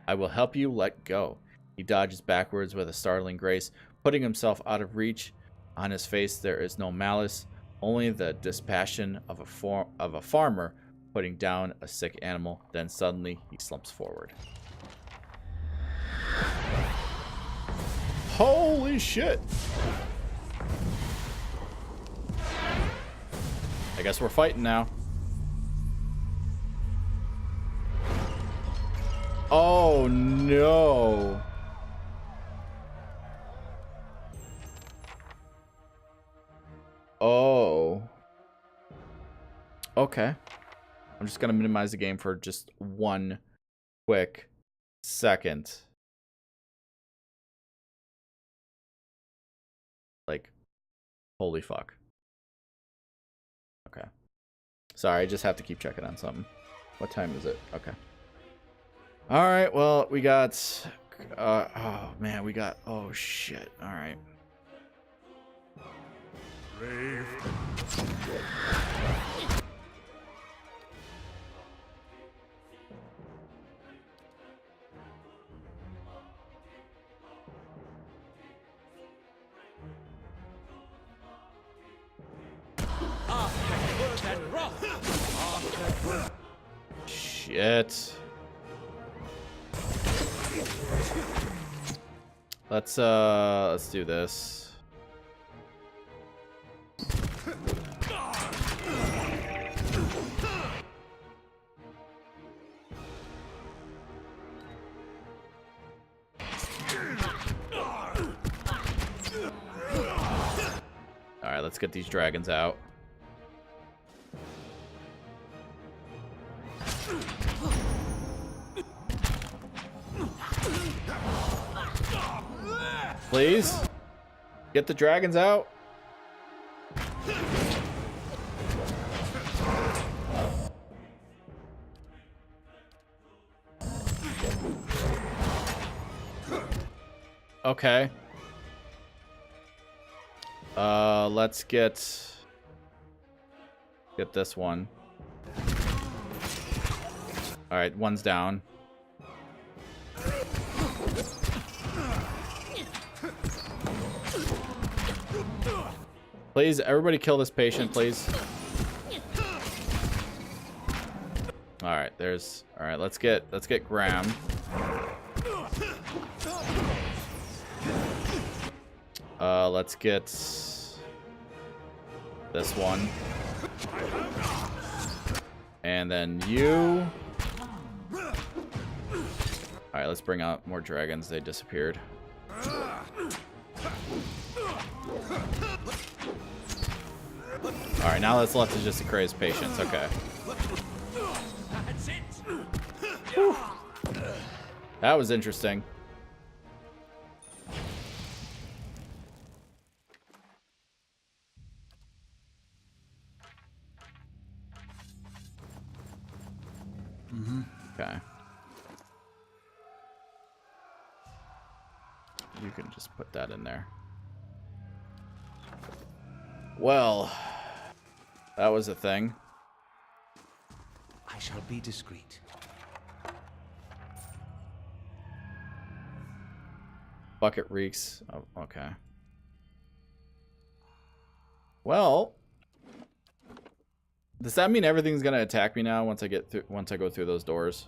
S1: I will help you let go. He dodges backwards with a startling grace, putting himself out of reach. On his face there is no malice, only the dispassion of a farmer putting down a sick animal. Then suddenly he slumps forward. Holy shit! I guess we're fighting now. Oh no. Oh. Okay. I'm just gonna minimize the game for just one quick second. Like, holy fuck. Okay. Sorry, I just have to keep checking on something. What time is it? Okay. Alright, well, we got... oh, man, we got... Oh, shit. Alright.
S3: Brave.
S1: Shit. Let's do this. All right, let's get these dragons out. Please get the dragons out. Okay. Let's get this one. All right, one's down. Please, everybody kill this patient, please. All right, there's... All right, let's get Graham. Let's get this one. And then you. All right, let's bring out more dragons. They disappeared. Alright, now that's left is just a crazed patience. Okay.
S2: That's it.
S1: Whew. That was interesting. Okay. You can just put that in there. Well, that was a thing.
S2: I shall be discreet.
S1: Bucket reeks. Oh, okay. Well, does that mean everything's gonna attack me now once I get through? Once I go through those doors?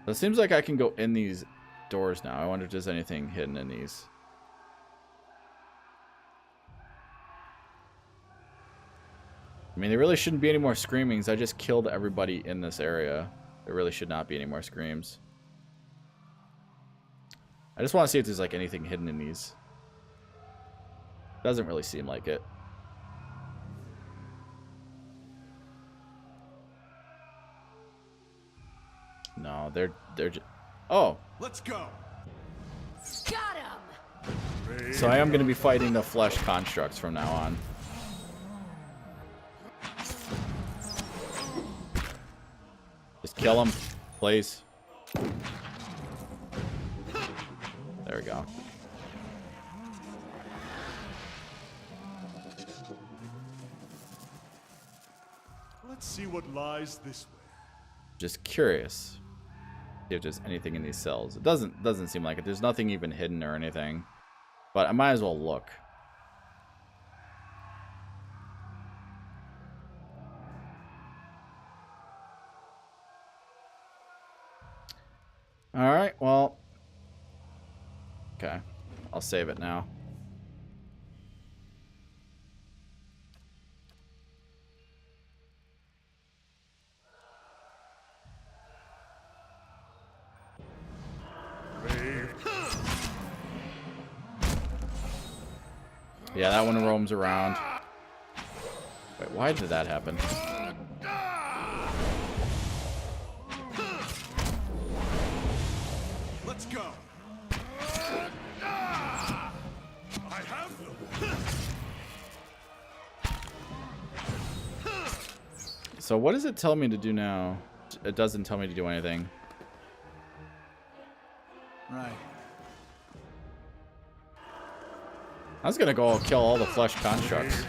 S1: It seems like I can go in these doors now. I wonder if there's anything hidden in these. I mean, there really shouldn't be any more screamings. I just killed everybody in this area. There really should not be any more screams. I just want to see if there's like anything hidden in these. Doesn't really seem like it. No, they're just... Oh!
S3: Let's go!
S4: Got him!
S1: So I am going to be fighting the flesh constructs from now on. Just kill them, please. There we go.
S3: Let's see what lies this way.
S1: Just curious if there's anything in these cells. It doesn't seem like it. There's nothing even hidden or anything. But I might as well look. Alright, well. Okay. I'll save it now. Yeah, that one roams around. Wait, why did that happen?
S3: Let's go. I have them.
S1: So what does it tell me to do now? It doesn't tell me to do anything.
S7: Right.
S1: I was gonna go kill all the flesh constructs.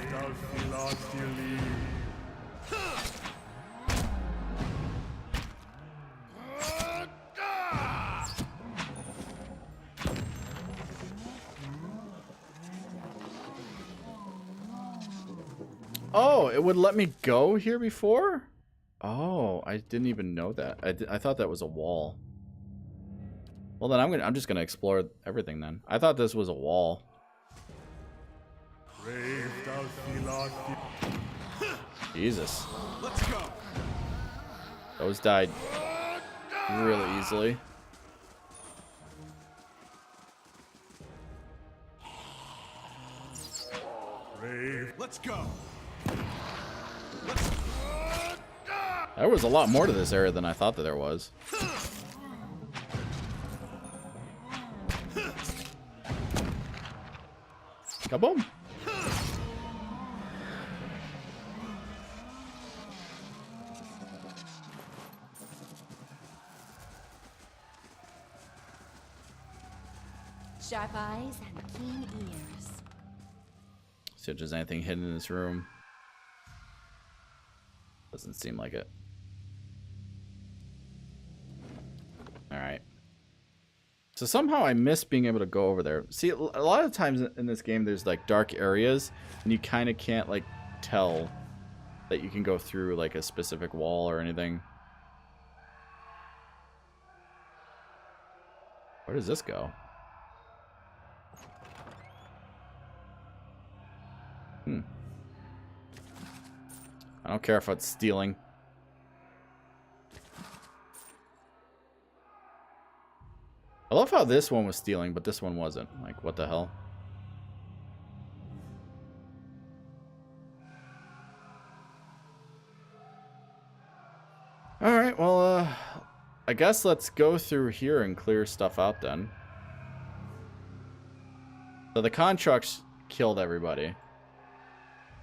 S1: Oh, it would let me go here before? Oh, I didn't even know that. I thought that was a wall. Well, then I'm just gonna explore everything then. I thought this was a wall. Jesus.
S3: Let's go.
S1: Those died really easily.
S3: Let's go.
S1: There was a lot more to this area than I thought that there was. Kaboom!
S4: Sharp eyes and keen ears.
S1: See if there's anything hidden in this room. Doesn't seem like it. Alright. So somehow I miss being able to go over there. See, a lot of times in this game there's like dark areas and you kind of can't like tell that you can go through like a specific wall or anything. Where does this go? I don't care if it's stealing. I love how this one was stealing, but this one wasn't. Like, what the hell? Alright, well, I guess let's go through here and clear stuff out then. So the constructs killed everybody.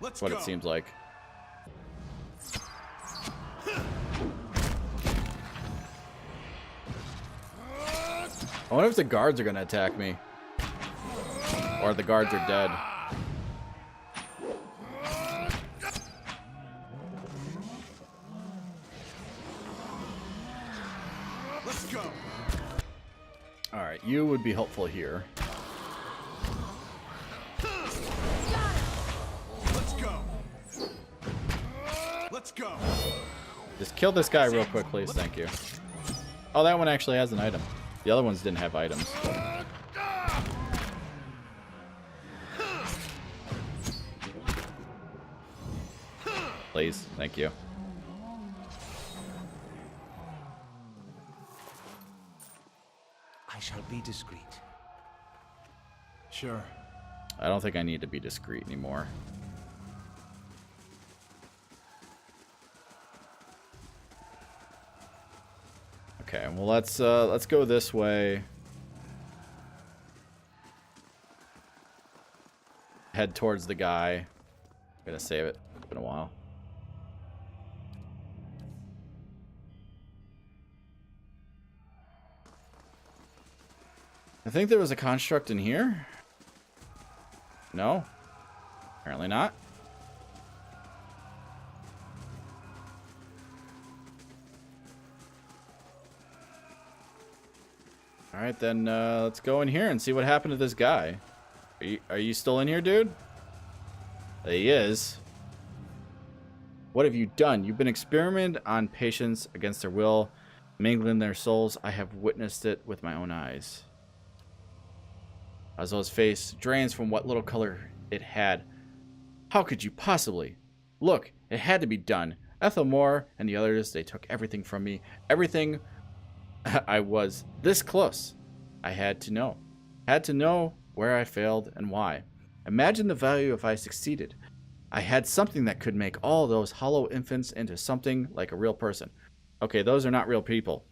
S3: Let's
S1: What
S3: go.
S1: it seems like. I wonder if the guards are gonna attack me. Or the guards are dead.
S3: Let's go.
S1: Alright, you would be helpful here.
S3: Let's go. Let's go.
S1: Just kill this guy real quick, please. Thank you. Oh, that one actually has an item. The other ones didn't have items. Please. Thank you.
S2: I shall be discreet.
S3: Sure.
S1: I don't think I need to be discreet anymore. Okay, well let's go this way. Head towards the guy. I'm gonna save it. It's been a while. I think there was a construct in here. No? Apparently not. Alright, then let's go in here and see what happened to this guy. Are you still in here, dude? He is. What have you done? You've been experimenting on patients against their will, mingling their souls. I have witnessed it with my own eyes. Mazzell's face drains from what little color it had. How could you possibly? Look, it had to be done. Ethelmore and the others, they took everything from me. Everything. I was this close. I had to know. Had to know where I failed and why. Imagine the value if I succeeded. I had something that could make all those hollow infants into something like a real person. Okay, those are not real people.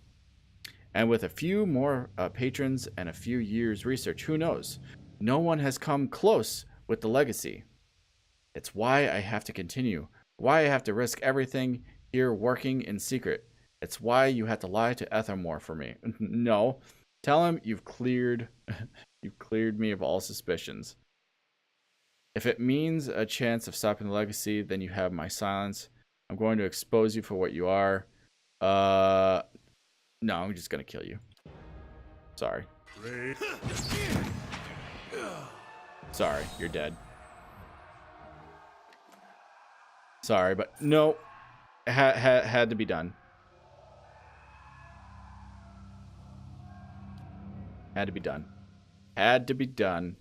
S1: And with a few more patrons and a few years research, who knows? No one has come close with the legacy. It's why I have to continue. Why I have to risk everything here working in secret. It's why you had to lie to Ethelmore for me. No. Tell him you've cleared me of all suspicions. If it means a chance of stopping the legacy, then you have my silence. I'm going to expose you for what you are. No, I'm just gonna kill you. Sorry. Sorry, you're dead. Sorry, but no. Had to be done. Had to be done. Had to be done.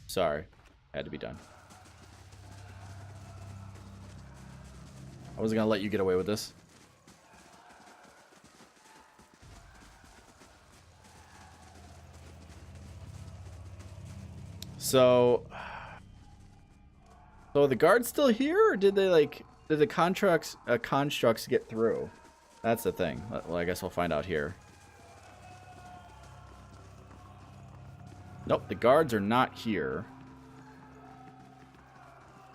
S1: Sorry. Had to be done. I wasn't gonna let you get away with this. So the guards still here, or did the constructs get through? That's the thing. Well, I guess we'll find out here. Nope, the guards are not here.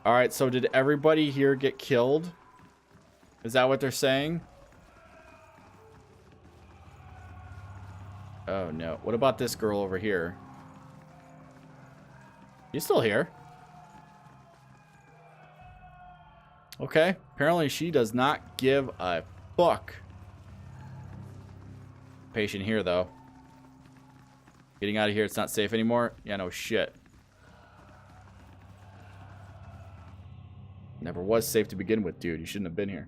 S1: All right, so did everybody here get killed? Is that what they're saying? Oh no. What about this girl over here? She's still here. Okay. Apparently she does not give a fuck. Patient here, though. Getting out of here, it's not safe anymore? Yeah, no shit. Never was safe to begin with, dude. You shouldn't have been here.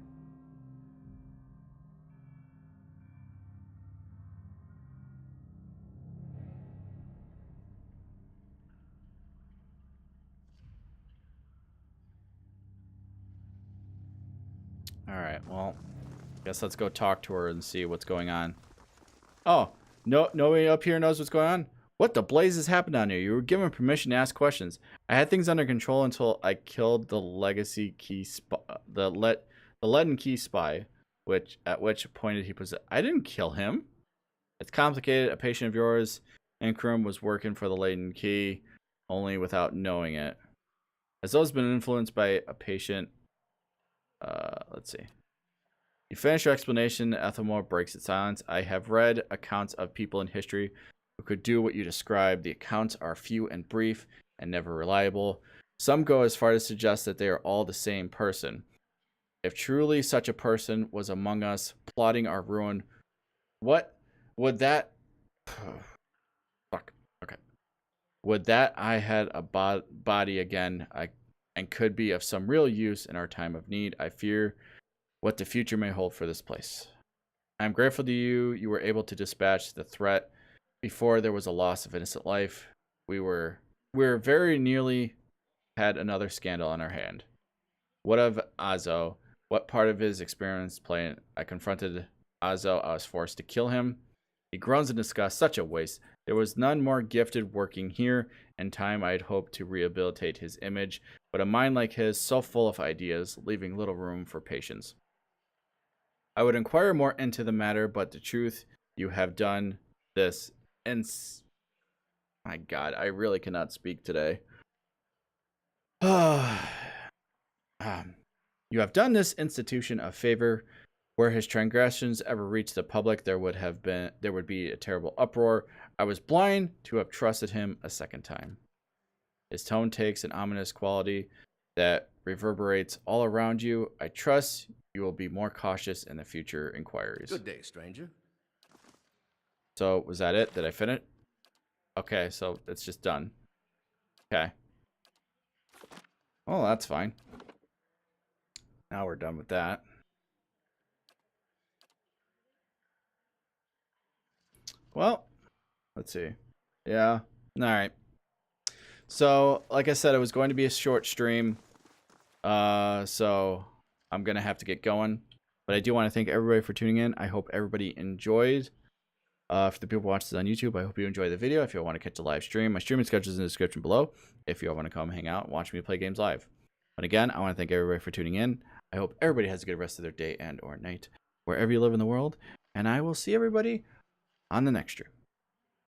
S1: Alright, well, guess let's go talk to her and see what's going on. Oh, nobody up here knows what's going on? What the blazes happened down here? You were given permission to ask questions. I had things under control until I killed the legacy key the leaden key spy. at which point he possessed. I didn't kill him. It's complicated. A patient of yours, Incrum, was working for the Laden Key, only without knowing it. Has those been influenced by a patient? Let's see. You finish your explanation. Ethelmore breaks its silence. I have read accounts of people in history who could do what you described. The accounts are few and brief and never reliable. Some go as far as to suggest that they are all the same person. If truly such a person was among us, plotting our ruin, what would that... Fuck. Okay. Would that I had a body again and could be of some real use in our time of need. I fear what the future may hold for this place. I am grateful to you. You were able to dispatch the threat before there was a loss of innocent life. We're very nearly had another scandal on our hand. What of Azo? What part of his experience playing? I confronted Azo. I was forced to kill him. He groans in disgust. Such a waste. There was none more gifted working here. In time, I had hoped to rehabilitate his image, but a mind like his, so full of ideas, leaving little room for patience. I would inquire more into the matter, but the truth, you have done this. And my God, I really cannot speak today. You have done this institution a favor. Were his transgressions ever reached the public, there would be a terrible uproar. I was blind to have trusted him a second time. His tone takes an ominous quality that reverberates all around you. I trust you will be more cautious in the future inquiries.
S5: Good day, stranger.
S1: So, was that it? Did I finish? Okay, so it's just done. Okay. Well, that's fine. Now we're done with that. Well, let's see. Yeah. All right. So, like I said, it was going to be a short stream. So I'm going to have to get going. But I do want to thank everybody for tuning in. I hope everybody enjoyed. For the people watching this on YouTube, I hope you enjoy the video. If you want to catch a live stream, my streaming schedule is in the description below. If you want to come hang out and watch me play games live. But again, I want to thank everybody for tuning in. I hope everybody has a good rest of their day and or night, wherever you live in the world. And I will see everybody on the next stream.